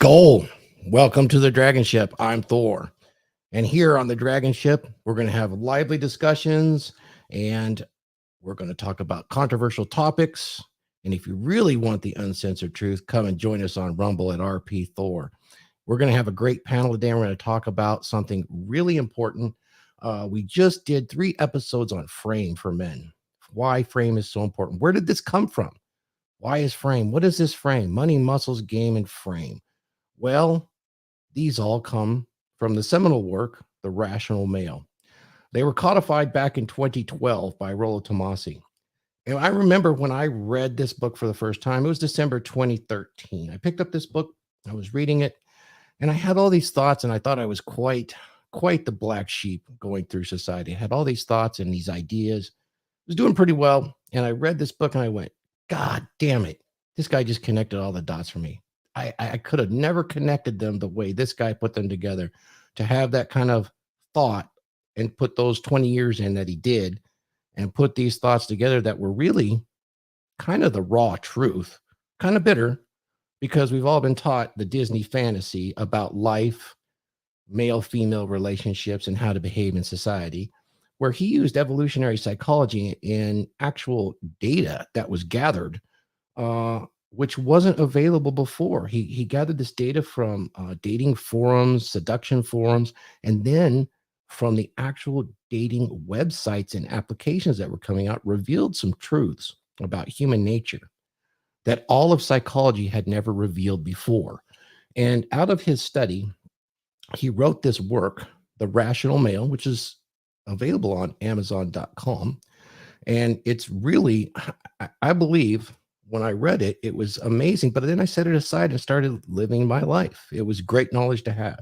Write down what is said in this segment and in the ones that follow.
Skull. Welcome to the DragonShip. I'm Thor. And here on the DragonShip, we're going to have lively discussions and we're going to talk about controversial topics. And if you really want the uncensored truth, come and join us on Rumble at RP Thor. We're going to have a great panel today. We're going to talk about something really important. We just did 3 episodes on frame for men. Why frame is so important. Where did this come from? Why is frame? What is this frame? Money, muscles, game, and frame. Well, these all come from the seminal work, The Rational Male. They were codified back in 2012 by Rollo Tomassi. And I remember when I read this book for the first time, it was December 2013. I picked up this book, I was reading it, and I had all these thoughts, and I thought I was quite the black sheep going through society. I had all these thoughts and these ideas. I was doing pretty well, and I read this book, and I went, God damn it. This guy just connected all the dots for me. I could have never connected them the way this guy put them together, to have that kind of thought and put those 20 years in that he did and put these thoughts together that were really kind of the raw truth, kind of bitter, because we've all been taught the Disney fantasy about life, male-female relationships, and how to behave in society, where he used evolutionary psychology and actual data that was gathered, which wasn't available before. He gathered this data from dating forums, seduction forums, and then from the actual dating websites and applications that were coming out, revealed some truths about human nature that all of psychology had never revealed before. And out of his study, he wrote this work, The Rational Male, which is available on Amazon.com. And it's really, I believe, when I read it, it was amazing. But then I set it aside and started living my life. It was great knowledge to have.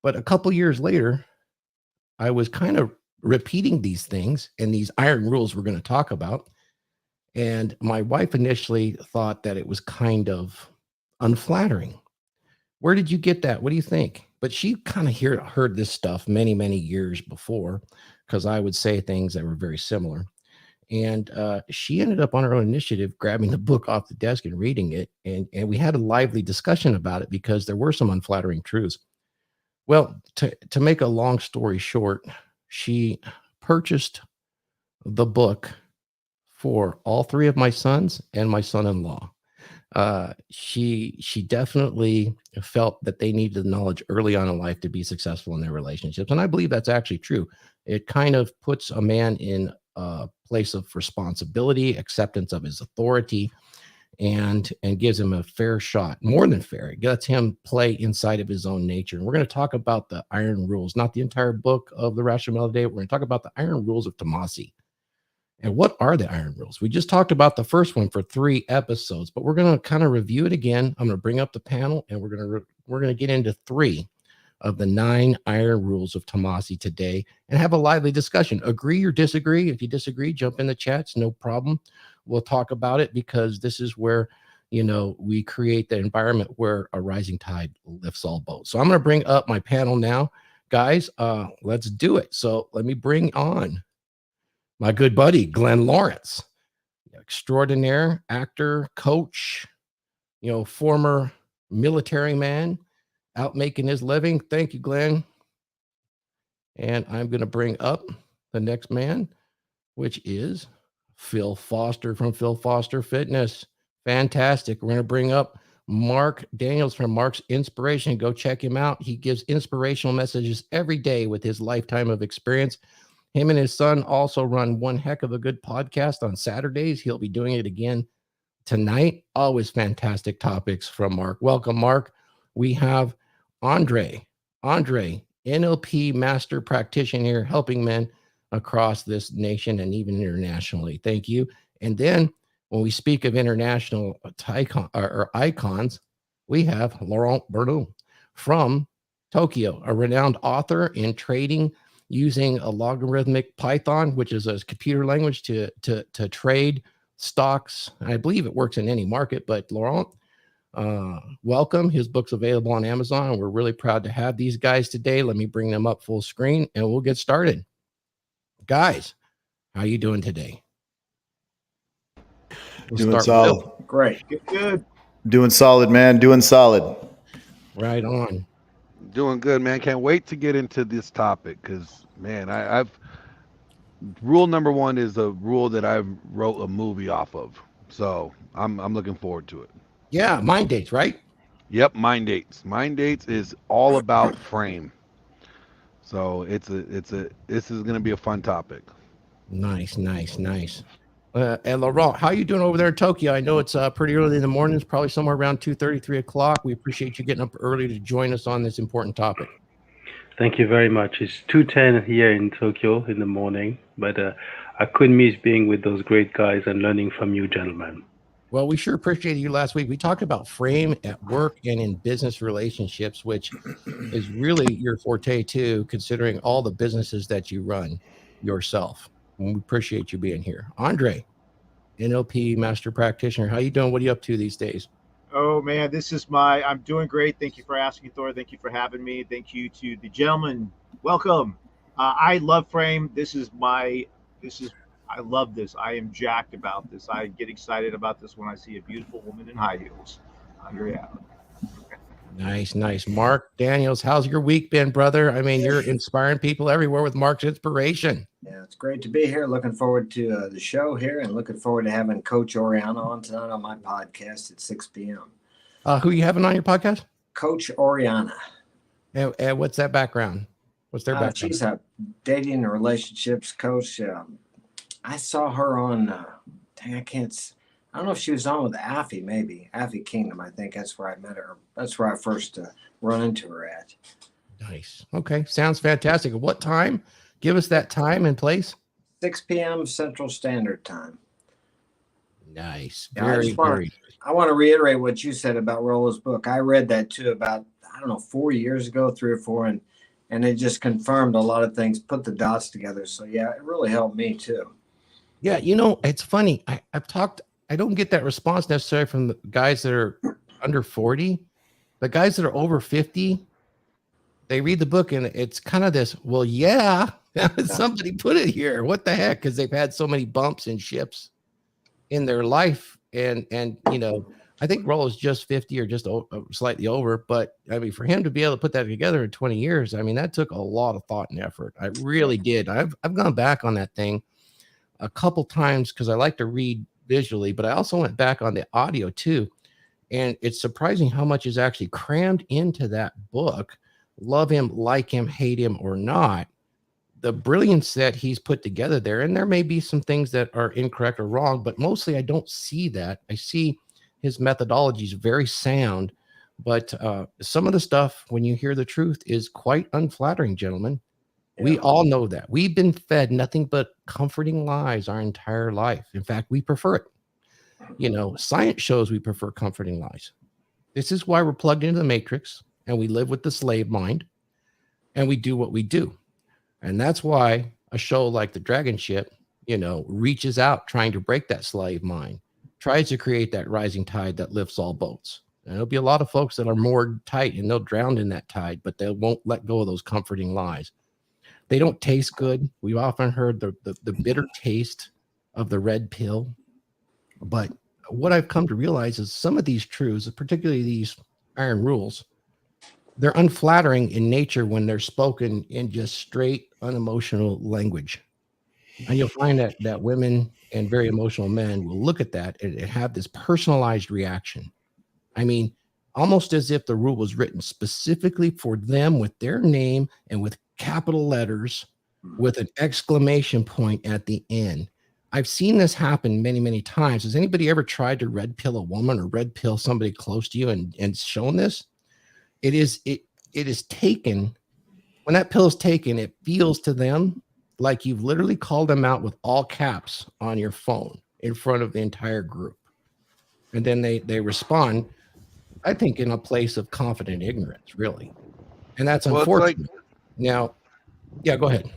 But a couple years later, I was kind of repeating these things and these iron rules we're going to talk about. And my wife initially thought that it was kind of unflattering. Where did you get that? What do you think? But she kind of heard this stuff many, many years before, because I would say things that were very similar. And she ended up on her own initiative, grabbing the book off the desk and reading it. And we had a lively discussion about it because there were some unflattering truths. Well, to make a long story short, she purchased the book for all 3 of my sons and my son-in-law. She definitely felt that they needed the knowledge early on in life to be successful in their relationships. And I believe that's actually true. It kind of puts a man in a place of responsibility, acceptance of his authority, and gives him a fair shot, more than fair. It lets him play inside of his own nature. And we're going to talk about the Iron Rules, not the entire book of The Rational Male today. We're going to talk about the Iron Rules of Tomassi. And what are the Iron Rules? We just talked about the first one for 3 episodes, but we're going to kind of review it again. I'm going to bring up the panel, and we're going to get into 3 of the 9 Iron Rules of Tomassi today and have a lively discussion. Agree or disagree? If you disagree, jump in the chats, no problem. We'll talk about it, because this is where, we create the environment where a rising tide lifts all boats. So I'm going to bring up my panel now. Guys, let's do it. So let me bring on my good buddy, Glenn Laurence, extraordinaire actor, coach, former military man, out making his living. Thank you, Glenn. And I'm going to bring up the next man, which is Phil Foster from Phil Foster Fitness. Fantastic. We're going to bring up Mark Daniels from Mark's Inspiration. Go check him out. He gives inspirational messages every day with his lifetime of experience. Him and his son also run one heck of a good podcast on Saturdays. He'll be doing it again tonight. Always fantastic topics from Mark. Welcome, Mark. We have Andre, NLP master practitioner, helping men across this nation and even internationally. Thank you. And then when we speak of international icons, we have Laurent Bernou from Tokyo, a renowned author in trading using a logarithmic Python, which is a computer language to trade stocks. I believe it works in any market, but Laurent, welcome. His book's available on Amazon, and we're really proud to have these guys today. Let me bring them up full screen, and we'll get started. Guys, how you doing today? Doing solid. Great. Good. Doing solid, man. Doing solid. Right on. Doing good, man. Can't wait to get into this topic because, man, I've rule number one is a rule that I wrote a movie off of. So I'm looking forward to it. Yeah, mind dates, right? Yep, mind dates. Mind dates is all about frame. So this is gonna be a fun topic. Nice, nice, nice. And Laurent, how you doing over there in Tokyo? I know it's pretty early in the morning. It's probably somewhere around 2:30, 3 o'clock. We appreciate you getting up early to join us on this important topic. Thank you very much. It's 2:10 here in Tokyo in the morning, but I couldn't miss being with those great guys and learning from you gentlemen. Well, we sure appreciated you last week. We talked about frame at work and in business relationships, which is really your forte too, considering all the businesses that you run yourself. And we appreciate you being here. Andre, NLP master practitioner, how you doing? What are you up to these days? Oh man, I'm doing great. Thank you for asking, Thor. Thank you for having me. Thank you to the gentlemen. Welcome. I love frame. This is, I love this. I am jacked about this. I get excited about this when I see a beautiful woman in high heels. Andrea. Nice, nice. Mark Daniels, how's your week been, brother? I mean, you're inspiring people everywhere with Mark's inspiration. Yeah, it's great to be here. Looking forward to the show here and looking forward to having Coach Oriana on tonight on my podcast at 6 p.m. Who you having on your podcast? Coach Oriana. And what's that background? What's their background? She's a dating and relationships coach. I saw her on, I don't know if she was on with Affy, maybe. Affy Kingdom, I think that's where I met her. That's where I first run into her at. Nice. Okay. Sounds fantastic. At what time? Give us that time and place. 6 p.m. Central Standard Time. Nice. Yeah, Very. I want to reiterate what you said about Rollo's book. I read that too about, I don't know, 4 years ago, 3 or 4, and it just confirmed a lot of things, put the dots together. So yeah, it really helped me too. Yeah, it's funny. I don't get that response necessarily from the guys that are under 40, but guys that are over 50, they read the book and it's kind of this, well, yeah, somebody put it here. What the heck? Because they've had so many bumps and ships in their life. And I think Rollo's just 50 or just slightly over. But I mean, for him to be able to put that together in 20 years, I mean, that took a lot of thought and effort. I really did. I've gone back on that thing a couple times because I like to read visually, but I also went back on the audio too. And it's surprising how much is actually crammed into that book. Love him, like him, hate him or not, the brilliance that he's put together there. And there may be some things that are incorrect or wrong, but mostly I don't see that. I see his methodology is very sound, but some of the stuff, when you hear the truth, is quite unflattering, gentlemen. Yeah. We all know that. We've been fed nothing but comforting lies our entire life. In fact, we prefer it. Science shows we prefer comforting lies. This is why we're plugged into the matrix and we live with the slave mind and we do what we do. And that's why a show like the DragonShip, reaches out trying to break that slave mind, tries to create that rising tide that lifts all boats. And there'll be a lot of folks that are moored tight and they'll drown in that tide, but they won't let go of those comforting lies. They don't taste good. We've often heard the bitter taste of the red pill. But what I've come to realize is some of these truths, particularly these iron rules, they're unflattering in nature when they're spoken in just straight, unemotional language. And you'll find that women and very emotional men will look at that and have this personalized reaction. I mean, almost as if the rule was written specifically for them with their name and with capital letters with an exclamation point at the end. I've seen this happen many, many times. Has anybody ever tried to red pill a woman or red pill somebody close to you and shown this? It is taken, when that pill is taken, it feels to them like you've literally called them out with all caps on your phone in front of the entire group. And then they respond, I think, in a place of confident ignorance, really. And that's unfortunate. Now, yeah, go ahead.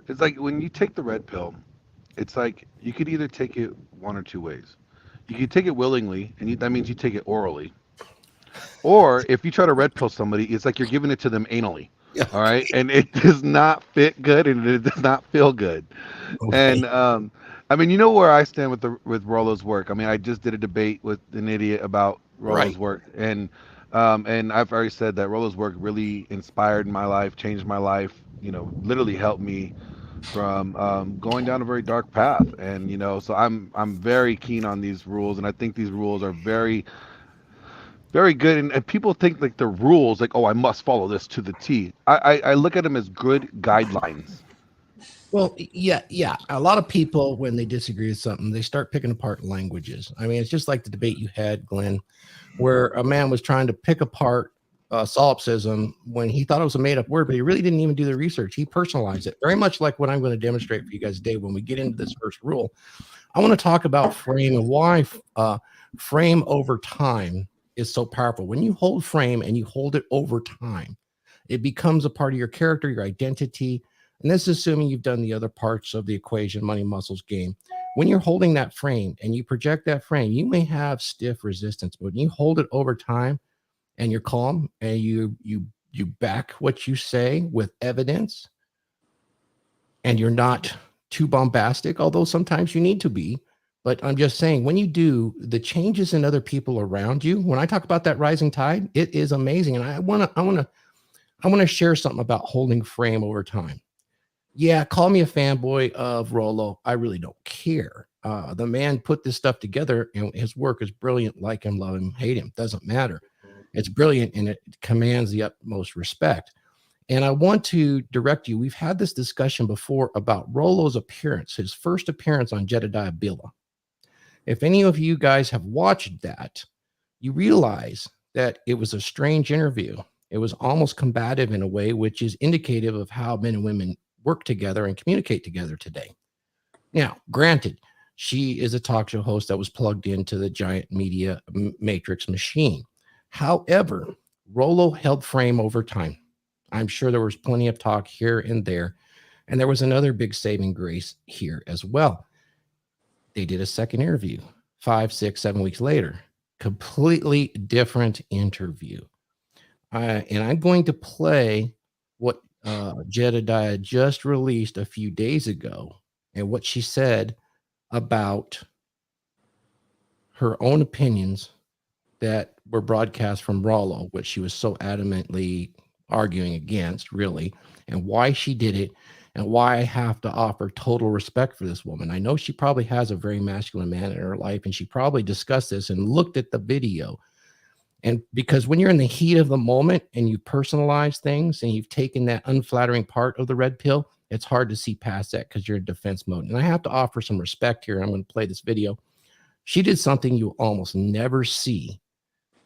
It's like when you take the red pill, it's like you could either take it one or two ways. You could take it willingly, and that means you take it orally. Or if you try to red pill somebody, it's like you're giving it to them anally. Yeah. All right. And it does not fit good and it does not feel good. Okay. And I mean, where I stand with Rollo's work. I mean, I just did a debate with an idiot about Rollo's work. And And I've already said that Rollo's work really inspired my life, changed my life. Literally helped me from going down a very dark path. And so I'm very keen on these rules, and I think these rules are very, very good. And people think like the rules, like, oh, I must follow this to the T. I look at them as good guidelines. Well, yeah. A lot of people, when they disagree with something, they start picking apart languages. I mean, it's just like the debate you had, Glenn, where a man was trying to pick apart solipsism when he thought it was a made-up word, but he really didn't even do the research. He personalized it, very much like what I'm going to demonstrate for you guys today. When we get into this first rule, I want to talk about frame and why frame over time is so powerful. When you hold frame and you hold it over time, it becomes a part of your character, your identity. And this is assuming you've done the other parts of the equation, money, muscles, game. When you're holding that frame and you project that frame, you may have stiff resistance, but when you hold it over time and you're calm and you back what you say with evidence, and you're not too bombastic, although sometimes you need to be. But I'm just saying, when you do, the changes in other people around you, when I talk about that rising tide, it is amazing. And I want to share something about holding frame over time. Yeah, call me a fanboy of Rollo. I really don't care. The man put this stuff together, and his work is brilliant. Like him, love him, hate him, doesn't matter. It's brilliant, and it commands the utmost respect. And I want to direct you. We've had this discussion before about Rollo's appearance, his first appearance on Jedediah Bila. If any of you guys have watched that, you realize that it was a strange interview. It was almost combative in a way, which is indicative of how men and women work together and communicate together today. Now, granted, she is a talk show host that was plugged into the giant media matrix machine. However, Rollo held frame over time. I'm sure there was plenty of talk here and there. And there was another big saving grace here as well. They did a second interview 5, 6, 7 weeks later. Completely different interview. And I'm going to play what Jedediah just released a few days ago and what she said about her own opinions that were broadcast from Rollo, which she was so adamantly arguing against, really, and why she did it, and why I have to offer total respect for this woman. I know she probably has a very masculine man in her life, and she probably discussed this and looked at the video. And because when you're in the heat of the moment and you personalize things and you've taken that unflattering part of the red pill, it's hard to see past that because you're in defense mode. And I have to offer some respect here. I'm going to play this video. She did something you almost never see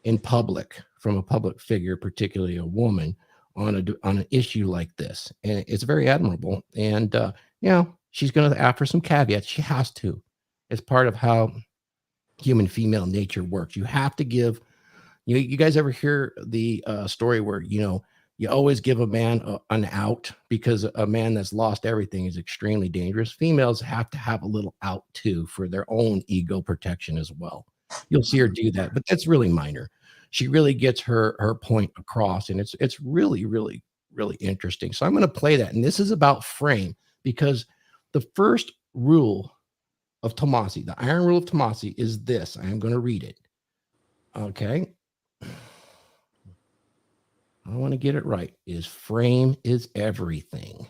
in public from a public figure, particularly a woman, on an issue like this. And it's very admirable. And, she's going to offer some caveats. She has to. It's part of how human female nature works. You have to give. You guys ever hear the story where, you always give a man an out because a man that's lost everything is extremely dangerous? Females have to have a little out too for their own ego protection as well. You'll see her do that, but that's really minor. She really gets her point across, and it's really, really, really interesting. So I'm going to play that. And this is about frame, because the first rule of Tomassi, the Iron Rule of Tomassi, is this. I am going to read it. Okay. I want to get it right. Is frame is everything.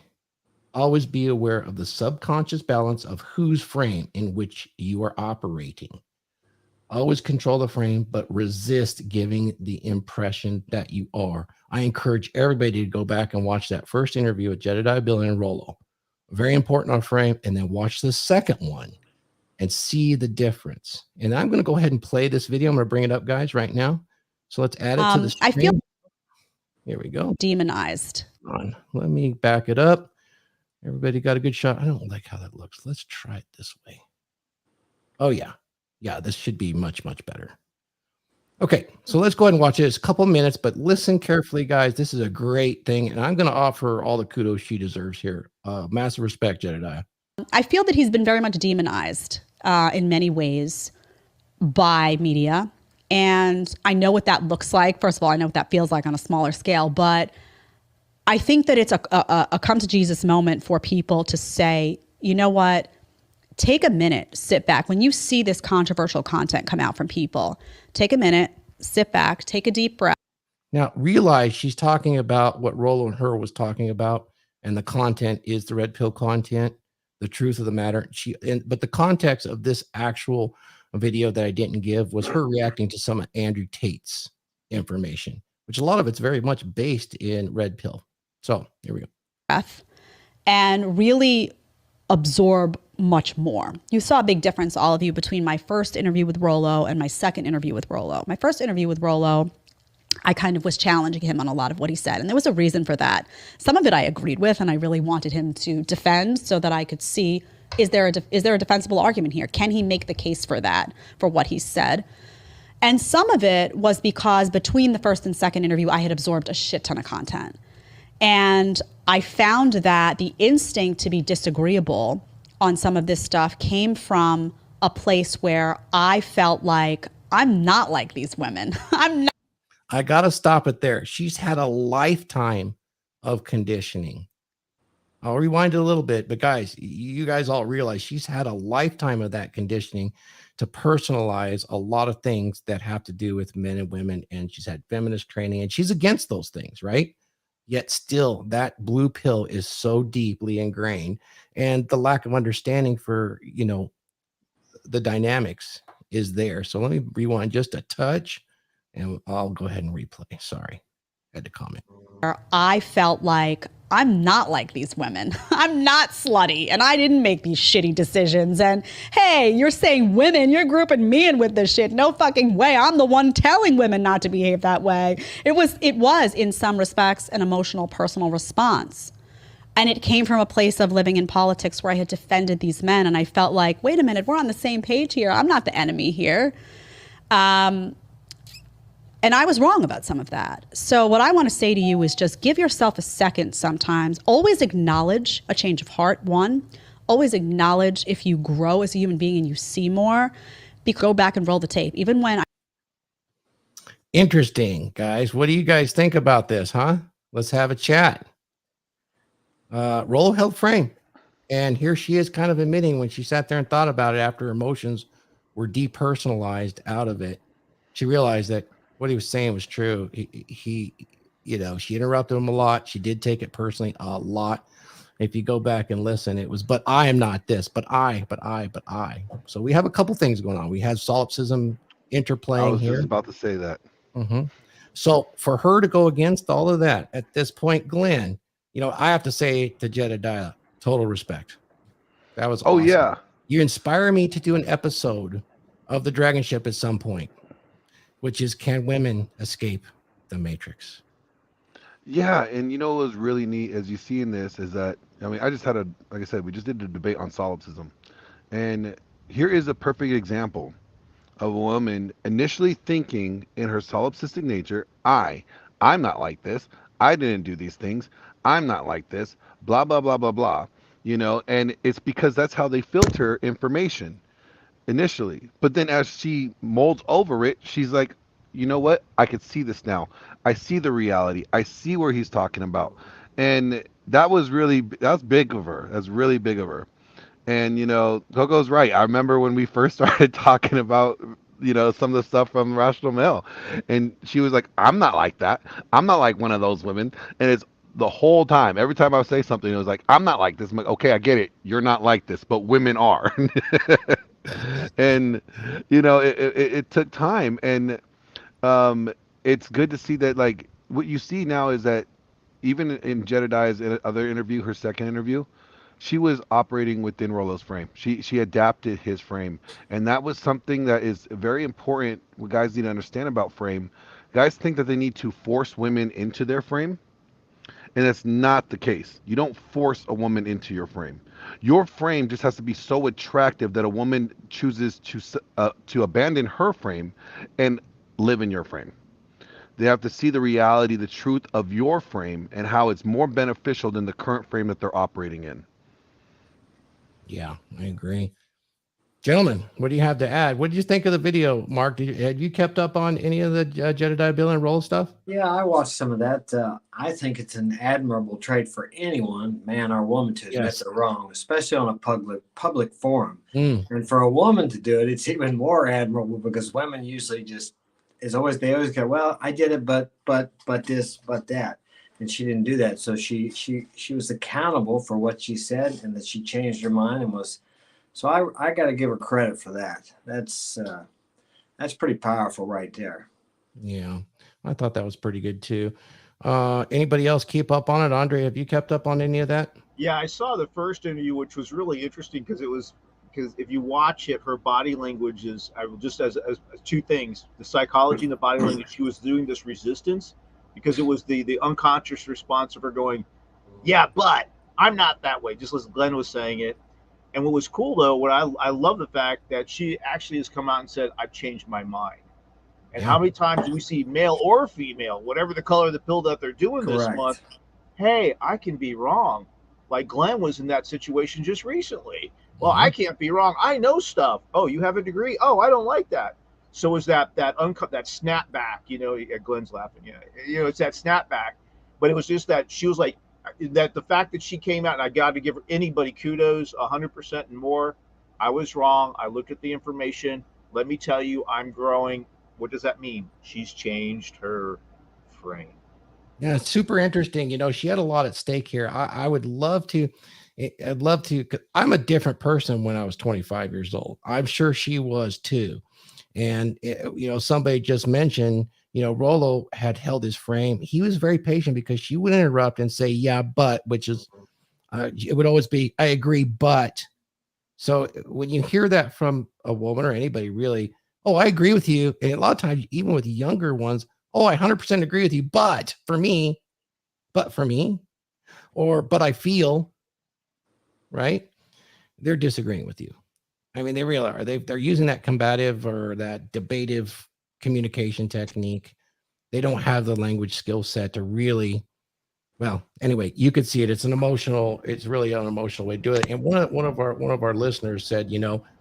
Always be aware of the subconscious balance of whose frame in which you are operating. Always control the frame, but resist giving the impression that you are. I encourage everybody to go back and watch that first interview with Jedediah Bila and Rollo. Very important on frame, and then watch the second one and see the difference. And I'm going to go ahead and play this video. I'm going to bring it up, guys, right now. So let's add it to the stream. I feel here we go. Demonized. Let me back it up. Everybody got a good shot. I don't like how that looks. Let's try it this way. Oh, yeah. Yeah, this should be much, much better. Okay, so let's go ahead and watch it. It's a couple minutes, but listen carefully, guys. This is a great thing, and I'm going to offer all the kudos she deserves here. Massive respect, Jedediah. I feel that he's been very much demonized in many ways by media. And I know what that looks like. First of all, I know what that feels like on a smaller scale, but I think that it's a come to Jesus moment for people to say, you know what, take a minute, sit back. When you see this controversial content come out from people, take a minute, sit back, take a deep breath, Now, realize she's talking about what Rollo and her was talking about, and the content is the red pill content, the truth of the matter. But the context of this actual video that I didn't give was her reacting to some of Andrew Tate's information, which a lot of it's very much based in red pill. So here we go. Breath and really absorb much more. You saw a big difference, all of you, between my first interview with Rollo and my second interview with Rollo. My first interview with Rollo, I kind of was challenging him on a lot of what he said. And there was a reason for that. Some of it I agreed with, and I really wanted him to defend so that I could see, is there a defensible argument here? Can he make the case for that, for what he said? And some of it was because between the first and second interview, I had absorbed a shit ton of content. And I found that the instinct to be disagreeable on some of this stuff came from a place where I felt like I'm not like these women. I'm not. I got to stop it there. She's had a lifetime of conditioning. I'll rewind it a little bit, but guys, you guys all realize she's had a lifetime of that conditioning to personalize a lot of things that have to do with men and women. And she's had feminist training, and she's against those things, right? Yet still that blue pill is so deeply ingrained, and the lack of understanding for, the dynamics is there. So let me rewind just a touch and I'll go ahead and replay. Sorry, had to comment. I felt like I'm not like these women. I'm not slutty, and I didn't make these shitty decisions. And hey, you're saying women, you're grouping me in with this shit. No fucking way. I'm the one telling women not to behave that way. It was in some respects an emotional, personal response. And it came from a place of living in politics where I had defended these men, and I felt like, wait a minute, we're on the same page here. I'm not the enemy here. And I was wrong about some of that. So what I want to say to you is just give yourself a second sometimes. Always acknowledge a change of heart, one. Always acknowledge if you grow as a human being and you see more. Go back and roll the tape. Even when Interesting, guys. What do you guys think about this, huh? Let's have a chat. Rollo held frame. And here she is kind of admitting when she sat there and thought about it after emotions were depersonalized out of it. She realized that what he was saying was true. He she interrupted him a lot. She did take it personally a lot. If you go back and listen, it was, but I am not this, but I. So we have a couple things going on. We have solipsism interplaying I was here. just about to say that. Mm-hmm. So for her to go against all of that at this point, Glenn, I have to say to Jedediah, total respect. That was awesome. Yeah. You inspire me to do an episode of the DragonShip at some point, which is, can women escape the matrix? Yeah, and what was really neat as you see in this is that, I just had like I said, we just did a debate on solipsism. And here is a perfect example of a woman initially thinking in her solipsistic nature, I'm not like this. I didn't do these things. I'm not like this. Blah, blah, blah, blah, blah. And it's because that's how they filter information initially. But then as she molds over it, she's like, you know what? I could see this now. I see the reality. I see where he's talking about. And that was big of her. That's really big of her. And, Gogo's right. I remember when we first started talking about, some of the stuff from Rational Male. And she was like, I'm not like that. I'm not like one of those women. And it's the whole time. Every time I would say something, it was like, I'm not like this. I'm like, okay, I get it. You're not like this, but women are. And, it took time. And it's good to see that, like, what you see now is that even in Jedediah's other interview, her second interview, she was operating within Rollo's frame. She adapted his frame. And that was something that is very important. What guys need to understand about frame. Guys think that they need to force women into their frame. And that's not the case. You don't force a woman into your frame. Your frame just has to be so attractive that a woman chooses to abandon her frame and live in your frame. They have to see the reality, the truth of your frame and how it's more beneficial than the current frame that they're operating in. Yeah, I agree. Gentlemen, what do you have to add? What did you think of the video, Mark? Had you kept up on any of the Jedediah Bill and Roll stuff? Yeah, I watched some of that. I think it's an admirable trait for anyone, man or woman, to admit they're wrong, especially on a public forum. And for a woman to do it, it's even more admirable because women usually just is always, they always go, well, I did it, but this, but that. And she didn't do that. So she was accountable for what she said, and that she changed her mind and was, so I got to give her credit for that. That's pretty powerful right there. Yeah, I thought that was pretty good too. Anybody else keep up on it? Andre, have you kept up on any of that? Yeah, I saw the first interview, which was really interesting because if you watch it, her body language is, I will just as two things: the psychology and the body language. She was doing this resistance because it was the unconscious response of her going, "Yeah, but I'm not that way," just as Glenn was saying it. And what was cool though, what I love the fact that she actually has come out and said, "I've changed my mind." And Yeah. how many times do we see male or female, whatever the color of the pill that they're doing this Correct. month? Hey, I can be wrong. Like Glenn was in that situation just recently. Well, I can't be wrong. I know stuff. Oh, you have a degree? Oh, I don't like that. So is that snapback? Glenn's laughing. Yeah, it's that snapback. But it was just that she was like that. The fact that she came out, and I got to give anybody kudos, 100% and more. I was wrong. I looked at the information. Let me tell you, I'm growing. What does that mean? She's changed her frame. Yeah, it's super interesting. She had a lot at stake here. I would love to. I'd love to. 'Cause I'm a different person when I was 25 years old. I'm sure she was too. And somebody just mentioned, Rollo had held his frame. He was very patient because she would interrupt and say, "Yeah, but," which is, it would always be, "I agree, but." So when you hear that from a woman or anybody, really, "Oh, I agree with you," and a lot of times, even with younger ones, "Oh, I 100% agree with you, but for me," or "but I feel," right? They're disagreeing with you. I mean, they realize they're using that combative or that debative communication technique. They don't have the language skill set to really, well, anyway, you could see it. It's really an emotional way to do it. And one of our listeners said,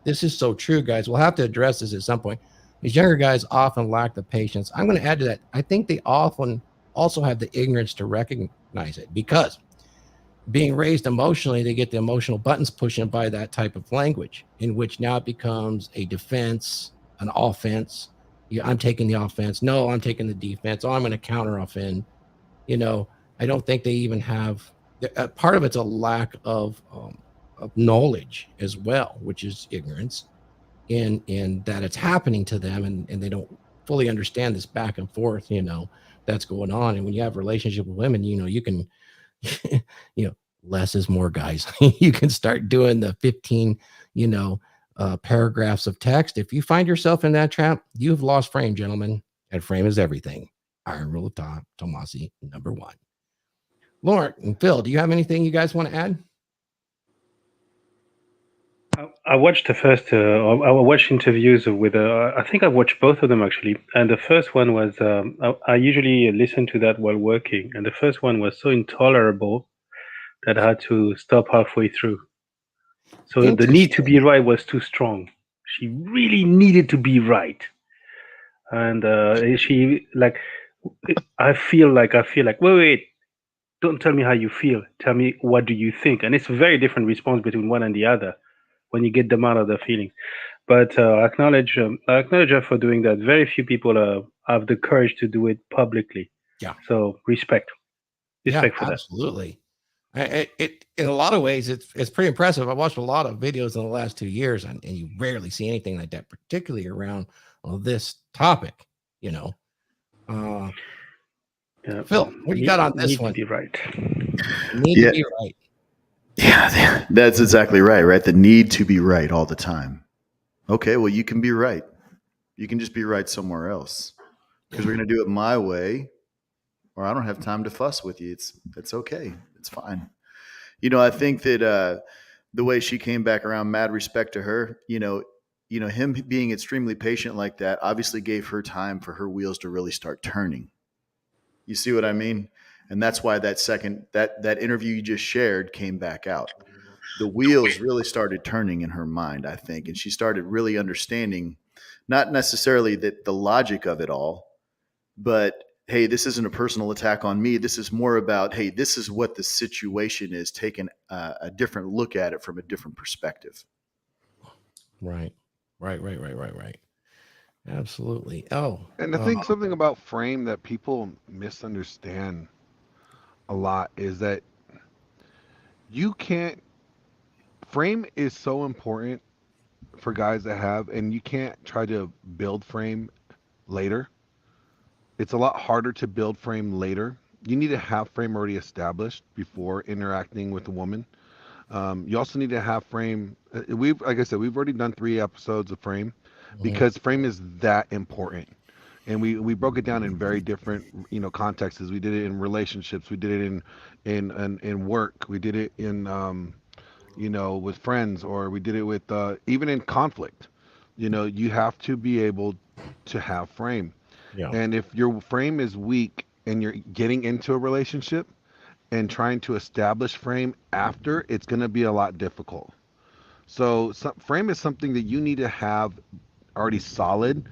this is so true, guys. We'll have to address this at some point. These younger guys often lack the patience. I'm going to add to that. I think they often also have the ignorance to recognize it, because being raised emotionally, they get the emotional buttons pushing by that type of language, in which now it becomes a defense, an offense. I'm taking the offense. No, I'm taking the defense. Oh, I'm going to counter offend. I don't think they even have, part of it's a lack of knowledge as well, which is ignorance in that it's happening to them, and they don't fully understand this back and forth, that's going on. And when you have a relationship with women, you can, less is more, guys. You can start doing the 15, paragraphs of text. If you find yourself in that trap, you've lost frame, gentlemen. And frame is everything. Iron Rule of Tomassi, number 1. Laurence and Phil, do you have anything you guys want to add? I watched the first. I watched interviews with. I think I watched both of them actually. And the first one was. I usually listen to that while working, and the first one was so intolerable that I had to stop halfway through. So the need to be right was too strong. She really needed to be right, and she like. I feel like. Wait. Don't tell me how you feel. Tell me what do you think. And it's a very different response between one and the other when you get them out of their feelings. But I acknowledge her for doing that. Very few people have the courage to do it publicly. Yeah. So respect for that. Absolutely. It in a lot of ways, it's pretty impressive. I watched a lot of videos in the last 2 years, and you rarely see anything like that, particularly around this topic. Phil, what do you got on this one? Need to be right. Need to be right. Yeah, that's exactly right? The need to be right all the time. Okay, well, you can be right. You can just be right somewhere else, because we're going to do it my way, or I don't have time to fuss with you. It's okay. It's fine. I think that the way she came back around, mad respect to her, him being extremely patient like that obviously gave her time for her wheels to really start turning. You see what I mean? And that's why that interview you just shared came back out. The wheels really started turning in her mind, I think, and she started really understanding, not necessarily that the logic of it all, but hey, this isn't a personal attack on me. This is more about, hey, this is what the situation is, taking a different look at it from a different perspective. Right. Absolutely. Oh, And I think something about frame that people misunderstand a lot is that you can't frame is so important for guys that have, and you can't try to build frame later. It's a lot harder to build frame later. You need to have frame already established before interacting with a woman. You also need to have frame. We've, like I said, we've already done 3 episodes of frame mhm. because frame is that important. And we broke it down in very different contexts. We did it in relationships. We did it in work. We did it in with friends, or we did it with even in conflict. You have to be able to have frame. Yeah. And if your frame is weak and you're getting into a relationship and trying to establish frame after, it's going to be a lot difficult. So, frame is something that you need to have already solid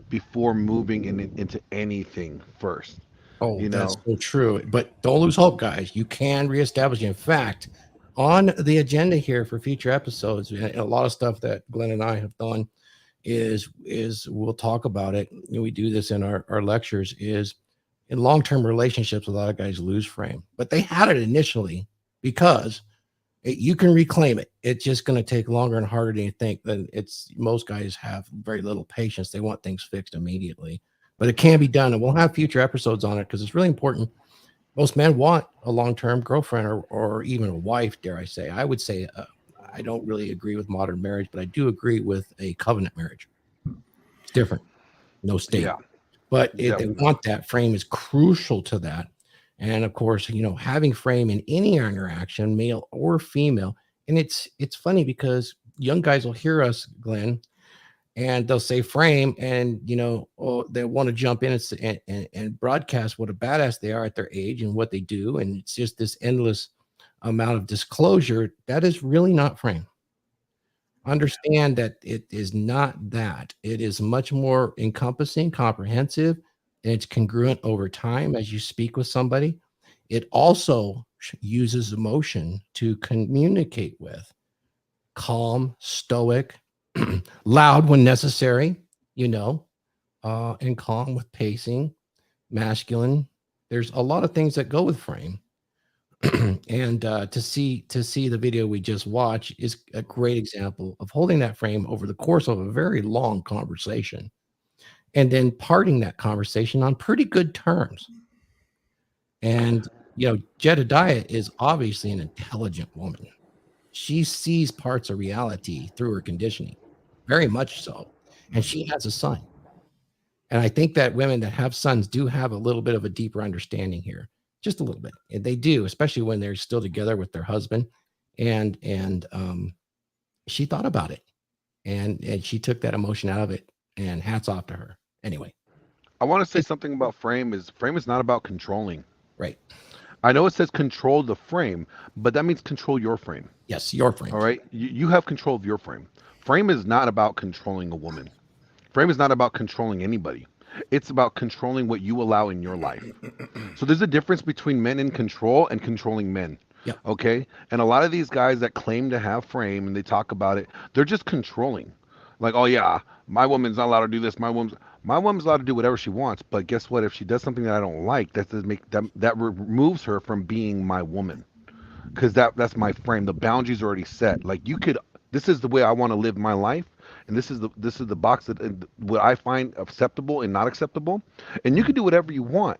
before moving into anything first. Oh, You that's know, so true. But don't lose hope, guys. You can reestablish. In fact, on the agenda here for future episodes, and a lot of stuff that Glenn and I have done is we'll talk about it. We do this in our lectures. Is in long-term relationships, a lot of guys lose frame, but they had it initially because you can reclaim it. It's just going to take longer and harder than you think. Then it's most guys have very little patience. They want things fixed immediately, but it can be done. And we'll have future episodes on it because it's really important. Most men want a long-term girlfriend or even a wife, dare I say. I would say I don't really agree with modern marriage, but I do agree with a covenant marriage. It's different, no state. yeah, But they definitely. want that. Frame is crucial to that. And of course, having frame in any interaction, male or female. And it's funny because young guys will hear us, Glenn, and they'll say frame, and they want to jump in and broadcast what a badass they are at their age and what they do, and it's just this endless amount of disclosure that is really not frame. Understand that it is not that. It is much more encompassing, comprehensive, and it's congruent over time as you speak with somebody. It also uses emotion to communicate with. Calm, stoic, loud when necessary, and calm with pacing, masculine. There's a lot of things that go with frame. And to see the video we just watched is a great example of holding that frame over the course of a very long conversation and then parting that conversation on pretty good terms. And Jedediah is obviously an intelligent woman. She sees parts of reality through her conditioning, very much so. And she has a son. And I think that women that have sons do have a little bit of a deeper understanding here, just a little bit. And they do, especially when they're still together with their husband. And she thought about it, and she took that emotion out of it. And hats off to her. Anyway, I want to say something about frame is not about controlling. right? I know it says control the frame, but that means control your frame. Yes, your frame. All right, you have control of your frame. Frame is not about controlling a woman. Frame is not about controlling anybody. It's about controlling what you allow in your life. So there's a difference between men in control and controlling men. Yep. Okay? And a lot of these guys that claim to have frame and they talk about it, they're just controlling. Like, oh yeah, my woman's not allowed to do this. My woman's allowed to do whatever she wants. But guess what? If she does something that I don't like, that does make that removes her from being my woman. Because that's my frame. The boundaries are already set. Like you could, this is the way I want to live my life, and this is the box that what I find acceptable and not acceptable, and you can do whatever you want.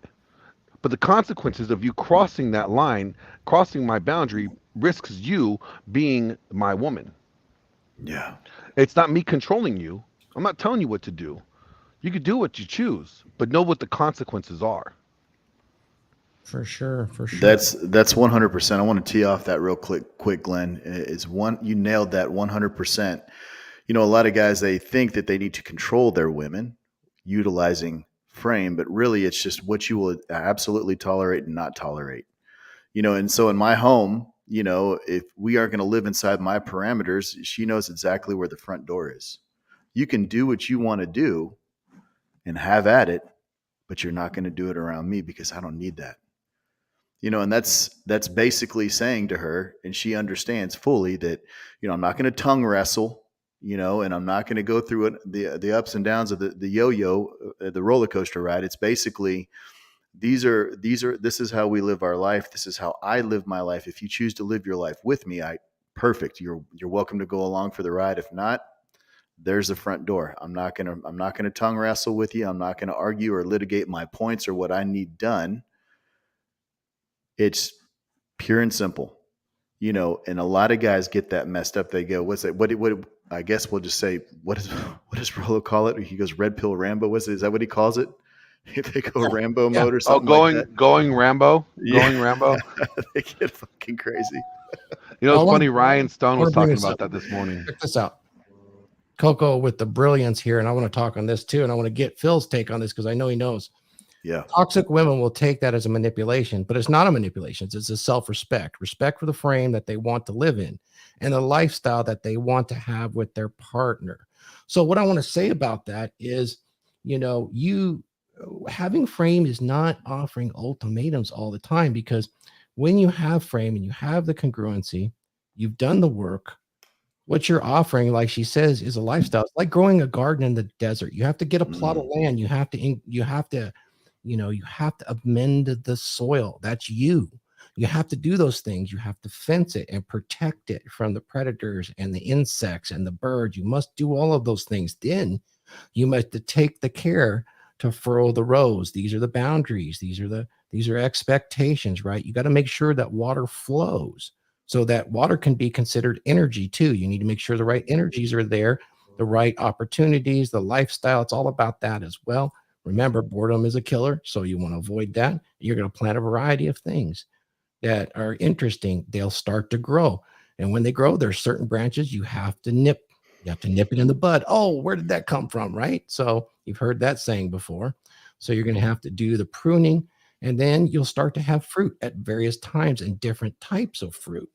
But the consequences of you crossing that line, crossing my boundary, risks you being my woman. Yeah. It's not me controlling you. I'm not telling you what to do. You can do what you choose, but know what the consequences are. For sure. That's 100%. I want to tee off that real quick, Glenn. You nailed that 100%. A lot of guys, they think that they need to control their women utilizing frame, but really it's just what you will absolutely tolerate and not tolerate. And so in my home, if we are going to live inside my parameters, she knows exactly where the front door is. You can do what you want to do and have at it, but you're not going to do it around me because I don't need that. And that's basically saying to her, and she understands fully that, I'm not going to tongue wrestle. you know, and I'm not going to go through the ups and downs of the yo-yo, the roller coaster ride. It's basically, this is how we live our life. This is how I live my life. If you choose to live your life with me, perfect. You're welcome to go along for the ride. If not, there's the front door. I'm not gonna tongue wrestle with you. I'm not gonna argue or litigate my points or what I need done. It's pure and simple, you know. And a lot of guys get that messed up. They go, "What's that? What? I guess we'll just say, what does Rollo call it?" He goes, "Red pill Rambo." Is that what he calls it? If they go Rambo mode or something going Rambo. Yeah. Going Rambo. They get fucking crazy. You know, it's Well, funny. Ryan Stone was bring talking this about up. that this morning. Check this out. Coco with the brilliance here, and I want to talk on this too, and I want to get Phil's take on this because I know he knows. Yeah. Toxic women will take that as a manipulation, but it's not a manipulation. It's a self-respect, respect for the frame that they want to live in and the lifestyle that they want to have with their partner. So what I want to say about that is, you know, you having frame is not offering ultimatums all the time, because when you have frame and you have the congruency, you've done the work. What you're offering, like she says, is a lifestyle. It's like growing a garden in the desert. You have to get a plot of land. You have to amend the soil. That's you. You have to do those things. You have to fence it and protect it from the predators and the insects and the birds. You must do all of those things. Then you must take the care to furrow the rows. These are the boundaries. These are expectations, right? You got to make sure that water flows, so that water can be considered energy too. You need to make sure the right energies are there, the right opportunities, the lifestyle. It's all about that as well. Remember, boredom is a killer, so you want to avoid that. You're going to plant a variety of things that are interesting. They'll start to grow. And when they grow, there's certain branches you have to nip. You have to nip it in the bud. Oh, where did that come from, right? So you've heard that saying before. So you're going to have to do the pruning, and then you'll start to have fruit at various times and different types of fruit.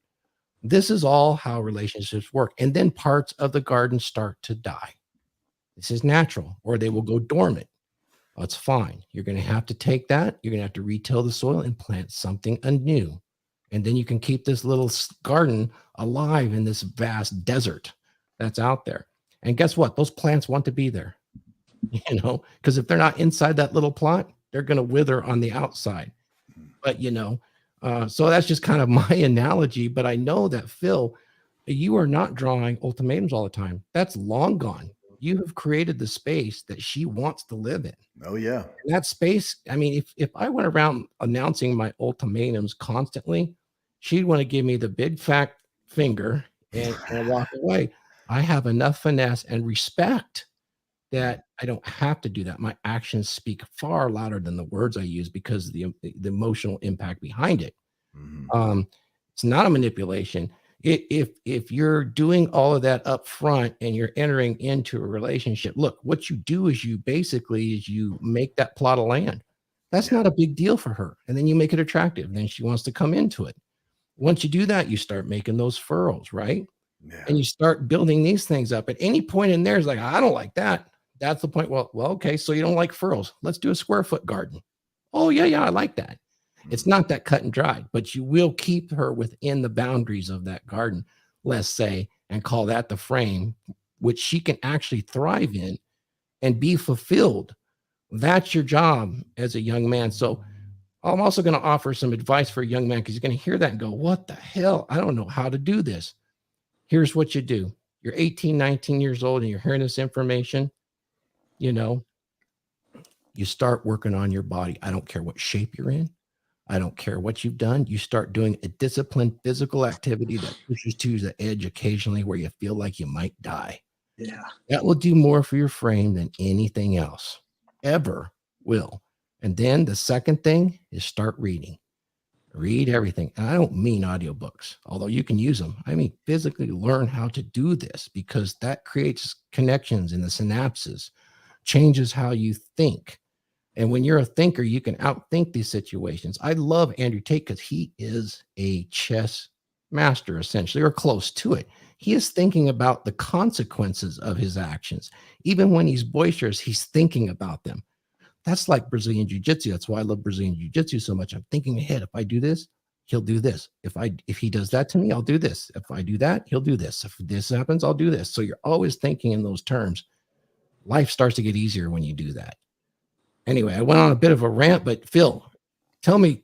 This is all how relationships work. And then parts of the garden start to die. This is natural, or they will go dormant. That's fine. You're going to have to take that. You're going to have to retill the soil and plant something anew. And then you can keep this little garden alive in this vast desert that's out there. And guess what? Those plants want to be there, you know, because if they're not inside that little plot, they're going to wither on the outside. But, you know, so that's just kind of my analogy. But I know that, Phil, you are not drawing ultimatums all the time. That's long gone. You have created the space that she wants to live in. Oh, yeah. And that space, I mean, if I went around announcing my ultimatums constantly, she'd want to give me the big fat finger and walk away. I have enough finesse and respect that I don't have to do that. My actions speak far louder than the words I use because of the emotional impact behind it. Mm-hmm. It's not a manipulation. If you're doing all of that up front and you're entering into a relationship, look, what you do is you make that plot of land. That's not a big deal for her. And then you make it attractive. Then she wants to come into it. Once you do that, you start making those furrows, right? Yeah. And you start building these things up. At any point in there is like, I don't like that. That's the point. Well, okay. So you don't like furrows. Let's do a square foot garden. Oh, yeah, I like that. It's not that cut and dried, but you will keep her within the boundaries of that garden, let's say, and call that the frame, which she can actually thrive in and be fulfilled. That's your job as a young man. So I'm also going to offer some advice for a young man, because you're going to hear that and go, what the hell? I don't know how to do this. Here's what you do. You're 18, 19 years old and you're hearing this information. You know, you start working on your body. I don't care what shape you're in. I don't care what you've done. You start doing a disciplined physical activity that pushes to the edge occasionally where you feel like you might die. Yeah. That will do more for your frame than anything else ever will. And then the second thing is start reading. Read everything. And I don't mean audiobooks, although you can use them. I mean, physically learn how to do this, because that creates connections in the synapses, changes how you think. And when you're a thinker, you can outthink these situations. I love Andrew Tate because he is a chess master, essentially, or close to it. He is thinking about the consequences of his actions. Even when he's boisterous, he's thinking about them. That's like Brazilian Jiu-Jitsu. That's why I love Brazilian Jiu-Jitsu so much. I'm thinking ahead. If I do this, he'll do this. If he does that to me, I'll do this. If I do that, he'll do this. If this happens, I'll do this. So you're always thinking in those terms. Life starts to get easier when you do that. Anyway, I went on a bit of a rant, but Phil, tell me,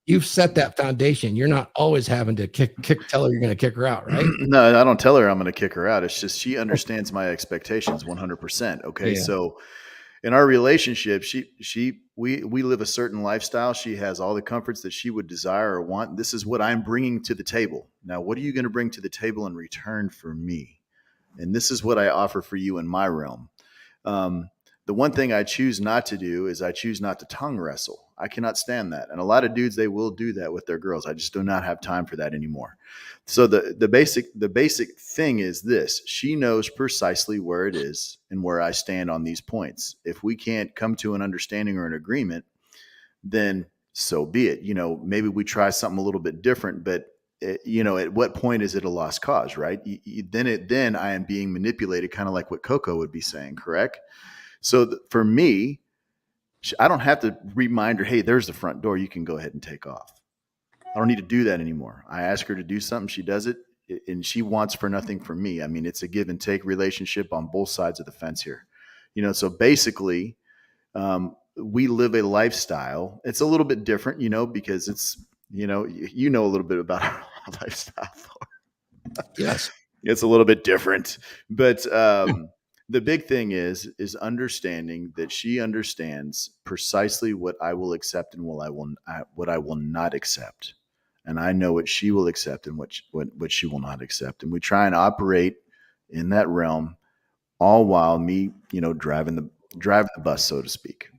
you've set that foundation. You're not always having to tell her you're going to kick her out, right? No, I don't tell her I'm going to kick her out. It's just she understands my expectations 100%. Okay, Yeah. so in our relationship, we live a certain lifestyle. She has all the comforts that she would desire or want. This is what I'm bringing to the table. Now, what are you going to bring to the table in return for me? And this is what I offer for you in my realm. The one thing I choose not to do is I choose not to tongue wrestle. I cannot stand that. And a lot of dudes, they will do that with their girls. I just do not have time for that anymore. So the basic thing is this: she knows precisely where it is and where I stand on these points. If we can't come to an understanding or an agreement, then so be it. Maybe we try something a little bit different, but at what point is it a lost cause, right? Then I am being manipulated, kind of like what Coco would be saying, correct? So for me, I don't have to remind her, hey, there's the front door. You can go ahead and take off. I don't need to do that anymore. I ask her to do something. She does it, and she wants for nothing from me. I mean, it's a give and take relationship on both sides of the fence here. So basically, we live a lifestyle. It's a little bit different, because it's, a little bit about our lifestyle. Yes. It's a little bit different, but the big thing is understanding that she understands precisely what I will accept and what I will not accept. And I know what she will accept and what she will not accept. And we try and operate in that realm, all while me, driving the bus, so to speak.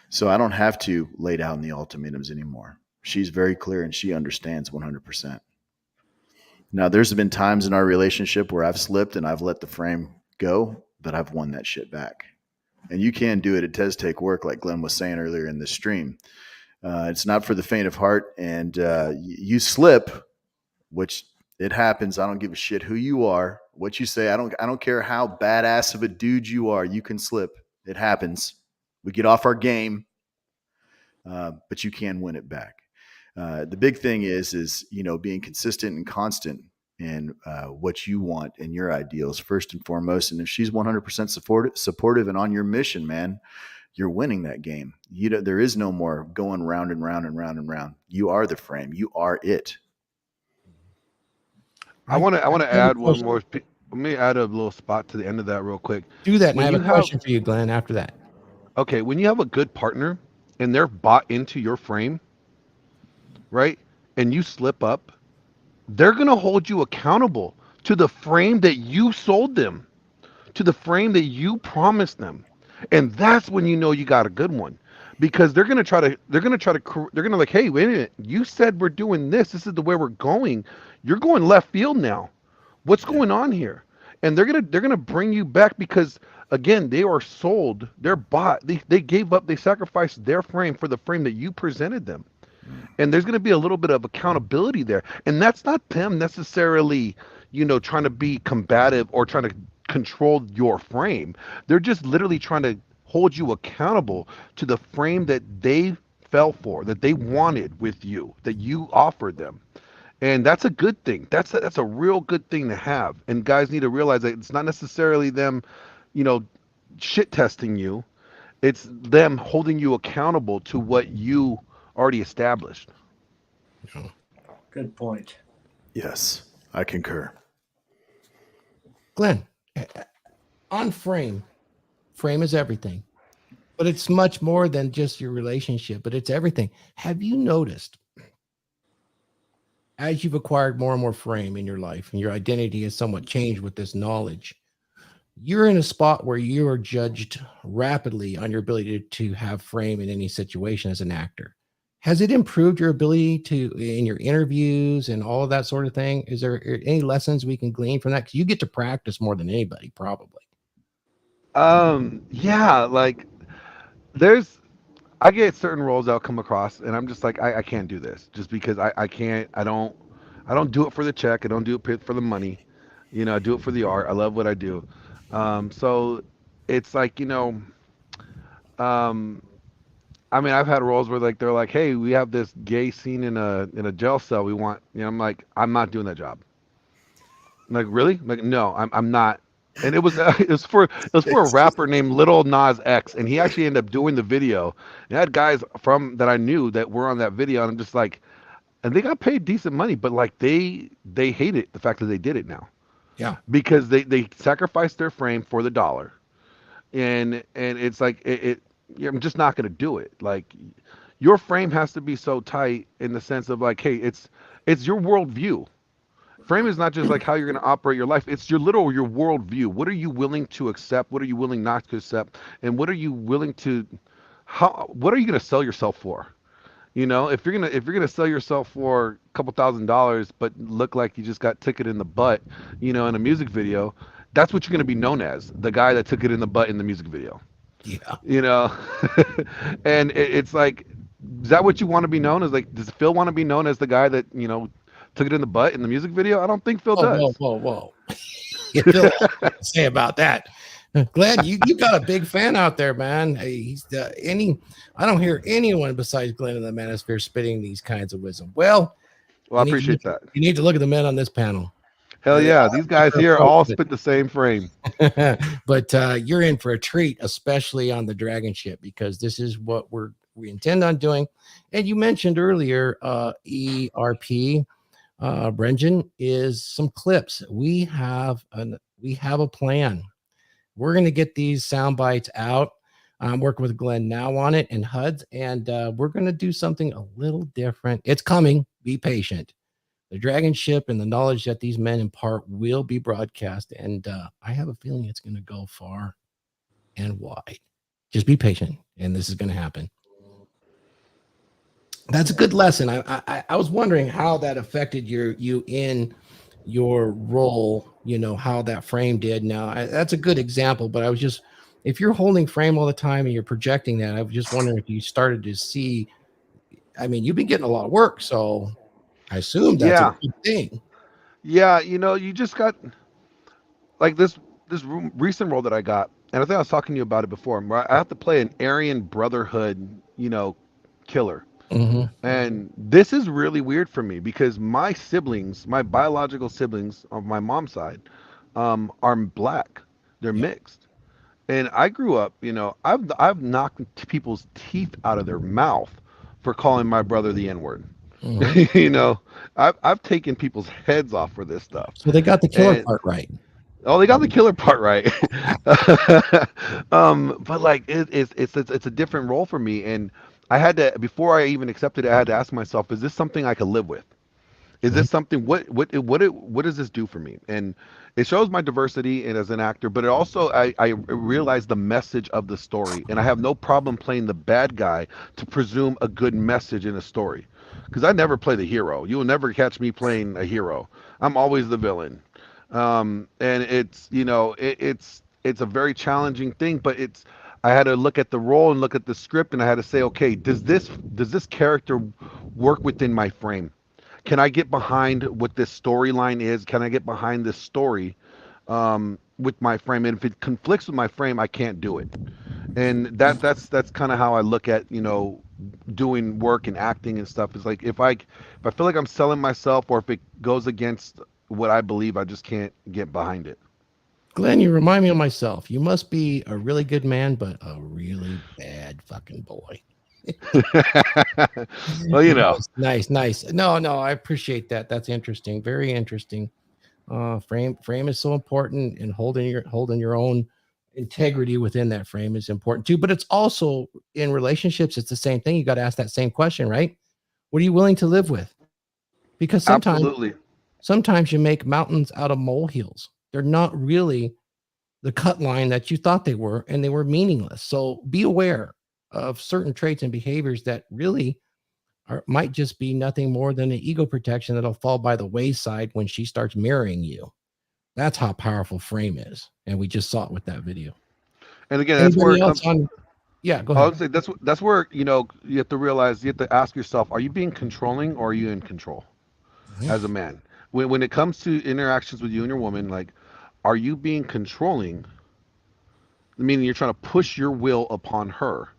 So I don't have to lay down the ultimatums anymore. She's very clear and she understands 100%. Now, there's been times in our relationship where I've slipped and I've let the frame go, but I've won that shit back. And you can do it. It does take work, like Glenn was saying earlier in the stream. It's not for the faint of heart. And you slip, which it happens. I don't give a shit who you are, what you say. I don't care how badass of a dude you are. You can slip. It happens. We get off our game, but you can win it back. The big thing is being consistent and constant in what you want and your ideals first and foremost. And if she's 100% supportive and on your mission, man, you're winning that game. There is no more going round and round and round and round. You are the frame. You are it. I want to add one more. Let me add a little spot to the end of that real quick. Do that. And I have a question for you, Glenn, after that. Okay. When you have a good partner and they're bought into your frame, right? And you slip up, they're going to hold you accountable to the frame that you sold them, to the frame that you promised them. And that's when you know you got a good one, because they're going to like, hey, wait a minute. You said we're doing this. This is the way we're going. You're going left field now. What's going on here? And they're going to bring you back because, again, they are sold. They're bought. They gave up. They sacrificed their frame for the frame that you presented them. And there's going to be a little bit of accountability there. And that's not them necessarily, trying to be combative or trying to control your frame. They're just literally trying to hold you accountable to the frame that they fell for, that they wanted with you, that you offered them. And that's a good thing. That's a real good thing to have. And guys need to realize that it's not necessarily them, shit testing you. It's them holding you accountable to what you already established. Good point. Yes, I concur. Glenn, on frame is everything, but it's much more than just your relationship, but it's everything. Have you noticed, as you've acquired more and more frame in your life and your identity has somewhat changed with this knowledge, you're in a spot where you are judged rapidly on your ability to have frame in any situation as an actor? Has it improved your ability in your interviews and all of that sort of thing? Is there any lessons we can glean from that? Because you get to practice more than anybody, probably. Yeah, like I get certain roles I'll come across and I'm just like, I can't do this just because I don't do it for the check. I don't do it for the money. I do it for the art. I love what I do. So it's like, I mean, I've had roles where like they're like, "Hey, we have this gay scene in a jail cell. We want," I'm like, "I'm not doing that job." I'm like, really? I'm like, no, I'm not. And it was it was for a rapper named Little Nas X, and he actually ended up doing the video. And I had guys from that I knew that were on that video, and I'm just like, and they got paid decent money, but like they hate it the fact that they did it now Yeah. because they sacrificed their frame for the dollar, and it's like yeah, I'm just not gonna do it. Like your frame has to be so tight in the sense of like, hey, it's your worldview. Frame is not just like how you're going to operate your life. It's your worldview. What are you willing to accept? What are you willing not to accept? And what are you willing to what are you going to sell yourself for? If you're gonna sell yourself for a couple $1,000s, but look like you just got took it in the butt, in a music video, that's what you're gonna be known as, the guy that took it in the butt in the music video. Yeah. You know, and it's like, is that what you want to be known as? Like, does Phil want to be known as the guy that took it in the butt in the music video? I don't think Phil Whoa, does. whoa. You feel what to say about that? Glenn, you got a big fan out there, man. Hey, he's I don't hear anyone besides Glenn in the Manosphere spitting these kinds of wisdom. Well, Well, I you need to appreciate look- that. You need to look at the men on this panel. Hell They yeah, these guys are here all approaching spit the same frame. but you're in for a treat, especially on the Dragon Ship, because this is what we intend on doing. And you mentioned earlier, ERP, Brendan, is some clips. We have a plan. We're going to get these sound bites out. I'm working with Glenn now on it and Huds, and we're going to do something a little different. It's coming. Be patient. The Dragon Ship and the knowledge that these men impart will be broadcast, and I have a feeling it's going to go far and wide. Just be patient, and this is going to happen. That's a good lesson. I was wondering how that affected you in your role. How that frame did. Now that's a good example, but if you're holding frame all the time and you're projecting that, I was just wondering if you started to see. I mean, you've been getting a lot of work, so I assume that's a Yeah, good thing. yeah. You just got like this recent role that I got, and I think I was talking to you about it before. Where I have to play an Aryan Brotherhood, killer. Mm-hmm. And this is really weird for me because my siblings, my biological siblings on my mom's side, are black. They're Yeah. mixed. And I grew up, I've knocked people's teeth out of their mouth for calling my brother the N-word. Mm-hmm. I've taken people's heads off for this stuff. So they got the killer And part right. oh, they got the killer part right. But like it's a different role for me, and I had to, before I even accepted it, I had to ask myself, is this something I could live with? Is Mhm. this something? What does this do for me? And it shows my diversity and as an actor, but it also I realize the message of the story, and I have no problem playing the bad guy to presume a good message in a story, because I never play the hero. You will never catch me playing a hero. I'm always the villain. And it's it's a very challenging thing, but I had to look at the role and look at the script, and I had to say, okay, does this character work within my frame? Can I get behind what this storyline is? Can I get behind this story with my frame? And if it conflicts with my frame, I can't do it. And that's kind of how I look at doing work and acting and stuff. Is like if I feel like I'm selling myself, or if it goes against what I believe, I just can't get behind it. Glenn, you remind me of myself. You must be a really good man, but a really bad fucking boy. Well, Nice. No, I appreciate that. That's interesting. Very interesting. Frame is so important, and holding your own integrity within that frame is important too. But it's also in relationships, it's the same thing. You got to ask that same question, right? What are you willing to live with? Because absolutely. sometimes you make mountains out of molehills. They're not really the cut line that you thought they were, and they were meaningless. So be aware of certain traits and behaviors that really might just be nothing more than an ego protection that'll fall by the wayside when she starts mirroring you. That's how powerful frame is, and we just saw it with that video. And again, that's where Anybody it else comes. on? Yeah, go I ahead. would say that's where you have to realize, you have to ask yourself, are you being controlling or are you in control as a man? When it comes to interactions with you and your woman, like, are you being controlling, meaning you're trying to push your will upon her,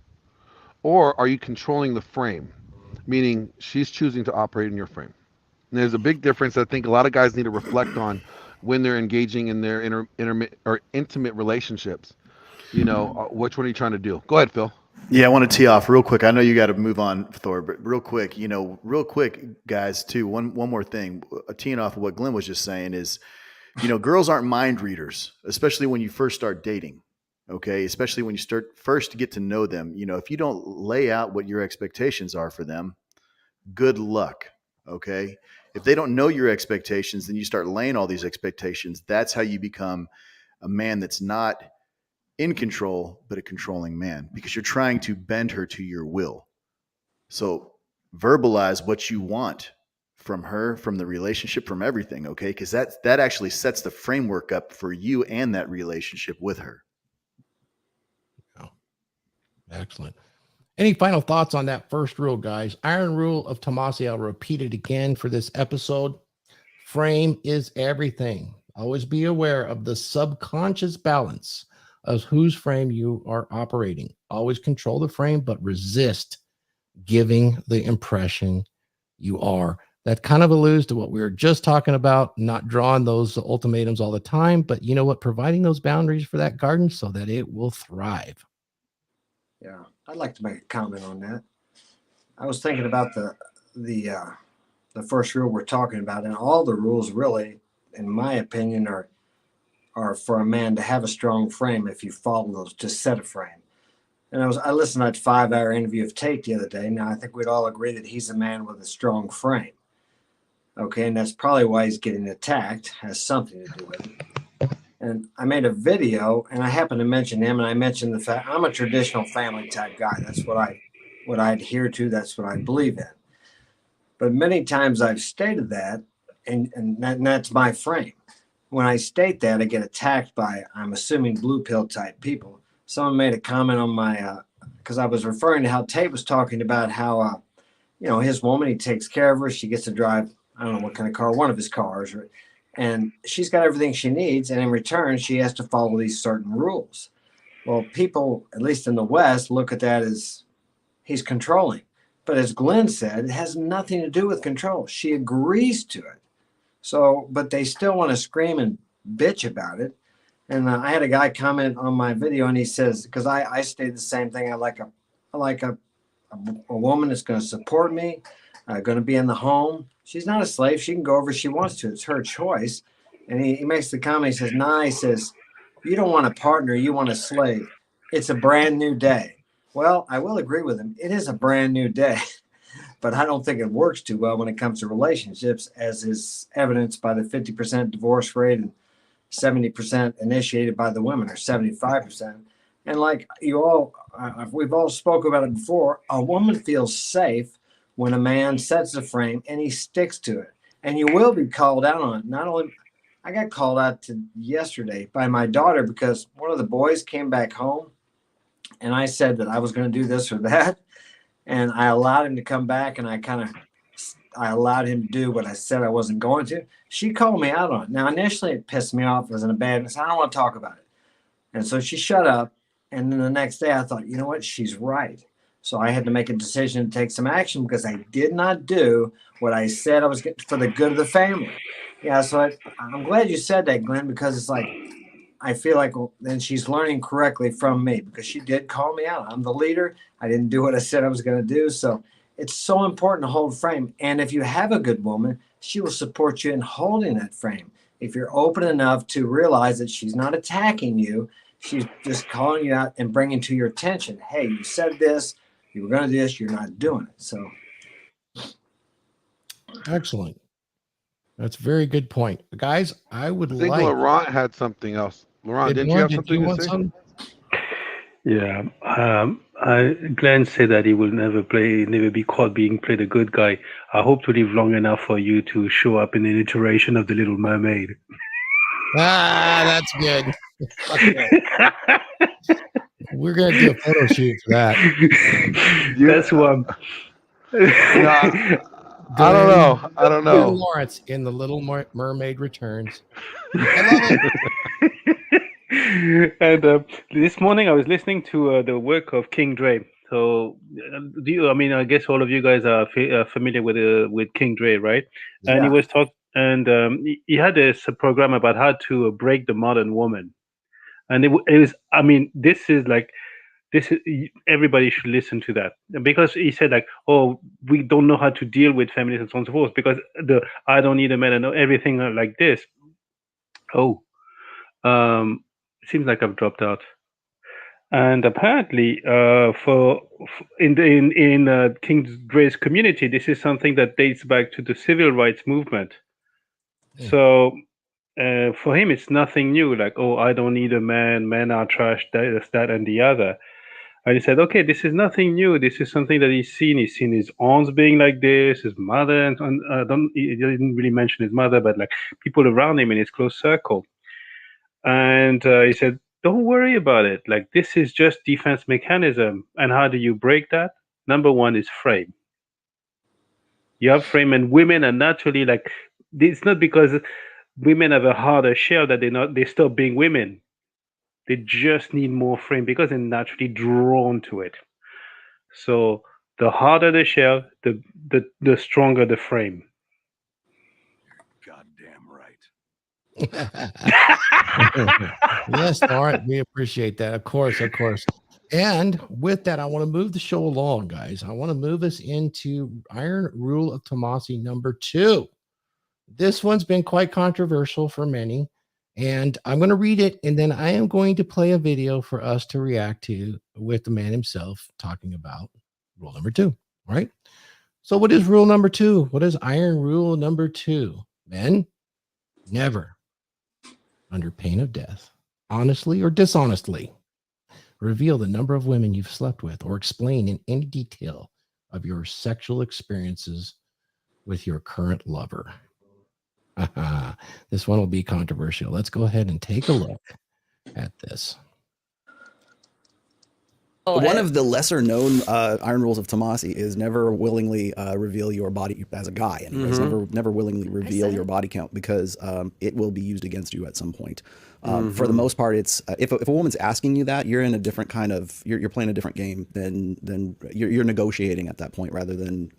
or are you controlling the frame? Meaning she's choosing to operate in your frame. And there's a big difference I think a lot of guys need to reflect on when they're engaging in their intimate relationships. Which one are you trying to do? Go ahead, Phil. Yeah, I want to tee off real quick. I know you got to move on, Thor, but real quick, guys, too. One more thing, teeing off of what Glenn was just saying is, girls aren't mind readers, especially when you first start dating. Okay, especially when you start first to get to know them. If you don't lay out what your expectations are for them, good luck. Okay, if they don't know your expectations, then you start laying all these expectations. That's how you become a man that's not in control, but a controlling man, because you're trying to bend her to your will. So verbalize what you want from her, from the relationship, from everything. Okay, because that actually sets the framework up for you and that relationship with her. Excellent. Any final thoughts on that first rule, guys? Iron Rule of Tomassi. I'll repeat it again for this episode. Frame is everything. Always be aware of the subconscious balance of whose frame you are operating. Always control the frame, but resist giving the impression you are. That kind of alludes to what we were just talking about, not drawing those ultimatums all the time, but you know what? Providing those boundaries for that garden so that it will thrive. Yeah, I'd like to make a comment on that. I was thinking about the first rule we're talking about, and all the rules really, in my opinion, are for a man to have a strong frame if you follow those, to set a frame. And I listened to that 5-hour interview of Tate the other day. Now I think we'd all agree that he's a man with a strong frame. Okay, and that's probably why he's getting attacked, has something to do with it. And I made a video, and I happened to mention him, and I mentioned the fact I'm a traditional family type guy. That's what I adhere to. That's what I believe in. But many times I've stated that, and that's my frame. When I state that, I get attacked by, I'm assuming, blue pill type people. Someone made a comment on my, because I was referring to how Tate was talking about how, his woman, he takes care of her. She gets to drive, I don't know what kind of car, one of his cars, right? And she's got everything she needs. And in return, she has to follow these certain rules. Well, people, at least in the West, look at that as he's controlling. But as Glenn said, it has nothing to do with control. She agrees to it. So, but they still want to scream and bitch about it. And I had a guy comment on my video, and he says, because I stated the same thing. I like a woman that's going to support me, going to be in the home. She's not a slave. She can go wherever she wants to. It's her choice. And he makes the comment. He says, nah, he says, you don't want a partner. You want a slave. It's a brand new day. Well, I will agree with him. It is a brand new day. But I don't think it works too well when it comes to relationships, as is evidenced by the 50% divorce rate and 70% initiated by the women, or 75%. And like you all, we've all spoke about it before, a woman feels safe when a man sets a frame and he sticks to it. And you will be called out on it. Not only, I got called out yesterday by my daughter because one of the boys came back home and I said that I was going to do this or that. And I allowed him to come back, and I allowed him to do what I said I wasn't going to. She called me out on it. Now, initially, it pissed me off. It was in a bad, I said, I don't want to talk about it. And so she shut up. And then the next day, I thought, you know what? She's right. So I had to make a decision to take some action because I did not do what I said I was getting for the good of the family. Yeah, so I'm glad you said that, Glenn, because it's like, I feel like then she's learning correctly from me, because she did call me out. I'm the leader. I didn't do what I said I was going to do. So it's so important to hold frame. And if you have a good woman, she will support you in holding that frame. If you're open enough to realize that she's not attacking you, she's just calling you out and bringing to your attention, hey, you said this, you were going to do this, you're not doing it. So Excellent. That's a very good point. Guys, I think Laurent had something else. Laurent, didn't you have something to say? Yeah. Glenn said that he will never be caught being played a good guy. I hope to live long enough for you to show up in an iteration of The Little Mermaid. That's good. We're going to do a photo shoot for that. That's one. I don't know. Laurence in The Little Mermaid Returns. I love it. And this morning I was listening to the work of King Dre. So, do you? I mean, I guess all of you guys are familiar with King Dre, right? And he Yeah. was talk, and he had this program about how to break the modern woman, and it was. I mean, this is everybody should listen to that, because he said like, oh, we don't know how to deal with families and so on and so forth, because I don't need a man and everything like this. Oh, seems like I've dropped out. And apparently, in King Dre's community, this is something that dates back to the civil rights movement. Mm. So for him, it's nothing new. Like, oh, I don't need a man. Men are trash. That, and the other. And he said, okay, this is nothing new. This is something that he's seen. He's seen his aunts being like this, his mother, and he didn't really mention his mother, but like people around him in his close circle. And he said, don't worry about it. Like, this is just defense mechanism. And how do you break that? Number one is frame. You have frame, and women are naturally like, it's not because women have a harder shell that they stop being women. They just need more frame because they're naturally drawn to it. So the harder the shell, the stronger the frame. Goddamn right. Yes, Laurent, we appreciate that. Of course, of course. And with that, I want to move the show along, guys. I want to move us into Iron Rule of Tomassi number 2. This one's been quite controversial for many, and I'm going to read it, and then I am going to play a video for us to react to with the man himself talking about rule number 2, right? So what is rule number 2? What is Iron Rule number 2? Men, never, under pain of death, honestly or dishonestly, reveal the number of women you've slept with or explain in any detail of your sexual experiences with your current lover. This one will be controversial. Let's go ahead and take a look at this. One of the lesser known Iron Rules of Tomassi is never willingly reveal your body as a guy. Anyways, never willingly reveal your body count, because it will be used against you at some point. For the most part, it's if a woman's asking you that, you're in a different kind of you're playing a different game than you're negotiating at that point, rather than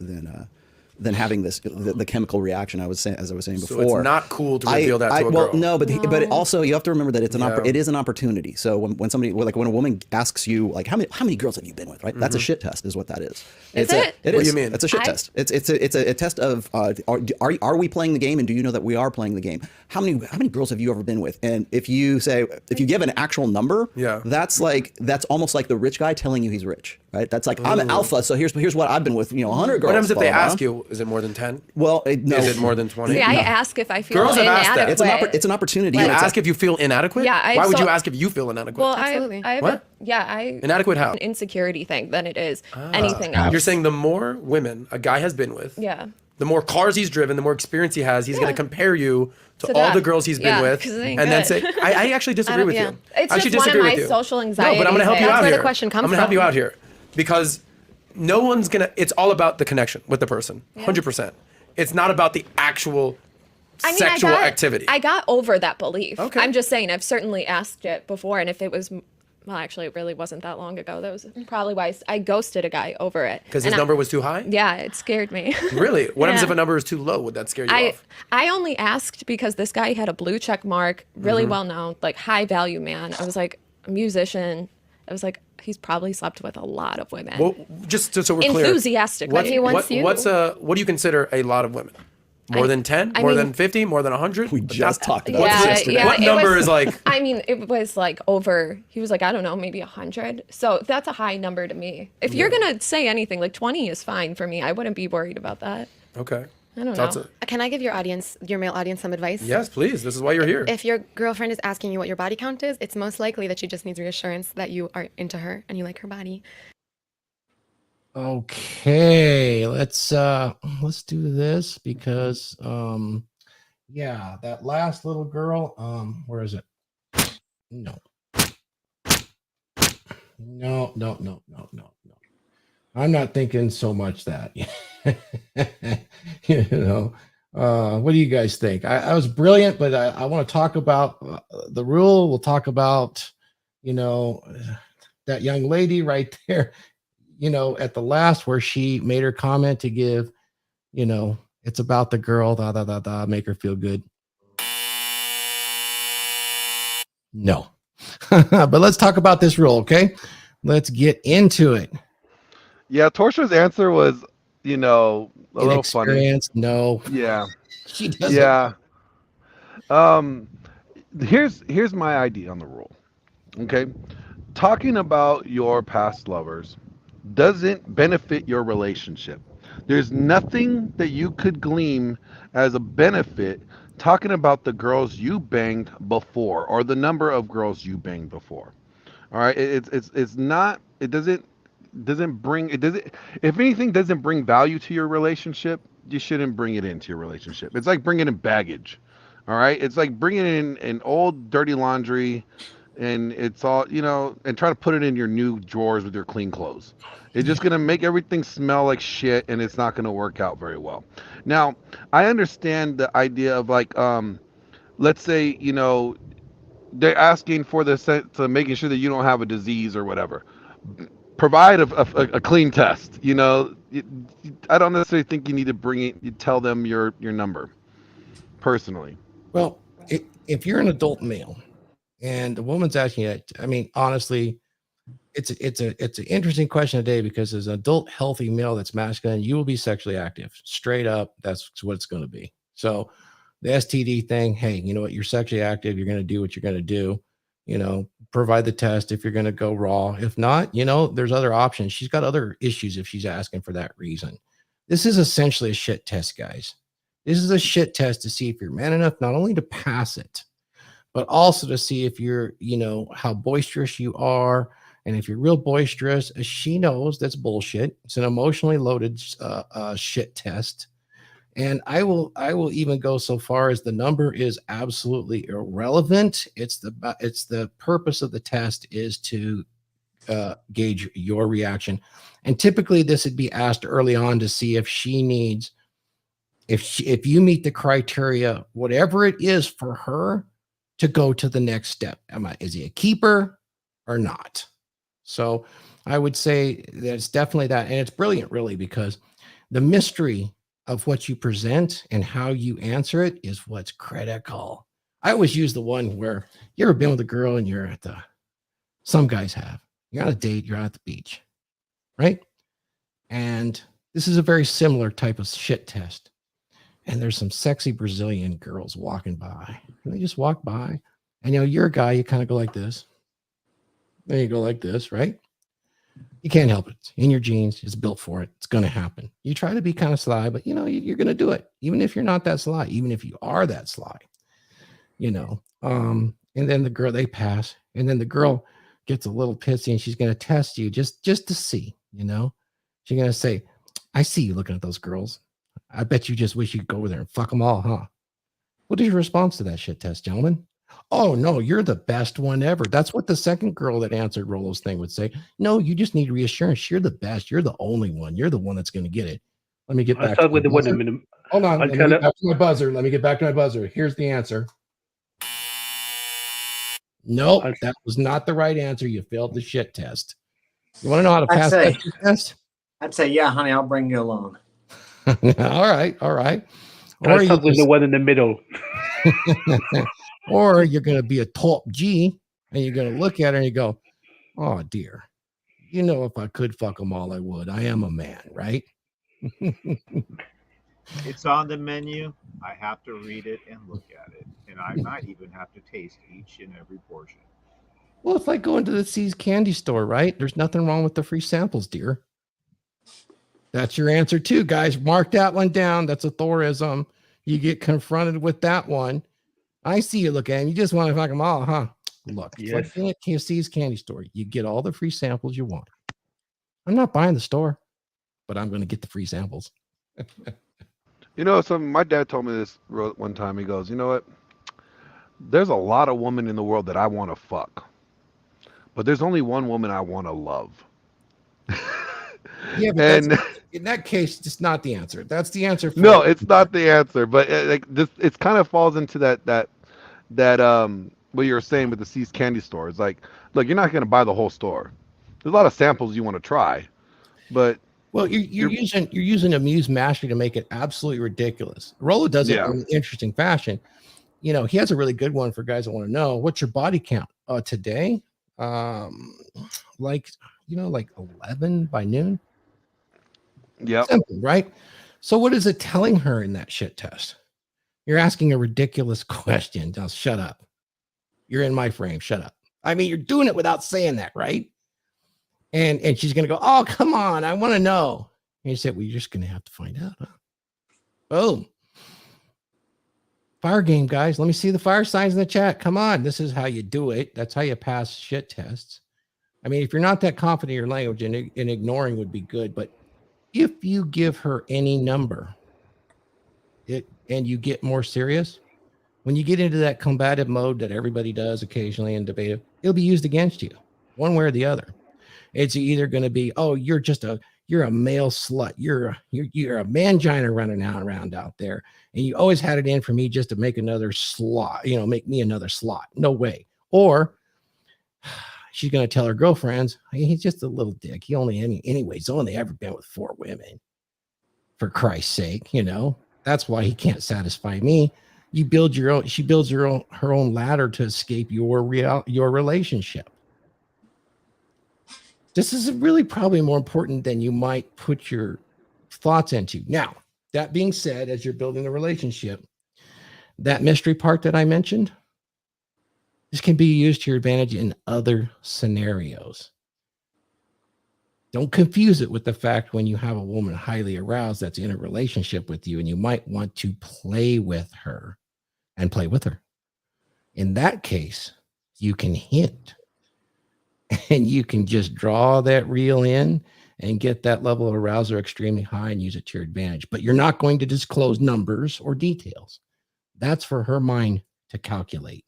having the chemical reaction. As I was saying before, so it's not cool to reveal that to a girl. No, but also you have to remember that it is an opportunity. So when somebody, like when a woman asks you, like, how many girls have you been with, right? That's a shit test, is what that is. It is. What do you mean? It's a shit test. It's a test of are we playing the game, and do you know that we are playing the game? How many girls have you ever been with? And if you give an actual number, that's almost like the rich guy telling you he's rich, right? That's like, I'm an alpha, so here's what I've been with, 100 girls. What happens if they ask you, is it more than 10? Well, no. Is it more than 20? See, I ask if I feel Girls have asked that. inadequate. It's an opportunity. You ask if you feel inadequate? Yeah. Why would you ask if you feel inadequate? Well, Absolutely. What? Inadequate how? An insecurity thing than it is anything else. You're saying the more women a guy has been with, the more cars he's driven, the more experience he has, he's going to compare you to all the girls he's been with, and then say, I actually disagree with you. It's I actually just one of disagree my with you. social anxiety. No, but I'm going to help you out That's here. where the question comes I'm going to help you out here, because no one's going to, it's all about the connection with the person, 100%. It's not about the actual sexual activity. I got over that belief. Okay. I'm just saying, I've certainly asked it before, and if it was, well, actually, it really wasn't that long ago. That was probably why I ghosted a guy over it. Because his number was too high? Yeah, it scared me. Really? What happens if a number is too low? Would that scare you off? I only asked because this guy had a blue check mark, really well known, like high value man. I was like, a musician. I was like, he's probably slept with a lot of women. Well, just so we're clear. Enthusiastic. What he wants you. What do you consider a lot of women? More than 10? More than 50? More than 100? We just talked about Yeah, this yesterday. What number is like? I mean, it was like over, he was like, I don't know, maybe 100. So that's a high number to me. If you're going to say anything, like 20 is fine for me. I wouldn't be worried about that. Okay. I don't know. Can I give your male audience, some advice? Yes, please. This is why you're here. If your girlfriend is asking you what your body count is, it's most likely that she just needs reassurance that you are into her and you like her body. Okay, let's do this, because that last little girl, where is it? No. I'm not thinking so much that. What do you guys think? I was brilliant, but I want to talk about the rule. We'll talk about, that young lady right there. at the last where she made her comment to give, it's about the girl, make her feel good. No. But let's talk about this rule, okay? Let's get into it. Yeah, Torsha's answer was, a little funny. No. Yeah. She doesn't. Yeah. Here's my idea on the rule. Okay. Talking about your past lovers doesn't benefit your relationship. There's nothing that you could glean as a benefit talking about the girls you banged before or the number of girls you banged before. All right, it's not. It doesn't bring. It doesn't. If anything doesn't bring value to your relationship, you shouldn't bring it into your relationship. It's like bringing in baggage. All right, it's like bringing in an old dirty laundry, and it's all and trying to put it in your new drawers with your clean clothes. It's just gonna make everything smell like shit, and it's not gonna work out very well. Now, I understand the idea of like, let's say they're asking for the sense to making sure that you don't have a disease or whatever. Provide a clean test. I don't necessarily think you need to bring it. You tell them your number. Personally, well, if you're an adult male and the woman's asking you, I mean, honestly, it's an interesting question today because as an adult healthy male that's masculine, you will be sexually active. Straight up, that's what it's going to be. So the STD thing, hey, you know what? You're sexually active. You're going to do what you're going to do. Provide the test if you're going to go raw. If not, there's other options. She's got other issues if she's asking for that reason. This is essentially a shit test, guys. This is a shit test to see if you're man enough not only to pass it, but also to see if you're, how boisterous you are. And if you're real boisterous, she knows that's bullshit. It's an emotionally loaded shit test. And I will even go so far as the number is absolutely irrelevant. It's the purpose of the test is to gauge your reaction. And typically this would be asked early on to see if she needs, if you meet the criteria, whatever it is for her to go to the next step. Is he a keeper or not? So I would say that it's definitely that. And it's brilliant, really, because the mystery of what you present and how you answer it is what's critical. I always use the one where you ever been with a girl and you're at some guys have, you're on a date, you're at the beach, right? And this is a very similar type of shit test. And there's some sexy Brazilian girls walking by. And they just walk by. And you're a guy, you kind of go like this. Then you go like this, right? You can't help it. It's in your genes. It's built for it. It's going to happen. You try to be kind of sly, but you're going to do it. Even if you're not that sly, even if you are that sly, and then the girl, they pass. And then the girl gets a little pissy and she's going to test you just to see, She's going to say, I see you looking at those girls. I bet you just wish you could go over there and fuck them all, huh? What is your response to that shit test, gentlemen? Oh, no, you're the best one ever. That's what the second girl that answered Rolo's thing would say. No, you just need reassurance. You're the best. You're the only one. You're the one that's going to get it. Let me get back to my buzzer. Hold on. Let me get back to my buzzer. Let me get back to my buzzer. Here's the answer. Nope, that was not the right answer. You failed the shit test. You want to know how to pass that shit test? I'd say, yeah, honey, I'll bring you along. All right. Or I start with the one in the middle. Or you're going to be a top G and you're going to look at her and you go, oh, dear. If I could fuck them all, I would. I am a man, right? It's on the menu. I have to read it and look at it. And I might even have to taste each and every portion. Well, it's like going to the C's candy store, right? There's nothing wrong with the free samples, dear. That's your answer too, guys. Mark that one down. That's a Thorism. You get confronted with that one. I see you look at him. You just want to fuck them all, huh? Look, it's like being at KFC's candy store. You get all the free samples you want. I'm not buying the store, but I'm going to get the free samples. My dad told me this one time. He goes, you know what? There's a lot of women in the world that I want to fuck, but there's only one woman I want to love. Yeah, but in that case, it's not the answer. That's the answer. No, it's not the answer. But it kind of falls into that what you were saying with the C's candy store. It's like, look, you're not going to buy the whole store. There's a lot of samples you want to try, But well, you're using amused mastery to make it absolutely ridiculous. Rolo does it in an interesting fashion. You know, he has a really good one for guys that want to know what's your body count today. Like 11 by noon. Yeah. Simple, right? So what is it telling her in that shit test? You're asking a ridiculous question. Now shut up. You're in my frame. Shut up. I mean, you're doing it without saying that, right? And she's gonna go, oh, come on, I want to know. And you said, well, you're just gonna have to find out. Huh? Boom. Fire game, guys. Let me see the fire signs in the chat. Come on. This is how you do it. That's how you pass shit tests. I mean, if you're not that confident in your language, and ignoring would be good, but if you give her any number, and you get more serious, when you get into that combative mode that everybody does occasionally in debate, it'll be used against you, one way or the other. It's either going to be, oh, you're a male slut, you're a mangina running around out there, and you always had it in for me just to make another slot, make me another slot. No way. Or she's going to tell her girlfriends, hey, he's just a little dick. He he's only ever been with 4 women. For Christ's sake, that's why he can't satisfy me. She builds her own ladder to escape your relationship. This is really probably more important than you might put your thoughts into. Now, that being said, as you're building the relationship, that mystery part that I mentioned, this can be used to your advantage in other scenarios. Don't confuse it with the fact when you have a woman highly aroused that's in a relationship with you and you might want to play with her. In that case, you can hint and you can just draw that reel in and get that level of arousal extremely high and use it to your advantage. But you're not going to disclose numbers or details. That's for her mind to calculate.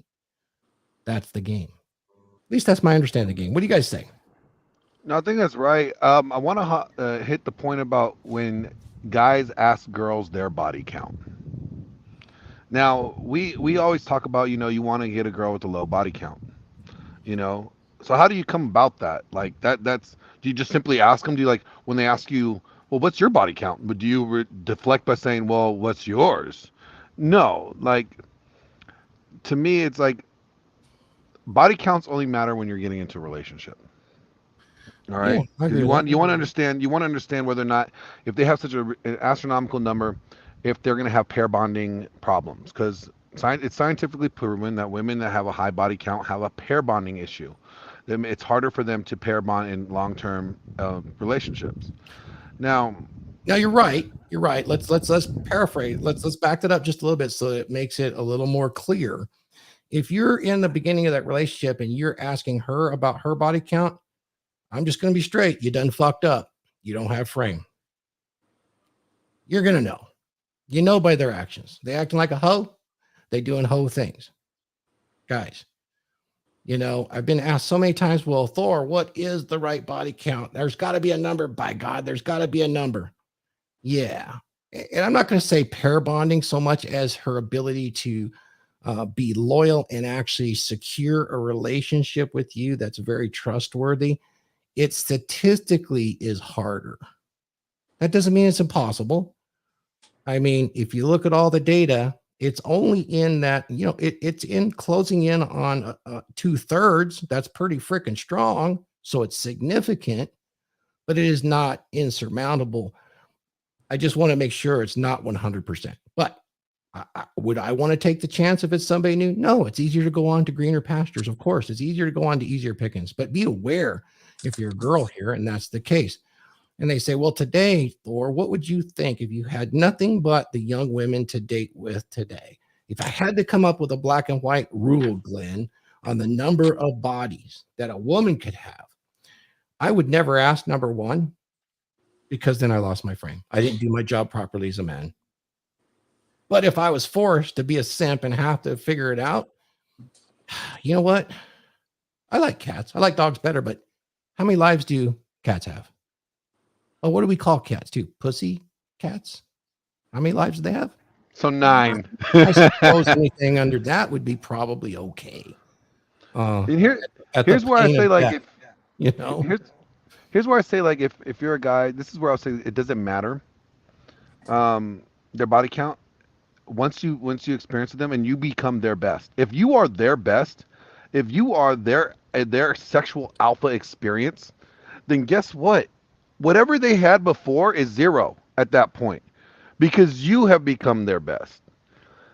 That's the game. At least that's my understanding of the game. What do you guys say? No, I think that's right. I want to hit the point about when guys ask girls their body count. Now, we always talk about, you want to get a girl with a low body count, So how do you come about that? Like that's, do you just simply ask them? Do you when they ask you, well, what's your body count? But do you deflect by saying, well, what's yours? No, to me, it's body counts only matter when you're getting into a relationship. All right. Yeah, you want to understand whether or not, if they have such an astronomical number, if they're going to have pair bonding problems, because it's scientifically proven that women that have a high body count have a pair bonding issue. It's harder for them to pair bond in long-term relationships. Now you're right. You're right. Let's paraphrase. Let's back that up just a little bit so it makes it a little more clear. If you're in the beginning of that relationship and you're asking her about her body count, I'm just going to be straight. You done fucked up. You don't have frame. You're going to know. You know by their actions. They acting like a hoe. They doing hoe things. Guys, I've been asked so many times, well, Thor, what is the right body count? There's got to be a number. By God, there's got to be a number. Yeah. And I'm not going to say pair bonding so much as her ability to be loyal and actually secure a relationship with you that's very trustworthy. It statistically is harder. That doesn't mean it's impossible. I mean, if you look at all the data, it's only in that, it's in closing in on 2/3. That's pretty freaking strong. So it's significant, but it is not insurmountable. I just want to make sure it's not 100%. But would I want to take the chance if it's somebody new? No, it's easier to go on to greener pastures. Of course, it's easier to go on to easier pickings, but be aware if you're a girl here and that's the case. And they say, well, today, Thor, what would you think if you had nothing but the young women to date with today? If I had to come up with a black and white rule, Glenn, on the number of bodies that a woman could have, I would never ask number one, because then I lost my frame. I didn't do my job properly as a man. But if I was forced to be a simp and have to figure it out, you know what? I like cats. I like dogs better, but how many lives do cats have? Oh, what do we call cats too? Pussy cats? How many lives do they have? So 9. I suppose anything under that would be probably okay. And here's where I say, Here's where I say, like, if you're a guy, this is where I'll say it doesn't matter. Their body count. Once you experience them and you become their best. If you are their best, if you are their sexual alpha experience, then guess what? Whatever they had before is zero at that point, because you have become their best.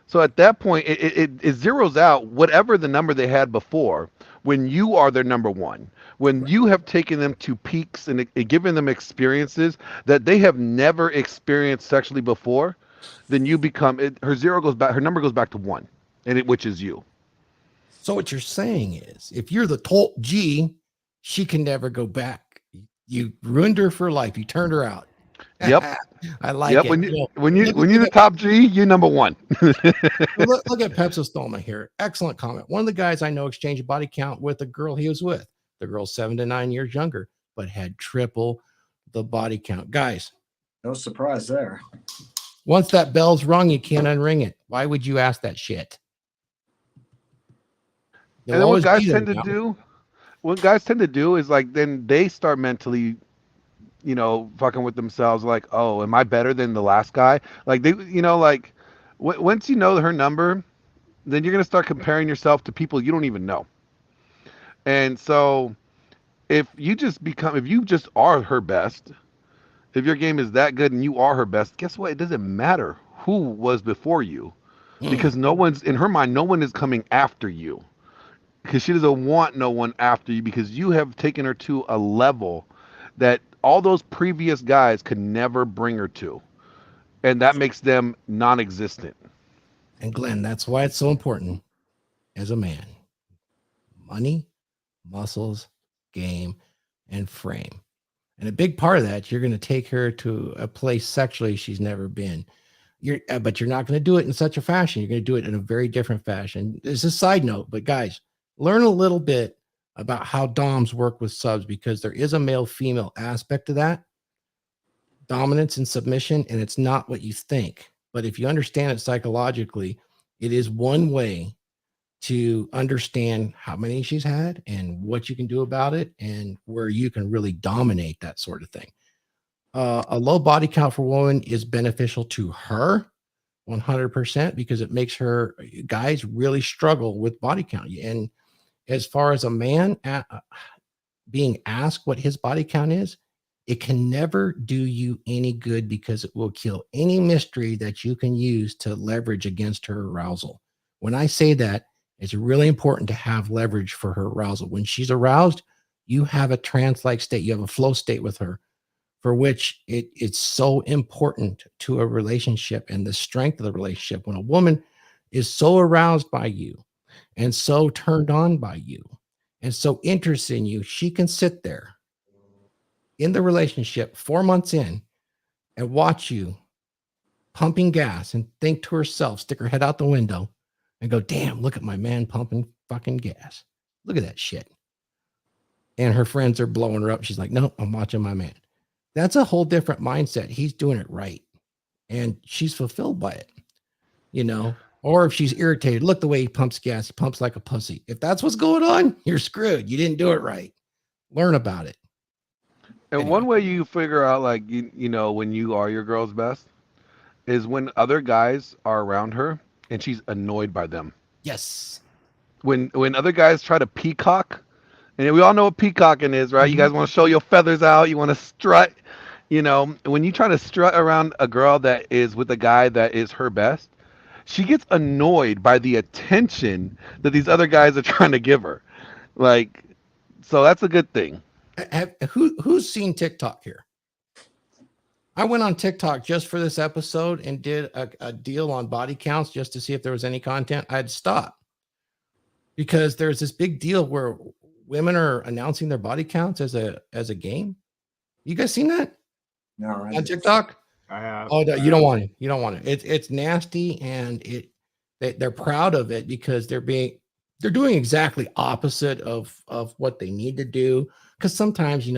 So at that point, it zeroes out whatever the number they had before when you are their number one. When you have taken them to peaks and given them experiences that they have never experienced sexually before, then you become it. Her zero goes back. Her number goes back to one, which is you. So what you're saying is, if you're the top G, she can never go back. You ruined her for life. You turned her out. Yep. I like it. When you're the top G, you're number one. look at Pepsistoma here. Excellent comment. One of the guys I know exchanged a body count with a girl he was with. The girl's 7 to 9 years younger, but had triple the body count. Guys, no surprise there. Once that bell's rung, you can't unring it. Why would you ask that shit? And then what guys tend to do is, like, then they start mentally, fucking with themselves, like, oh, am I better than the last guy? Like, they, like, once you know her number, then you're going to start comparing yourself to people you don't even know. And so if you just are her best, if your game is that good and you are her best, guess what? It doesn't matter who was before you, because no one's, in her mind, no one is coming after you, because she doesn't want no one after you, because you have taken her to a level that all those previous guys could never bring her to. And that makes them non-existent. And Glenn, that's why it's so important as a man. Money, muscles, game, and frame. And a big part of that, you're going to take her to a place sexually she's never been. But you're not going to do it in such a fashion. You're going to do it in a very different fashion. It's a side note, but guys, learn a little bit about how DOMs work with subs, because there is a male-female aspect to that. Dominance and submission, and it's not what you think. But if you understand it psychologically, it is one way to understand how many she's had and what you can do about it, and where you can really dominate that sort of thing. A low body count for a woman is beneficial to her 100%, because it makes her, guys really struggle with body count. And as far as a man being asked what his body count is, it can never do you any good, because it will kill any mystery that you can use to leverage against her arousal. When I say that, it's really important to have leverage for her arousal. When she's aroused, you have a trance-like state. You have a flow state with her, for which it's so important to a relationship and the strength of the relationship. When a woman is so aroused by you and so turned on by you and so interested in you, she can sit there in the relationship 4 months in and watch you pumping gas and think to herself, stick her head out the window and go, damn, look at my man pumping fucking gas. Look at that shit. And her friends are blowing her up. She's like, no, I'm watching my man. That's a whole different mindset. He's doing it right. And she's fulfilled by it, Or if she's irritated, look the way he pumps gas. He pumps like a pussy. If that's what's going on, you're screwed. You didn't do it right. Learn about it. And anyway, one way you figure out, like, when you are your girl's best is when other guys are around her and she's annoyed by them. Yes. When other guys try to peacock, and we all know what peacocking is, right? Mm-hmm. You guys want to show your feathers out. You want to strut, when you try to strut around a girl that is with a guy that is her best, she gets annoyed by the attention that these other guys are trying to give her. Like, so that's a good thing. Who's seen TikTok here? I went on TikTok just for this episode and did a deal on body counts just to see if there was any content. I had to stop because there's this big deal where women are announcing their body counts as a game. You guys seen that? No, on TikTok? I have. Oh, no, you don't want it. You don't want it. It's nasty, and they're proud of it because they're doing exactly opposite of what they need to do. Because sometimes,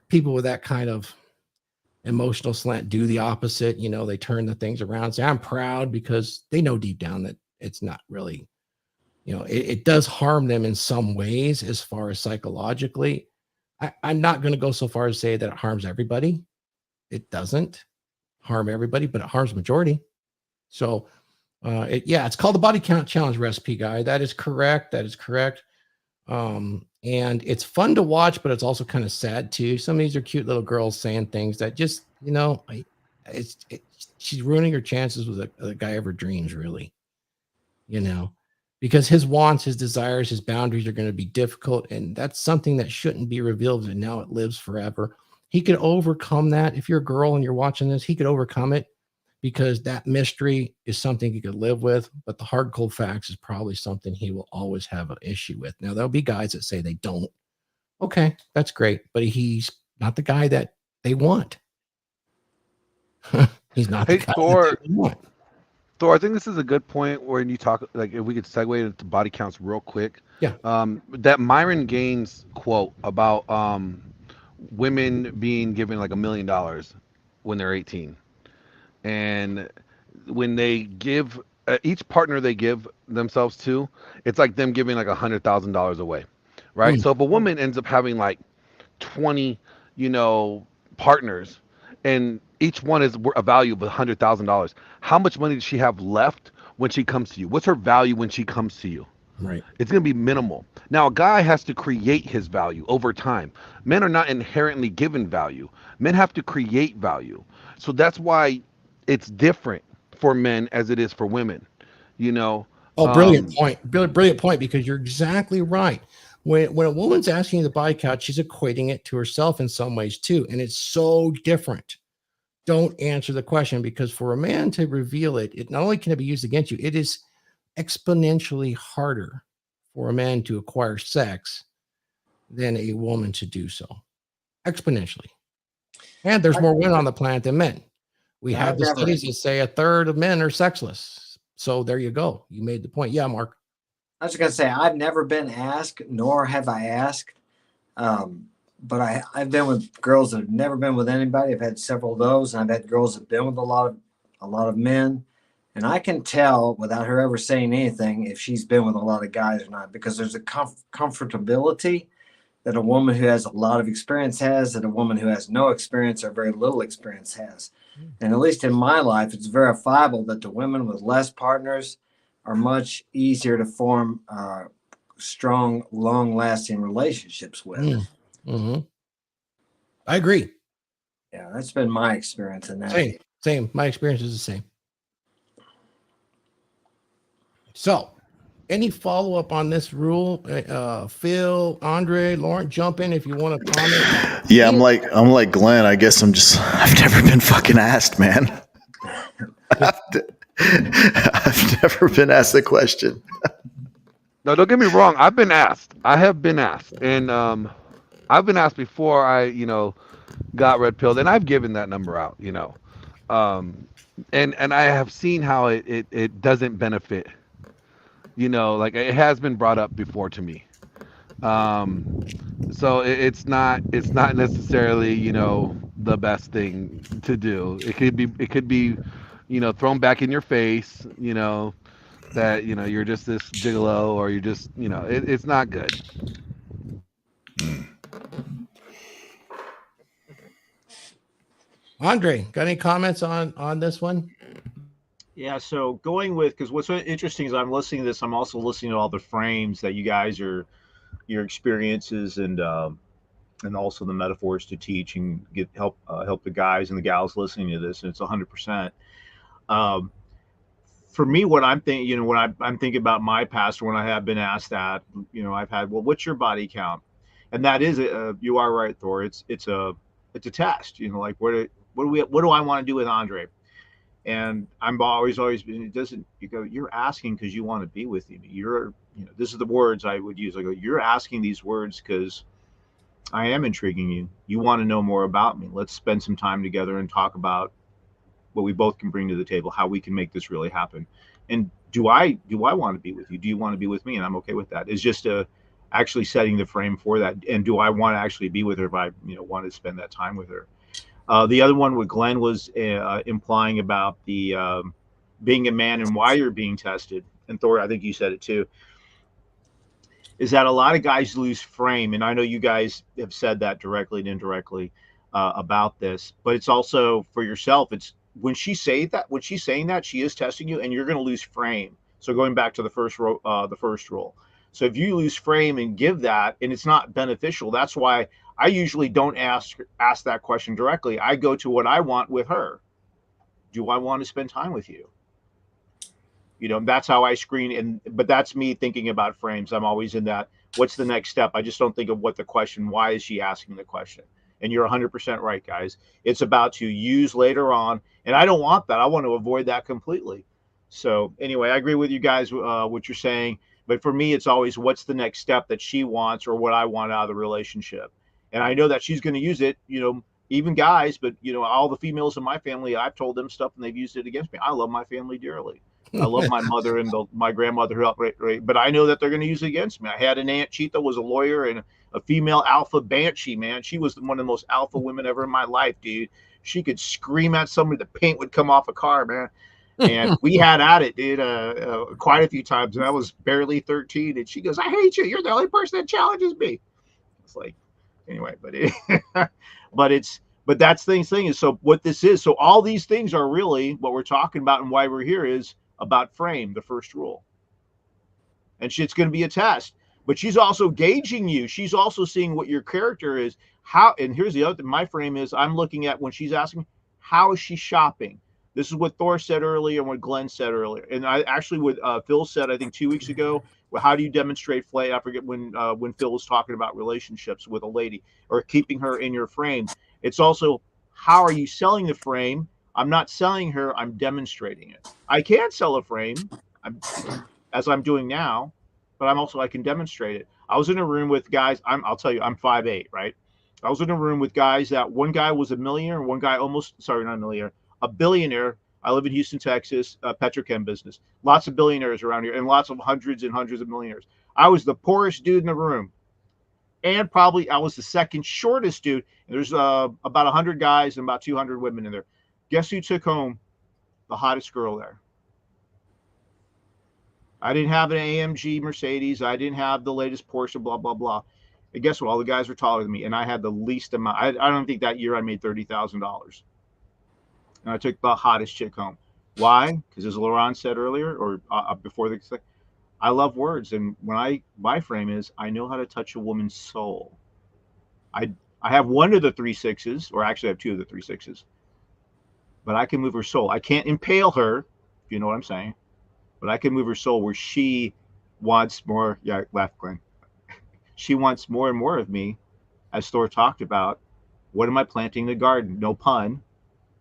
people with that kind of emotional slant do the opposite. They turn the things around, say, I'm proud, because they know deep down that it's not really, it does harm them in some ways as far as psychologically. I'm not going to go so far as to say that it harms everybody. It doesn't harm everybody, but it harms majority. So, it's called the body count challenge recipe guy. That is correct. That is correct. And it's fun to watch, but it's also kind of sad too. Some of these are cute little girls saying things that just, she's ruining her chances with a guy ever dreams, really, because his wants, his desires, his boundaries are going to be difficult. And that's something that shouldn't be revealed. And now it lives forever. He could overcome that. If you're a girl and you're watching this, he could overcome it because that mystery is something he could live with. But the hard, cold facts is probably something he will always have an issue with. Now, there'll be guys that say they don't. Okay, that's great. But he's not the guy that they want. He's not the guy that they want. Thor, I think this is a good point where you talk, like, if we could segue into body counts real quick. Yeah. That Myron Gaines quote about women being given like $1 million when they're 18. And when they give each partner they give themselves to, it's like them giving like $100,000 away. Right. So if a woman ends up having like 20, partners, and each one is a value of $100,000, how much money does she have left when she comes to you? What's her value when she comes to you? Right. It's going to be minimal. Now, a guy has to create his value over time. Men are not inherently given value. Men have to create value. So that's why it's different for men as it is for women, Oh, brilliant point. Brilliant point, because you're exactly right. When a woman's asking the body count, she's equating it to herself in some ways too. And it's so different. Don't answer the question, because for a man to reveal it, it not only can it be used against you, it is exponentially harder for a man to acquire sex than a woman to do so. Exponentially. And there's more women on the planet than men. We have the studies that say 1/3 of men are sexless. So there you go. You made the point. Yeah, Mark. I was going to say, I've never been asked, nor have I asked. But I've been with girls that have never been with anybody. I've had several of those, and I've had girls that have been with a lot of men. And I can tell without her ever saying anything if she's been with a lot of guys or not, because there's a comfortability that a woman who has a lot of experience has that a woman who has no experience or very little experience has. And at least in my life, it's verifiable that the women with less partners are much easier to form strong, long-lasting relationships with. Mm-hmm. I agree. Yeah, that's been my experience in that. Same. My experience is the same. So, any follow-up on this rule? Phil, Andre, Laurence, jump in if you want to comment. Yeah, I'm like Glenn. I guess I've never been fucking asked, man. I've never been asked the question. No, don't get me wrong. I've been asked. I have been asked, and I've been asked before I, got red pilled, and I've given that number out, and I have seen how it doesn't benefit. Like it has been brought up before to me. So it's not necessarily, the best thing to do. It could be, thrown back in your face, that, you're just this gigolo, or you're just, it's not good. Andre, got any comments on this one? Yeah, so going with, because what's interesting is I'm listening to this, I'm also listening to all the frames that you guys are, your experiences, and also the metaphors to teach and help the guys and the gals listening to this, and it's 100%. For me, what I'm thinking, when I'm thinking about my past, when I have been asked that, I've had, well, what's your body count? And that is, you are right, Thor. It's a test. Like what do I want to do with Andre? And I'm always been, it doesn't, you're asking because you want to be with me. This is the words I would use. I go, you're asking these words because I am intriguing you. You want to know more about me. Let's spend some time together and talk about what we both can bring to the table, how we can make this really happen. And do I want to be with you? Do you want to be with me? And I'm okay with that. It's just actually setting the frame for that. And do I want to actually be with her if I want to spend that time with her? The other one with Glenn was implying about the being a man and why you're being tested. And Thor, I think you said it too. is that a lot of guys lose frame. And I know you guys have said that directly and indirectly about this, but it's also for yourself. It's when she's saying that, she is testing you, and you're going to lose frame. So going back to the first rule. So if you lose frame and give that, and it's not beneficial, that's why I usually don't ask that question directly. I go to what I want with her. Do I want to spend time with you? You know, that's how I screen. But that's me thinking about frames. I'm always in that. What's the next step? I just don't think of what the question. Why is she asking the question? And you're 100% right, guys. It's about to use later on, and I don't want that. I want to avoid that completely. So anyway, I agree with you guys what you're saying. But for me, it's always what's the next step that she wants or what I want out of the relationship. And I know that she's going to use it. You know, even guys, but you know, all the females in my family, I've told them stuff and they've used it against me. I love my family dearly. I love my mother and my grandmother who helped, but I know that they're going to use it against me. I had an aunt, Cheetah was a lawyer and a female alpha banshee, man. She was one of the most alpha women ever in my life, dude. She could scream at somebody, the paint would come off a car, man. And we had at it, dude, quite a few times. And I was barely 13. And she goes, I hate you. You're the only person that challenges me. It's like, anyway, but that's the thing is, so what this is, so all these things are really what we're talking about, and why we're here is about frame, the first rule. And it's going to be a test, but she's also gauging you. She's also seeing what your character is. How, and here's the other thing, my frame is, I'm looking at when she's asking me, how is she shopping? This is what Thor said earlier and what Glenn said earlier. And I actually, what Phil said, I think 2 weeks ago, well, how do you demonstrate flay? I forget when Phil was talking about relationships with a lady or keeping her in your frame. It's also, how are you selling the frame? I'm not selling her, I'm demonstrating it. I can sell a frame, as I'm doing now, but I can demonstrate it. I was in a room with guys, I'll tell you, I'm 5'8", right? I was in a room with guys that one guy was a millionaire, one guy not a millionaire, a billionaire. I live in Houston, Texas, petrochem business. Lots of billionaires around here and lots of hundreds and hundreds of millionaires. I was the poorest dude in the room. And probably I was the second shortest dude. There's about 100 guys and about 200 women in there. Guess who took home the hottest girl there? I didn't have an AMG Mercedes. I didn't have the latest Porsche, blah, blah, blah. And guess what? All the guys were taller than me, and I had the least amount. I don't think that year I made $30,000. And I took the hottest chick home. Why? Because as Laurence said earlier, or before the, I love words. And my frame is, I know how to touch a woman's soul. I have one of the 3 6s, or actually I have 2 of the 3 6s. But I can move her soul. I can't impale her, if you know what I'm saying. But I can move her soul where she wants more. Yeah, laugh, Glenn. She wants more and more of me, as Thor talked about. What am I planting in the garden? No pun.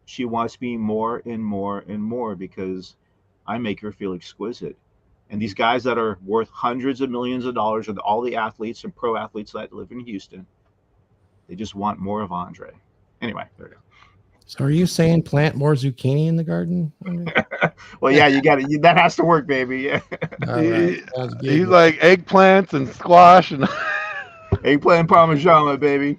She wants me more and more and more because I make her feel exquisite. And these guys that are worth hundreds of millions of dollars, and all the athletes and pro athletes that live in Houston, they just want more of Andre. Anyway, there we go. So are you saying plant more zucchini in the garden? Well, yeah, you got it. That has to work, baby. Yeah. Right. He's like eggplants and squash and eggplant parmesan, baby.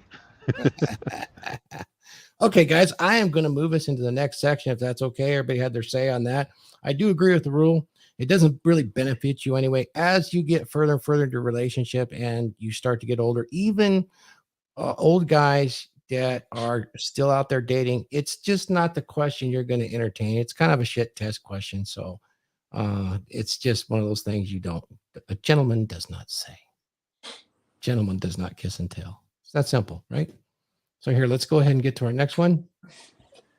Okay, guys, I am going to move us into the next section, if that's okay. Everybody had their say on that. I do agree with the rule. It doesn't really benefit you anyway. As you get further and further into a relationship and you start to get older, even old guys that are still out there dating, it's just not the question you're going to entertain. It's kind of a shit test question. So it's just one of those things a gentleman does not say. Gentleman does not kiss and tell. It's that simple, right? So here, let's go ahead and get to our next one.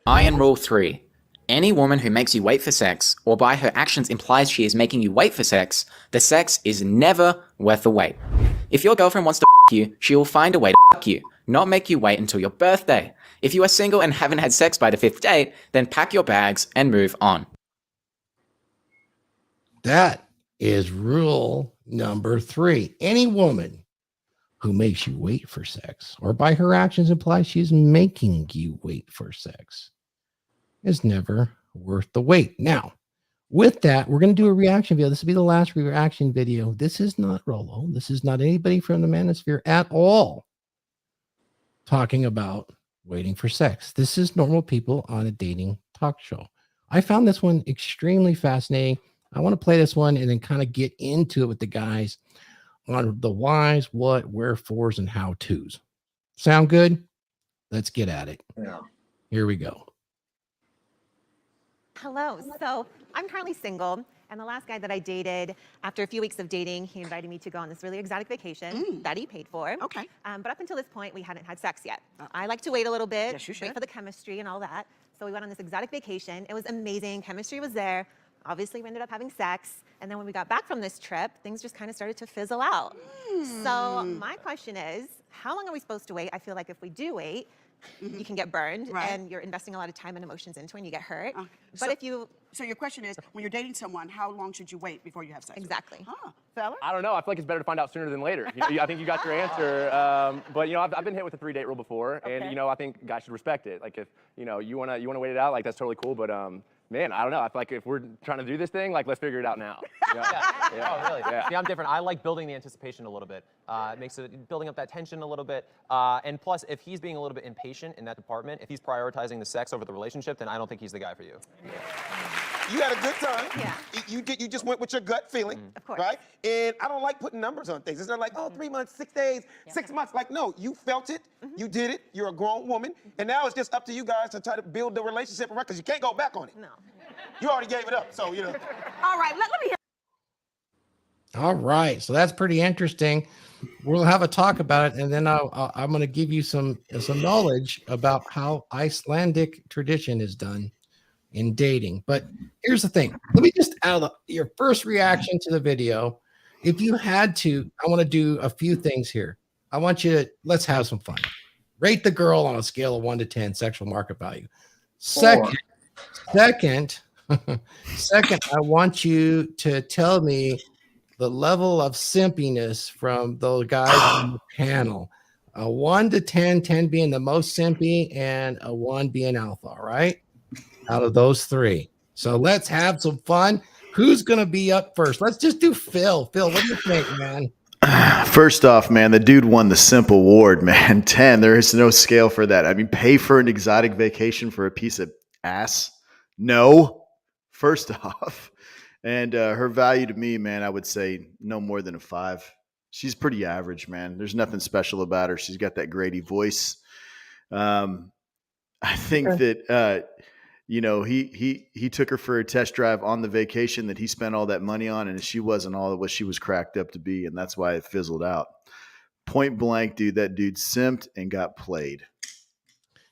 Iron Rule 3. Any woman who makes you wait for sex, or by her actions implies she is making you wait for sex, the sex is never worth the wait. If your girlfriend wants to f you, she will find a way to f you, not make you wait until your birthday. If you are single and haven't had sex by the 5th date, then pack your bags and move on. That is rule number 3. Any woman who makes you wait for sex, or by her actions implies she's making you wait for sex, is never worth the wait. Now, with that, we're going to do a reaction video. This will be the last reaction video. This is not Rolo. This is not anybody from the manosphere at all talking about waiting for sex. This is normal people on a dating talk show. I found this one extremely fascinating. I want to play this one and then kind of get into it with the guys on the whys, what, wherefores, and how to's. Sound good? Let's get at it. Yeah. Here we go. Hello. So I'm currently single, and the last guy that I dated, after a few weeks of dating, he invited me to go on this really exotic vacation that he paid for. Okay. But up until this point, we hadn't had sex yet. I like to wait a little bit, Yes, you should. wait for the chemistry and all that. So we went on this exotic vacation. It was amazing. Chemistry was there. Obviously, we ended up having sex. And then when we got back from this trip, things just kind of started to fizzle out. So my question is, how long are we supposed to wait? I feel like if we do wait, you can get burned, and you're investing a lot of time and emotions into it, and you get hurt. But if you... So your question is, when you're dating someone, how long should you wait before you have sex? Exactly. Huh, fella? I don't know. I feel like it's better to find out sooner than later. I think you got your answer. But I've been hit with a 3-date rule before, and I think guys should respect it. Like if you wanna wait it out, like that's totally cool. But man, I don't know. I feel like if we're trying to do this thing, like let's figure it out now. Oh, really? Yeah. See, I'm different. I like building the anticipation a little bit. It makes it building up that tension a little bit. And plus, if he's being a little bit impatient in that department, if he's prioritizing the sex over the relationship, then I don't think he's the guy for you. You had a good time. Yeah. You just went with your gut feeling. Of course. Right? And I don't like putting numbers on things. It's not like, 3 months, 6 days, 6 months. Like, no, you felt it. You did it. You're a grown woman. And now it's just up to you guys to try to build the relationship around, because you can't go back on it. No. You already gave it up, so, All right, let me hear. All right. So that's pretty interesting. We'll have a talk about it, and then I'm going to give you some knowledge about how Icelandic tradition is done in dating. But here's the thing. Let me just add your first reaction to the video. If you had to, I want to do a few things here. I want you to, let's have some fun. Rate the girl on a scale of 1 to 10 sexual market value. Second, I want you to tell me the level of simpiness from those guys on the panel. A 1 to 10, 10 being the most simpy and a 1 being alpha, all right? Out of those 3. So let's have some fun. Who's going to be up first? Let's just do Phil. Phil, what do you think, man? First off, man, the dude won the simp award, man. 10. There is no scale for that. I mean, pay for an exotic vacation for a piece of ass? No. First off. And her value to me, man, I would say no more than a 5. She's pretty average, man. There's nothing special about her. She's got that Grady voice. I think that he took her for a test drive on the vacation that he spent all that money on, and she wasn't all what she was cracked up to be, and that's why it fizzled out. Point blank, dude, that dude simped and got played.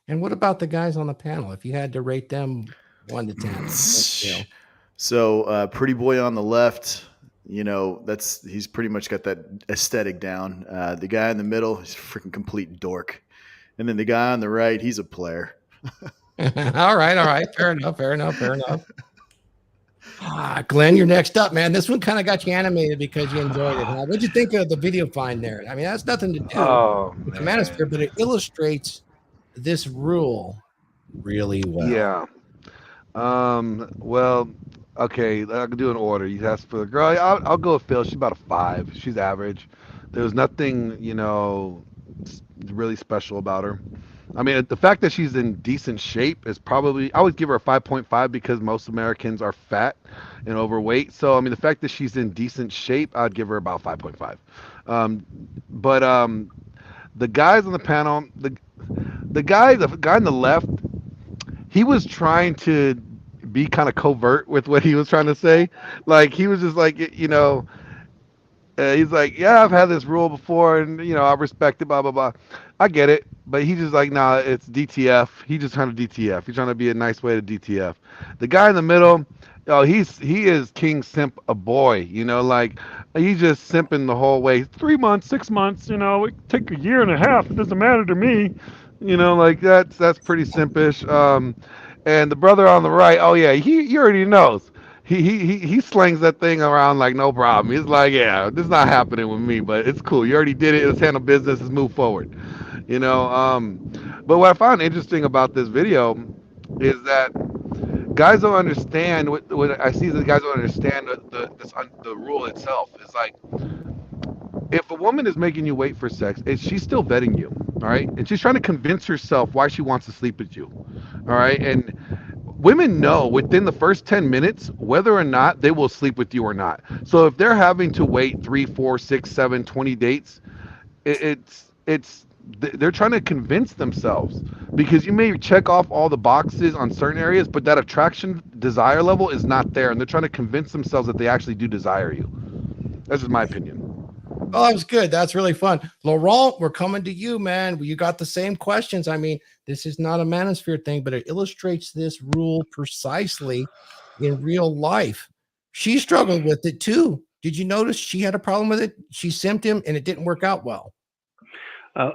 And what about the guys on the panel? If you had to rate them 1 to 10, So pretty boy on the left, he's pretty much got that aesthetic down. The guy in the middle, he's a freaking complete dork. And then the guy on the right, he's a player. All right. Fair enough. Glenn, you're next up, man. This one kind of got you animated because you enjoyed it. What'd you think of the video find there? I mean, that's nothing to do with the manosphere, but it illustrates this rule really well. Yeah. Well, okay, I can do an order. You asked for the girl. I'll go with Phil. She's about a 5. She's average. There was nothing, really special about her. I mean, the fact that she's in decent shape is probably, I would give her a 5.5 because most Americans are fat and overweight. So, I mean, the fact that she's in decent shape, I'd give her about 5.5. But the guys on the panel, the guy on the left, he was trying to be kind of covert with what he was trying to say. Like, he was just like, he's like, yeah, I've had this rule before, and, I respect it, blah, blah, blah. I get it, but he's just like, nah, it's DTF. He's just trying to DTF. He's trying to be a nice way to DTF. The guy in the middle, he is King Simp a boy, like, he's just simping the whole way. 3 months, 6 months, it take a year and a half. It doesn't matter to me. Like that's pretty simpish. And the brother on the right, oh yeah, he already knows. He slings that thing around like no problem. He's like, yeah, this is not happening with me, but it's cool. You already did it. Let's handle business. Let's move forward. But what I found interesting about this video is that guys don't understand what I see is that guys don't understand the rule itself. It's like, if a woman is making you wait for sex, she's still vetting you, all right? And she's trying to convince herself why she wants to sleep with you, all right? And women know within the first 10 minutes whether or not they will sleep with you or not. So if they're having to wait 3, 4, 6, 7, 20 dates, they're trying to convince themselves, because you may check off all the boxes on certain areas, but that attraction desire level is not there, and they're trying to convince themselves that they actually do desire you. That's just my opinion. Oh, that was good. That's really fun. Laurent, we're coming to you, man. You got the same questions. I mean, this is not a manosphere thing, but it illustrates this rule precisely in real life. She struggled with it too. Did you notice she had a problem with it? She simped him and it didn't work out well.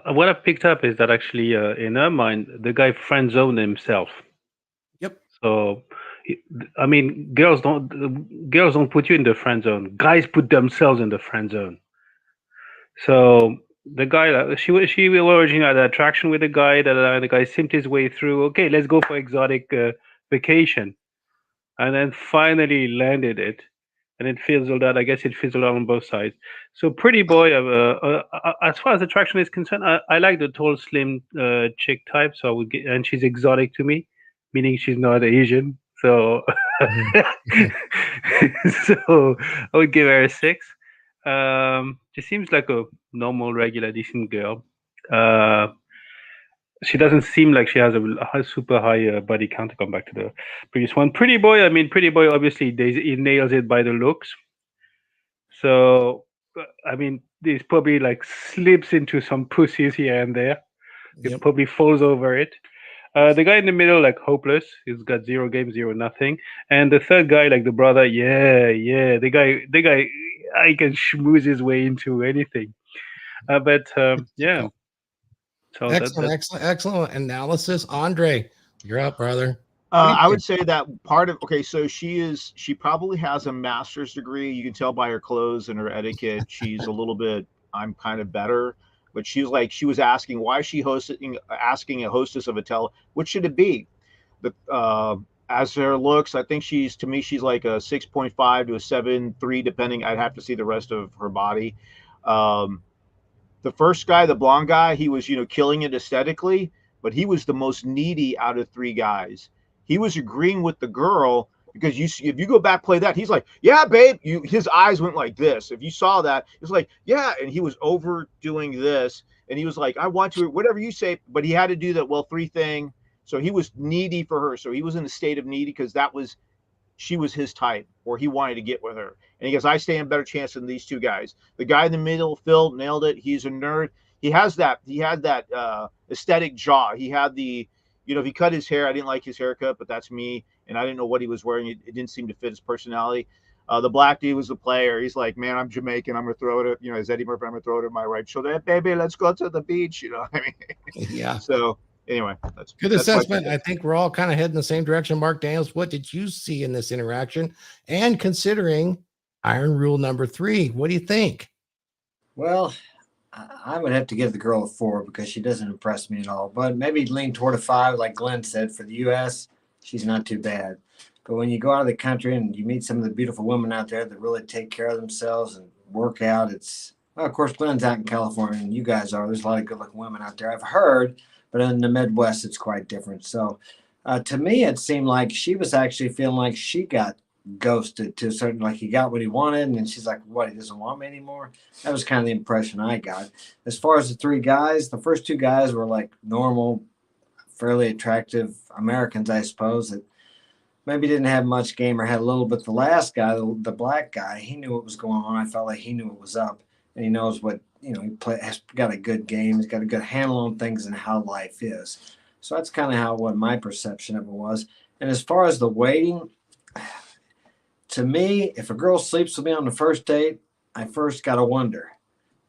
What I've picked up is that actually, in her mind, the guy friend zoned himself. Yep. So, I mean, girls don't put you in the friend zone. Guys put themselves in the friend zone. So the guy, she will originally had an attraction with the guy. That the guy simped his way through. Okay, let's go for exotic vacation, and then finally landed it. And it fizzled out. I guess it fizzled out on both sides. So pretty boy, as far as attraction is concerned, I like the tall, slim chick type. So I would get, and she's exotic to me, meaning she's not Asian. So, so I would give her a 6. She seems like a normal, regular, decent girl. She doesn't seem like she has a super high body count, to come back to the previous one. Pretty boy, obviously, he nails it by the looks. So, I mean, he's probably like slips into some pussies here and there. He probably falls over it. The guy in the middle, like hopeless. He's got 0 games, 0 nothing. And the third guy, like the brother, yeah. The guy, I can schmooze his way into anything. Yeah. So excellent analysis. Andre, you're up, brother. I would say that so she probably has a master's degree. You can tell by her clothes and her etiquette. She's a little bit, I'm kind of better, but she was asking, why is she asking a hostess of a what should it be? As her looks, I think she's like a 6.5 to a 7.3, depending. I'd have to see the rest of her body. The first guy, the blonde guy, he was, killing it aesthetically, but he was the most needy out of 3 guys. He was agreeing with the girl because if you go back, play that, he's like, yeah, babe. His eyes went like this. If you saw that, it's like, yeah. And he was overdoing this. And he was like, I want to, whatever you say, but he had to do that 3 thing. So he was needy for her. So he was in a state of needy because she was his type, or he wanted to get with her. And he goes, I stand a better chance than these 2 guys. The guy in the middle, Phil, nailed it. He's a nerd. He had that aesthetic jaw. He had if he cut his hair, I didn't like his haircut, but that's me. And I didn't know what he was wearing. It didn't seem to fit his personality. The black dude was the player. He's like, man, I'm Jamaican. I'm going to throw it at, as Eddie Murphy, I'm going to throw it at my right shoulder. Hey, baby, let's go to the beach. I mean, yeah. So anyway, that's good assessment. I think we're all kind of heading the same direction. Mark Daniels, what did you see in this interaction? And considering Iron Rule number 3, what do you think? Well, I would have to give the girl a 4 because she doesn't impress me at all. But maybe lean toward a 5, like Glenn said. For the U.S., she's not too bad. But when you go out of the country and you meet some of the beautiful women out there that really take care of themselves and work out, of course, Glenn's out in California and you guys are. There's a lot of good-looking women out there, I've heard. But in the Midwest, it's quite different. So to me, it seemed like she was actually feeling like she got ghosted to a certain, like he got what he wanted. And then she's like, what, he doesn't want me anymore? That was kind of the impression I got. As far as the 3 guys, the first 2 guys were like normal, fairly attractive Americans, I suppose, that maybe didn't have much game or had a little bit. The last guy, the black guy, he knew what was going on. I felt like he knew what was up. And he knows what, has got a good game. He's got a good handle on things and how life is. So that's kind of what my perception of it was. And as far as the waiting, to me, if a girl sleeps with me on the first date, I first got to wonder,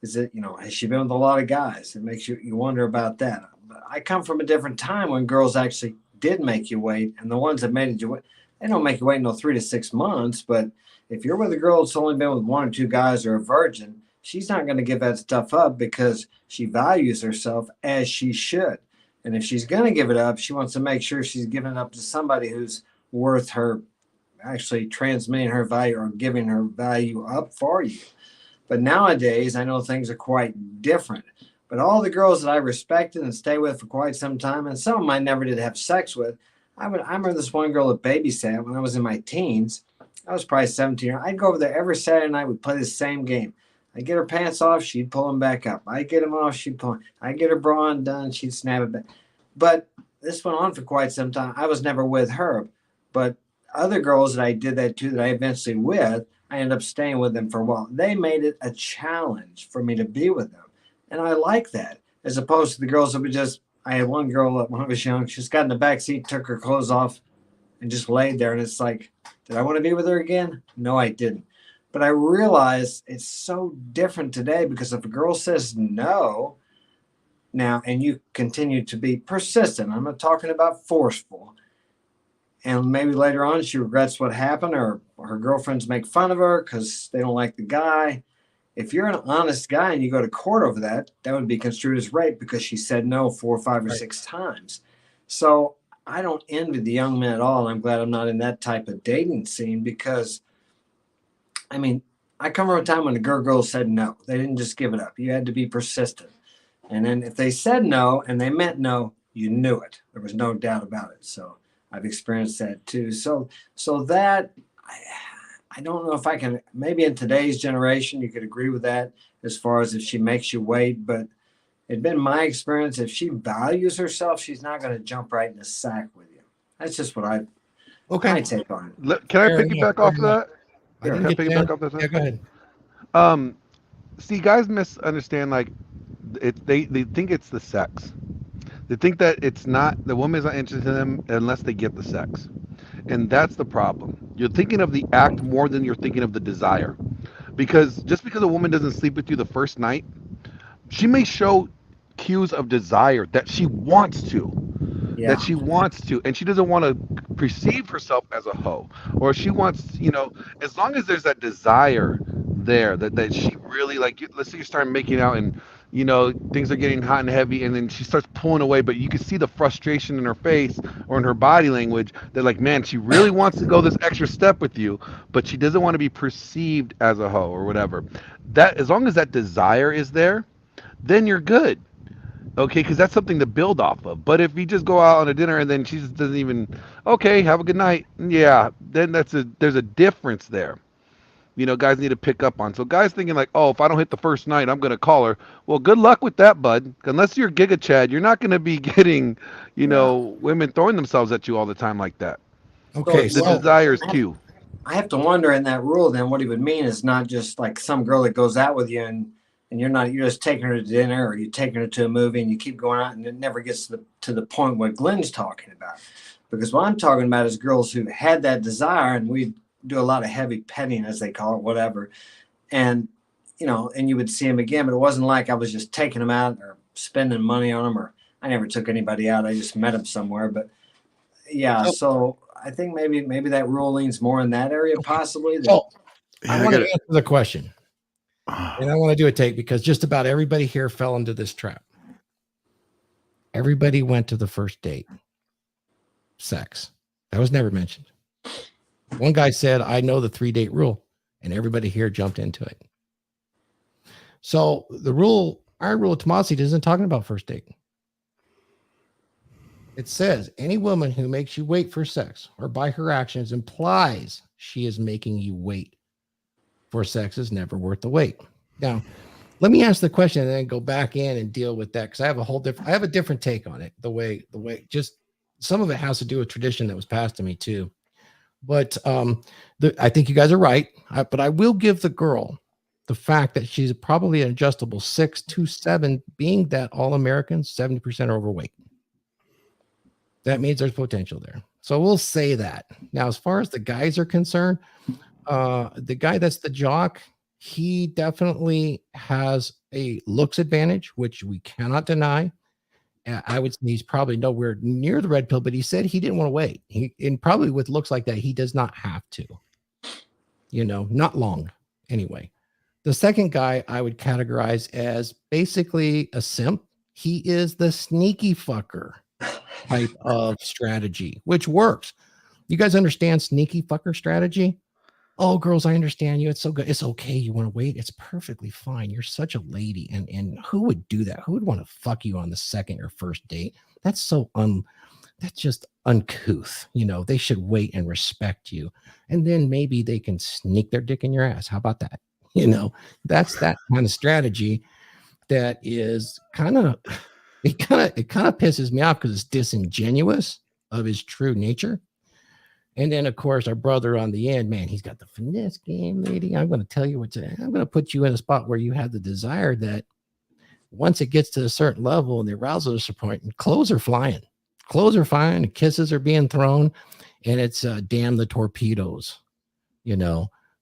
is it, has she been with a lot of guys? It makes you wonder about that. But I come from a different time when girls actually did make you wait. And the ones that made you wait, they don't make you wait no 3 to 6 months. But if you're with a girl that's only been with 1 or 2 guys or a virgin, she's not going to give that stuff up because she values herself as she should. And if she's going to give it up, she wants to make sure she's giving it up to somebody who's worth her actually transmitting her value or giving her value up for you. But nowadays, I know things are quite different. But all the girls that I respected and stayed with for quite some time, and some of them I never did have sex with, I remember this one girl that babysat when I was in my teens. I was probably 17. I'd go over there every Saturday night. We'd play the same game. I'd get her pants off, she'd pull them back up. I'd get them off, she'd pull them. I'd get her bra undone, she'd snap it back. But this went on for quite some time. I was never with her, but other girls that I did that to, that I eventually with, I ended up staying with them for a while. They made it a challenge for me to be with them. And I like that, as opposed to the girls that would just, I had one girl when I was young, she just got in the back seat, took her clothes off, and just laid there. And it's like, did I want to be with her again? No, I didn't. But I realize it's so different today, because if a girl says no now and you continue to be persistent, I'm not talking about forceful, and maybe later on she regrets what happened, or her girlfriends make fun of her because they don't like the guy. If you're an honest guy and you go to court over that, that would be construed as rape because she said no 4, 5, or 6 times. So I don't envy the young men at all. And I'm glad I'm not in that type of dating scene, because, I mean, I come from a time when the girls said no. They didn't just give it up. You had to be persistent. And then if they said no and they meant no, you knew it. There was no doubt about it. So I've experienced that too. So that, I don't know if I can, maybe in today's generation, you could agree with that as far as if she makes you wait. But it'd been my experience, if she values herself, she's not going to jump right in the sack with you. That's just what my take on it. Can I piggyback off of that? Sure. Can I piggyback off that? Yeah, go ahead. See, guys misunderstand, like, they think it's the sex. They think that it's not, the woman's not interested in them unless they get the sex. And that's the problem. You're thinking of the act more than you're thinking of the desire. Because just because a woman doesn't sleep with you the first night, she may show cues of desire that she wants to. Yeah. That she wants to, and she doesn't want to perceive herself as a hoe, or she wants, as long as there's that desire there, that she really, like, let's say you start making out and things are getting hot and heavy, and then she starts pulling away, but you can see the frustration in her face or in her body language that, like, man, she really wants to go this extra step with you, but she doesn't want to be perceived as a hoe or whatever. That, as long as that desire is there, then you're good. Okay, because that's something to build off of. But if you just go out on a dinner and then she just doesn't even, okay, have a good night, yeah, then there's a difference there. Guys need to pick up on. So guys thinking like, oh, if I don't hit the first night, I'm gonna call her. Well, good luck with that, bud. Unless you're Giga Chad, you're not gonna be getting, women throwing themselves at you all the time like that. Okay, the desire is cue. I have to wonder in that rule then what he would mean is not just like some girl that goes out with you and you're just taking her to dinner, or you're taking her to a movie and you keep going out and it never gets to the point what Glenn's talking about. Because what I'm talking about is girls who had that desire, and we do a lot of heavy petting, as they call it, whatever. And, and you would see them again, but it wasn't like I was just taking them out or spending money on them, or I never took anybody out. I just met them somewhere. But yeah, so I think maybe that rule leans more in that area, possibly. I want to answer the question. And I want to do a take, because just about everybody here fell into this trap. Everybody went to the first date. Sex. That was never mentioned. One guy said, I know the 3-date rule, and everybody here jumped into it. So the rule, Iron Rule of Tomassi, isn't talking about first date. It says any woman who makes you wait for sex or by her actions implies she is making you wait for sex is never worth the wait. Now, let me ask the question and then go back in and deal with that, because I have a different take on it. The way just some of it has to do with tradition that was passed to me too. But I think you guys are right. But I will give the girl the fact that she's probably an adjustable 6 to 7, being that all Americans 70% are overweight. That means there's potential there. So we'll say that. Now, as far as the guys are concerned, the guy that's the jock, he definitely has a looks advantage, which we cannot deny. I would say he's probably nowhere near the red pill, but he said he didn't want to wait. And probably with looks like that, he does not have to. Not long anyway. The second guy I would categorize as basically a simp. He is the sneaky fucker type of strategy, which works. You guys understand sneaky fucker strategy? Oh, girls, I understand you. It's so good. It's okay. You want to wait. It's perfectly fine. You're such a lady. And who would do that? Who would want to fuck you on the second or first date? That's so that's just uncouth. They should wait and respect you. And then maybe they can sneak their dick in your ass. How about that? That's that kind of strategy that is it kind of pisses me off because it's disingenuous of his true nature. And then, of course, our brother on the end, man, he's got the finesse game, lady. I'm going to tell you I'm going to put you in a spot where you have the desire that once it gets to a certain level and the arousal is point, and clothes are flying, and kisses are being thrown, and it's damn the torpedoes,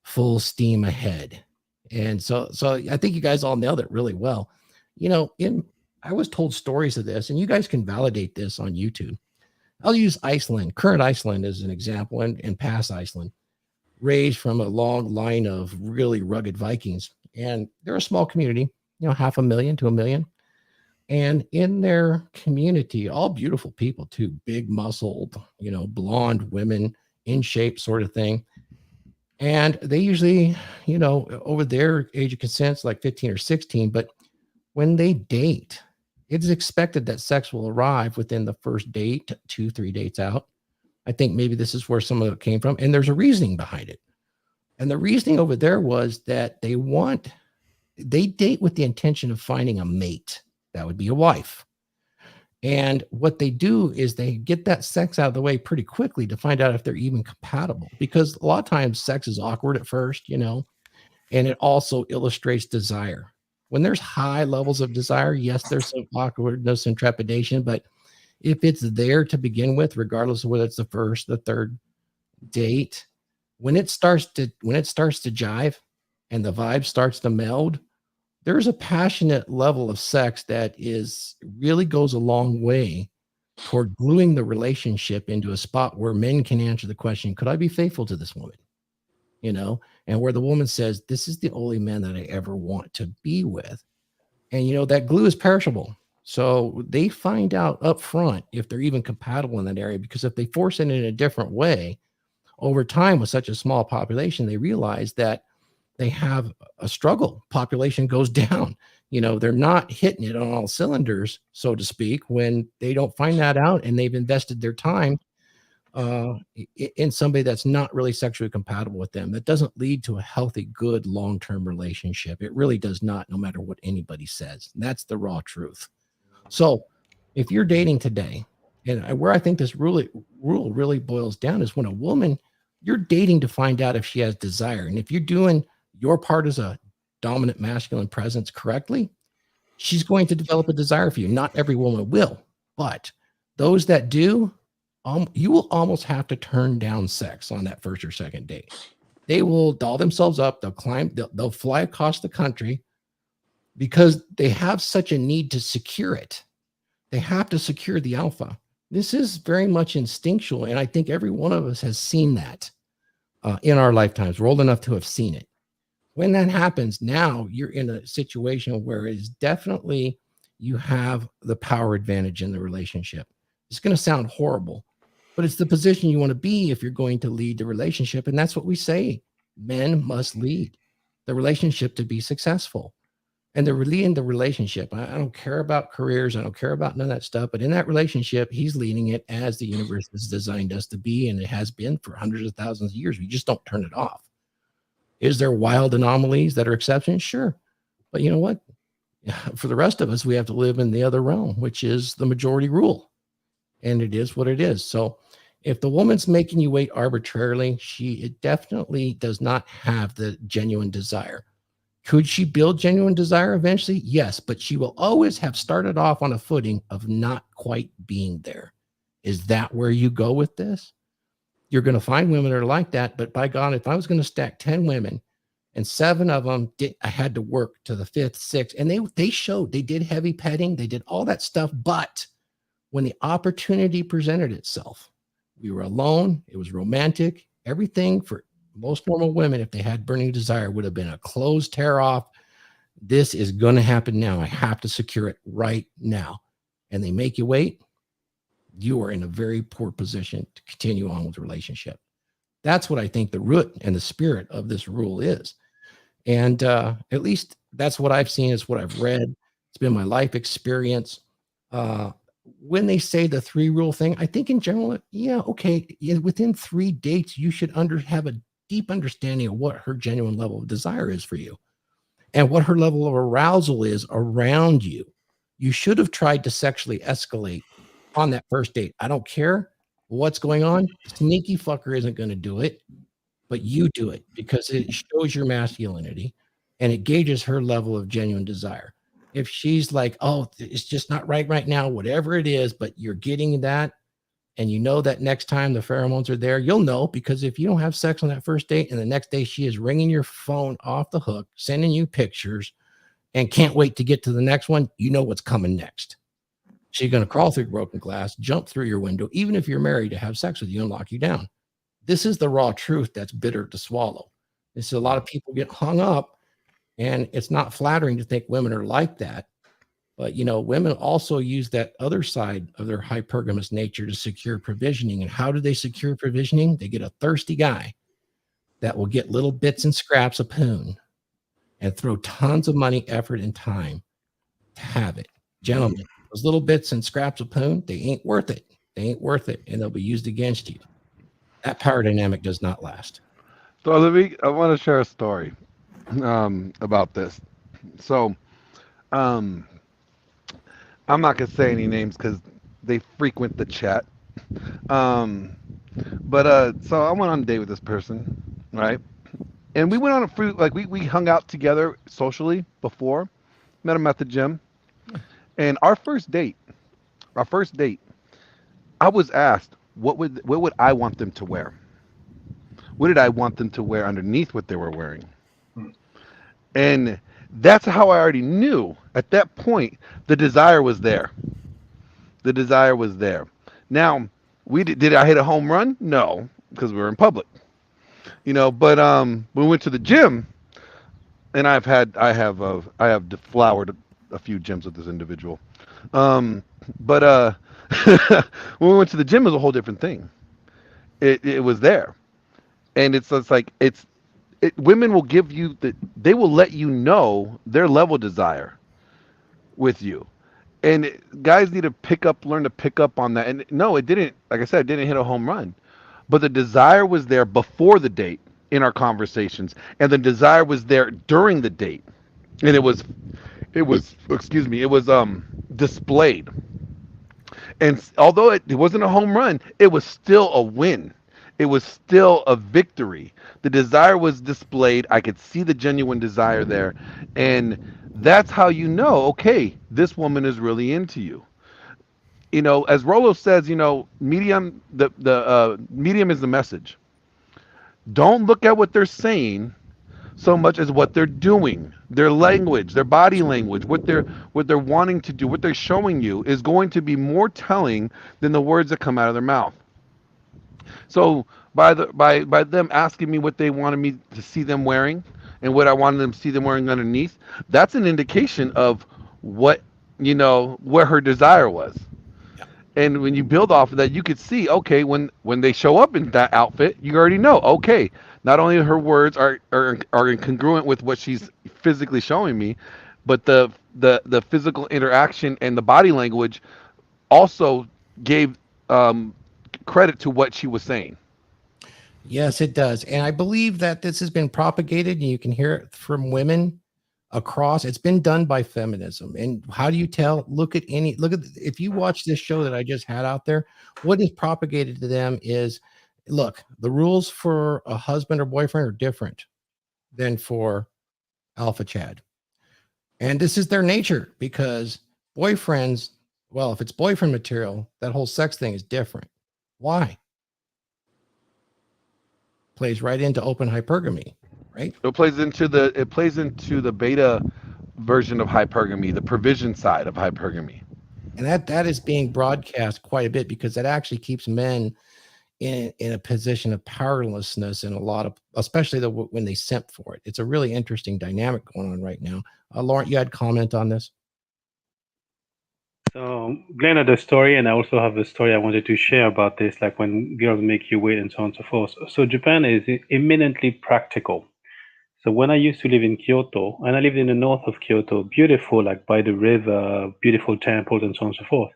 full steam ahead. And so I think you guys all nailed it really well. I was told stories of this, and you guys can validate this on YouTube. I'll use Iceland, current Iceland as an example, and past Iceland, raised from a long line of really rugged Vikings. And they're a small community, 500,000 to 1 million. And in their community, all beautiful people too, big muscled, blonde women, in shape sort of thing. And they usually, over their age of consent's like 15 or 16, but when they date, it is expected that sex will arrive within the first date, 2-3 dates out. I think maybe this is where some of it came from. And there's a reasoning behind it. And the reasoning over there was that they date with the intention of finding a mate. That would be a wife. And what they do is they get that sex out of the way pretty quickly to find out if they're even compatible. Because a lot of times sex is awkward at first, and it also illustrates desire. When there's high levels of desire, yes, there's some awkwardness and trepidation, but if it's there to begin with, regardless of whether it's the first, the third date, when it starts to jive and the vibe starts to meld, there's a passionate level of sex that really goes a long way toward gluing the relationship into a spot where men can answer the question, could I be faithful to this woman? And where the woman says, this is the only man that I ever want to be with. And, that glue is perishable. So they find out up front if they're even compatible in that area, because if they force it in a different way over time with such a small population, they realize that they have a struggle. Population goes down. They're not hitting it on all cylinders, so to speak, when they don't find that out and they've invested their time in somebody that's not really sexually compatible with them. That doesn't lead to a healthy, good, long-term relationship. It really does not, no matter what anybody says. That's the raw truth. So if you're dating today, and where I think this rule really boils down is when a woman, you're dating to find out if she has desire. And if you're doing your part as a dominant masculine presence correctly, she's going to develop a desire for you. Not every woman will, but those that do, you will almost have to turn down sex on that first or second date. They will doll themselves up. They'll fly across the country because they have such a need to secure it. They have to secure the alpha. This is very much instinctual. And I think every one of us has seen that in our lifetimes. We're old enough to have seen it. When that happens, now you're in a situation where it is definitely you have the power advantage in the relationship. It's going to sound horrible, but it's the position you want to be if you're going to lead the relationship. And that's what we say. Men must lead the relationship to be successful. And they're leading the relationship. I don't care about careers. I don't care about none of that stuff. But in that relationship, he's leading it as the universe has designed us to be. And it has been for hundreds of thousands of years. We just don't turn it off. Is there wild anomalies that are exceptions? Sure. But you know what? For the rest of us, we have to live in the other realm, which is the majority rule. And it is what it is. So if the woman's making you wait arbitrarily, it definitely does not have the genuine desire. Could she build genuine desire eventually? Yes, but she will always have started off on a footing of not quite being there. Is that where you go with this? You're going to find women that are like that, but by God, if I was going to stack 10 women and 7 of them I had to work to the 5th, 6th, and they showed, they did heavy petting, they did all that stuff, but when the opportunity presented itself, we were alone, it was romantic, everything for most normal women, if they had burning desire, would have been a clothes tear off. This is going to happen now. I have to secure it right now. And they make you wait. You are in a very poor position to continue on with the relationship. That's what I think the root and the spirit of this rule is. And at least that's what I've seen, is what I've read. It's been my life experience. When they say the 3 rule thing, I think in general, yeah, okay, within 3 dates, you should have a deep understanding of what her genuine level of desire is for you and what her level of arousal is around you. You should have tried to sexually escalate on that first date. I don't care what's going on. Sneaky fucker isn't going to do it, but you do it because it shows your masculinity and it gauges her level of genuine desire. If she's like, oh, it's just not right now, whatever it is, but you're getting that, and you know that next time the pheromones are there, you'll know, because if you don't have sex on that first date and the next day she is ringing your phone off the hook, sending you pictures, and can't wait to get to the next one, you know what's coming next. She's going to crawl through broken glass, jump through your window, even if you're married, to have sex with you and lock you down. This is the raw truth that's bitter to swallow. This is a lot of people get hung up, and it's not flattering to think women are like that. But, you know, women also use that other side of their hypergamous nature to secure provisioning. And how do they secure provisioning? They get a thirsty guy that will get little bits and scraps of poon and throw tons of money, effort, and time to have it. Gentlemen, those little bits and scraps of poon, they ain't worth it. They ain't worth it, and they'll be used against you. That power dynamic does not last. So I want to share a story about this. So I'm not going to say any names because they frequent the chat. So I went on a date with this person, right? And we went on a fruit, like we hung out together socially before, met him at the gym. And our first date, I was asked, what would I want them to wear? What did I want them to wear underneath what they were wearing? And that's how I already knew at that point the desire was there. The desire was there. Now, did I hit a home run? No, because we were in public. You know, but when we went to the gym, and I have deflowered a few gyms with this individual. When we went to the gym, it was a whole different thing. It was there. And it's like women will give you they will let you know their level of desire with you. And guys need to learn to pick up on that. And no, it didn't, like I said, it didn't hit a home run. But the desire was there before the date in our conversations. And the desire was there during the date. And it was displayed. And although it wasn't a home run, it was still a win. It was still a victory. The desire was displayed. I could see the genuine desire there. And that's how you know, okay, this woman is really into you. You know, as Rolo says, you know, medium is the message. Don't look at what they're saying so much as what they're doing. Their language, their body language, what they're wanting to do, what they're showing you is going to be more telling than the words that come out of their mouth. So by them asking me what they wanted me to see them wearing and what I wanted them to see them wearing underneath, that's an indication of what, you know, where her desire was. And when you build off of that, you could see, okay, when they show up in that outfit, you already know, okay, not only her words are congruent with what she's physically showing me, but the physical interaction and the body language also gave credit to what she was saying. Yes, it does. And I believe that this has been propagated, and you can hear it from women across. It's been done by feminism. And how do you tell? Look at if you watch this show that I just had out there, what is propagated to them is, look, the rules for a husband or boyfriend are different than for Alpha Chad. And this is their nature, because boyfriends, well, if it's boyfriend material, that whole sex thing is different. Why? Plays right into open hypergamy, right? It plays into the beta version of hypergamy, the provision side of hypergamy. And that is being broadcast quite a bit, because that actually keeps men in a position of powerlessness, and a lot of, especially when they simp for it. It's a really interesting dynamic going on right now. Laurence, you had comment on this? So Glenn had a story, and I also have a story I wanted to share about this, like when girls make you wait and so on and so forth. So Japan is eminently practical. So when I used to live in Kyoto, and I lived in the north of Kyoto, beautiful, like by the river, beautiful temples and so on and so forth.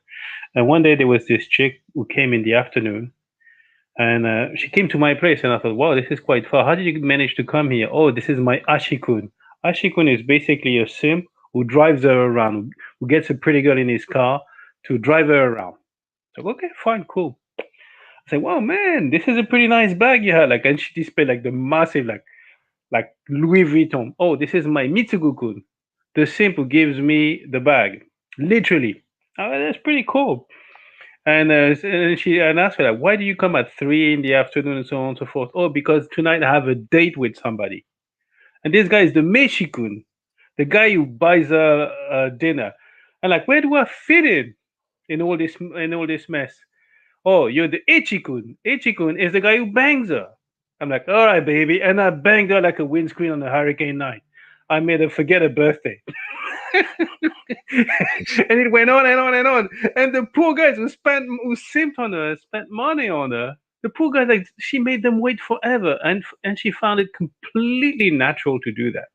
And one day there was this chick who came in the afternoon, and she came to my place, and I thought, wow, this is quite far. How did you manage to come here? Oh, this is my ashikun. Ashikun is basically a simp who drives her around, who gets a pretty girl in his car to drive her around. So, okay, fine, cool. I said, wow, man, this is a pretty nice bag you have. Like, and she displayed like the massive, like Louis Vuitton. Oh, this is my Mitsugu-kun, the simp who gives me the bag. Literally. Oh, that's pretty cool. And she asked her, like, why do you come at 3 in the afternoon and so on and so forth? Oh, because tonight I have a date with somebody. And this guy is the Meishikun, the guy who buys dinner. And like, where do I fit in all this mess? Oh, you're the Ichikun. Ichikun is the guy who bangs her. I'm like, all right, baby. And I banged her like a windscreen on a hurricane night. I made her forget her birthday. And it went on and on and on. And the poor guys who simped on her, spent money on her, the poor guys, like, she made them wait forever. And she found it completely natural to do that.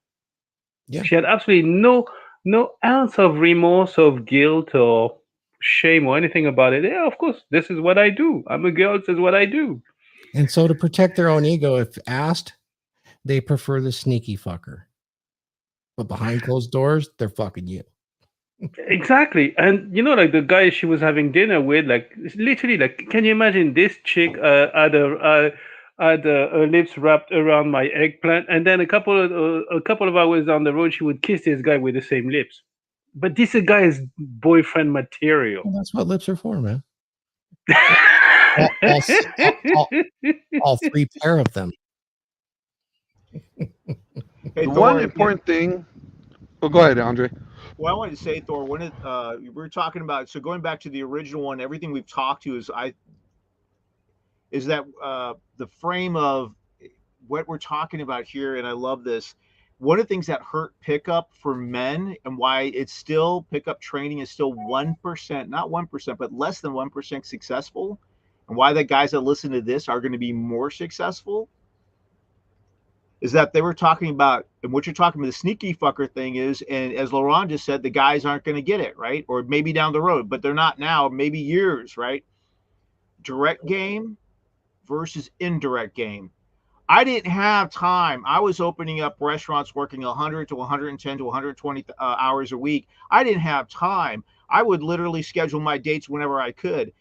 Yeah. She had absolutely no ounce of remorse, of guilt, or shame, or anything about it. Yeah, of course, this is what I do. I'm a girl, this is what I do. And so to protect their own ego, if asked, they prefer the sneaky fucker. But behind closed doors, they're fucking you. Exactly. And you know, like the guy she was having dinner with, like literally, like, can you imagine this chick had her lips wrapped around my eggplant, and then a couple of hours down the road, she would kiss this guy with the same lips. But this guy is boyfriend material. Well, that's what lips are for, man. all 3 pair of them. Hey, one important thing. Oh, go ahead, Andre. Well, I wanted to say, Thor, we were talking about, so going back to the original one, everything we've talked to is that the frame of what we're talking about here, and I love this. One of the things that hurt pickup for men, and why it's still, pickup training is still 1%, not 1%, but less than 1% successful, and why the guys that listen to this are going to be more successful, is that they were talking about, and what you're talking about, the sneaky fucker thing is, and as Laurent just said, the guys aren't going to get it, right? Or maybe down the road, but they're not now, maybe years, right? Direct game versus indirect game. I didn't have time. I was opening up restaurants, working 100 to 110 to 120 hours a week. I didn't have time. I would literally schedule my dates whenever I could.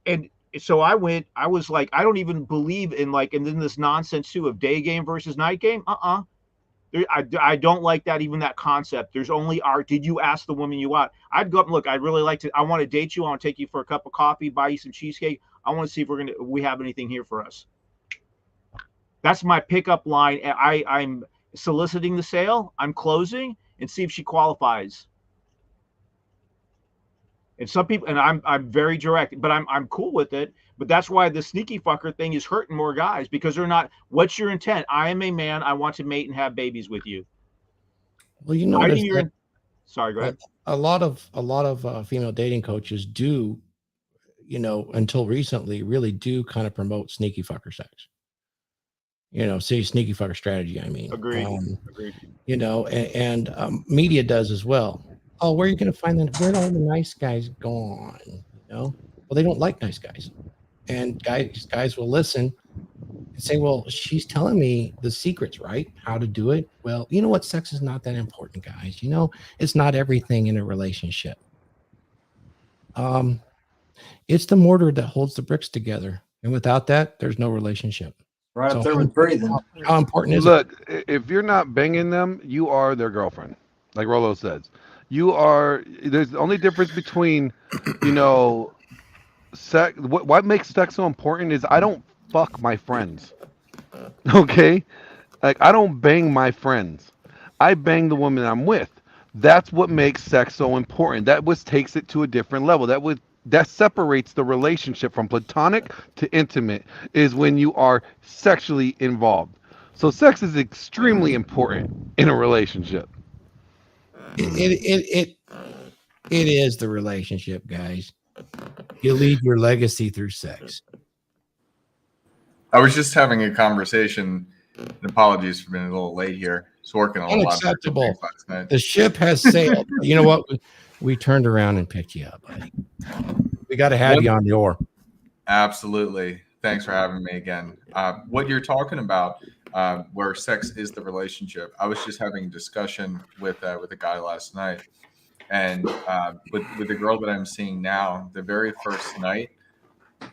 And so I was like, I don't even believe in and then this nonsense too of day game versus night game. I don't like that, even that concept. There's only art. Did you ask the woman you want? I'd go up and look, I'd really like to, I want to date you. I want to take you for a cup of coffee, buy you some cheesecake. I want to see if we have anything here for us. That's my pickup line. I'm soliciting the sale. I'm closing and see if she qualifies. And some people, and I'm very direct, but I'm cool with it. But that's why the sneaky fucker thing is hurting more guys, because they're not. What's your intent? I am a man. I want to mate and have babies with you. Well, you know, sorry, go ahead. A lot of female dating coaches do, you know, until recently, really do kind of promote sneaky fucker sex. You know, sneaky fucker strategy. I mean, agreed. You know, and media does as well. Oh, where are you going to find them? Where are all the nice guys gone? You know, well, they don't like nice guys, and guys will listen and say, well, she's telling me the secrets, right? How to do it. Well, you know what? Sex is not that important, guys. You know, it's not everything in a relationship. It's the mortar that holds the bricks together, and without that, there's no relationship. Right up there with breathing. How important is it? Look, if you're not banging them, you are their girlfriend, like Rolo says. There's the only difference between, you know, sex. What makes sex so important is I don't fuck my friends. Okay? Like, I don't bang my friends. I bang the woman I'm with. That's what makes sex so important. That takes it to a different level. That separates the relationship from platonic to intimate, is when you are sexually involved. So sex is extremely important in a relationship. It is the relationship, guys. You leave your legacy through sex. I was just having a conversation. And apologies for being a little late here. It's working on a lot of different things last night. The ship has sailed. You know what? We turned around and picked you up, buddy. We got to have you on the oar. Absolutely. Thanks for having me again. What you're talking about, where sex is the relationship. I was just having a discussion with a guy last night, and with the girl that I'm seeing now, the very first night,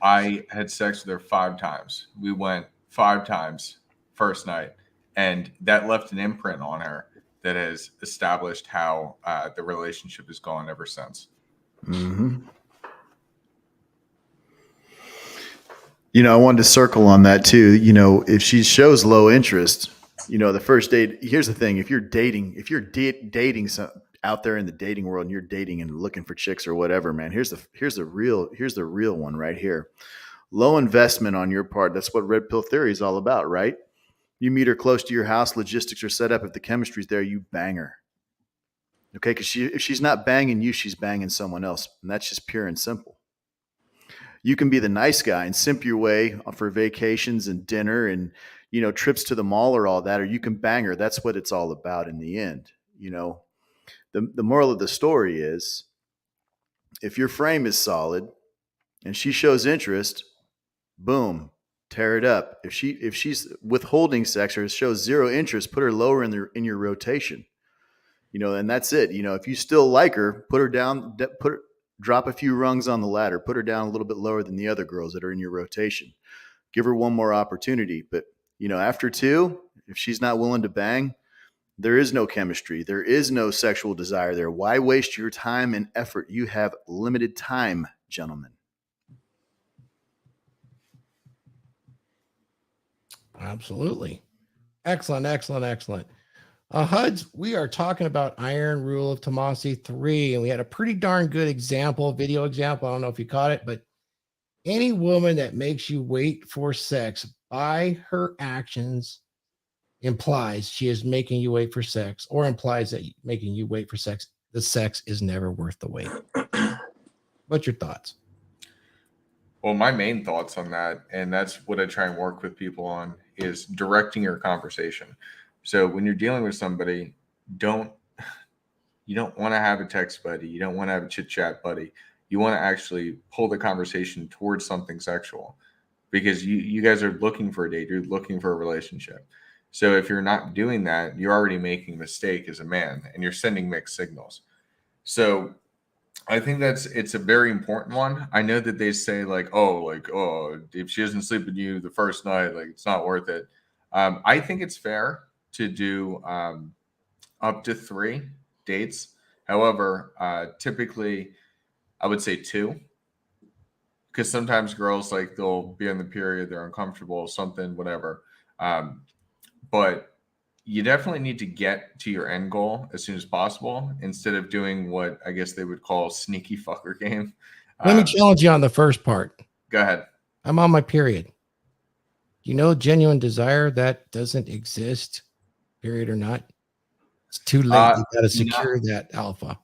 I had sex with her 5 times. We went 5 times first night, and that left an imprint on her that has established how the relationship has gone ever since. Mm-hmm. You know, I wanted to circle on that too. You know, if she shows low interest, you know, the first date, here's the thing. If you're dating some out there in the dating world and you're dating and looking for chicks or whatever, man, here's the real one right here. Low investment on your part. That's what red pill theory is all about, right? You meet her close to your house, logistics are set up. If the chemistry's there, you bang her. Okay, because if she's not banging you, she's banging someone else. And that's just pure and simple. You can be the nice guy and simp your way for vacations and dinner and, you know, trips to the mall or all that, or you can bang her. That's what it's all about in the end. You know, the moral of the story is if your frame is solid and she shows interest, boom, tear it up. If she's withholding sex or shows zero interest, put her lower in your rotation. You know, and that's it. You know, if you still like her, put her down, drop a few rungs on the ladder, put her down a little bit lower than the other girls that are in your rotation. Give her one more opportunity. But, you know, after 2, if she's not willing to bang, there is no chemistry. There is no sexual desire there. Why waste your time and effort? You have limited time, gentlemen. Absolutely. Excellent. Huds, we are talking about Iron Rule of Tomassi 3, and we had a pretty darn good video example. I don't know if you caught it, but any woman that makes you wait for sex by her actions implies she is making you wait for sex, or implies that making you wait for sex, the sex is never worth the wait. What's your thoughts? Well, my main thoughts on that, and that's what I try and work with people on, is directing your conversation. So when you're dealing with somebody, you don't want to have a text buddy. You don't want to have a chit chat buddy. You want to actually pull the conversation towards something sexual, because you guys are looking for a date. You're looking for a relationship. So if you're not doing that, you're already making a mistake as a man, and you're sending mixed signals. So I think it's a very important one. I know that they say if she doesn't sleep with you the first night, like, it's not worth it. I think it's fair to do up to 3 dates. However, typically I would say 2, because sometimes girls, like, they'll be in the period, they're uncomfortable, something, whatever. But you definitely need to get to your end goal as soon as possible, instead of doing what I guess they would call sneaky fucker game. Let me challenge you on the first part. Go ahead. I'm on my period. You know, genuine desire, that doesn't exist, period or not. It's too late. You got to secure that alpha.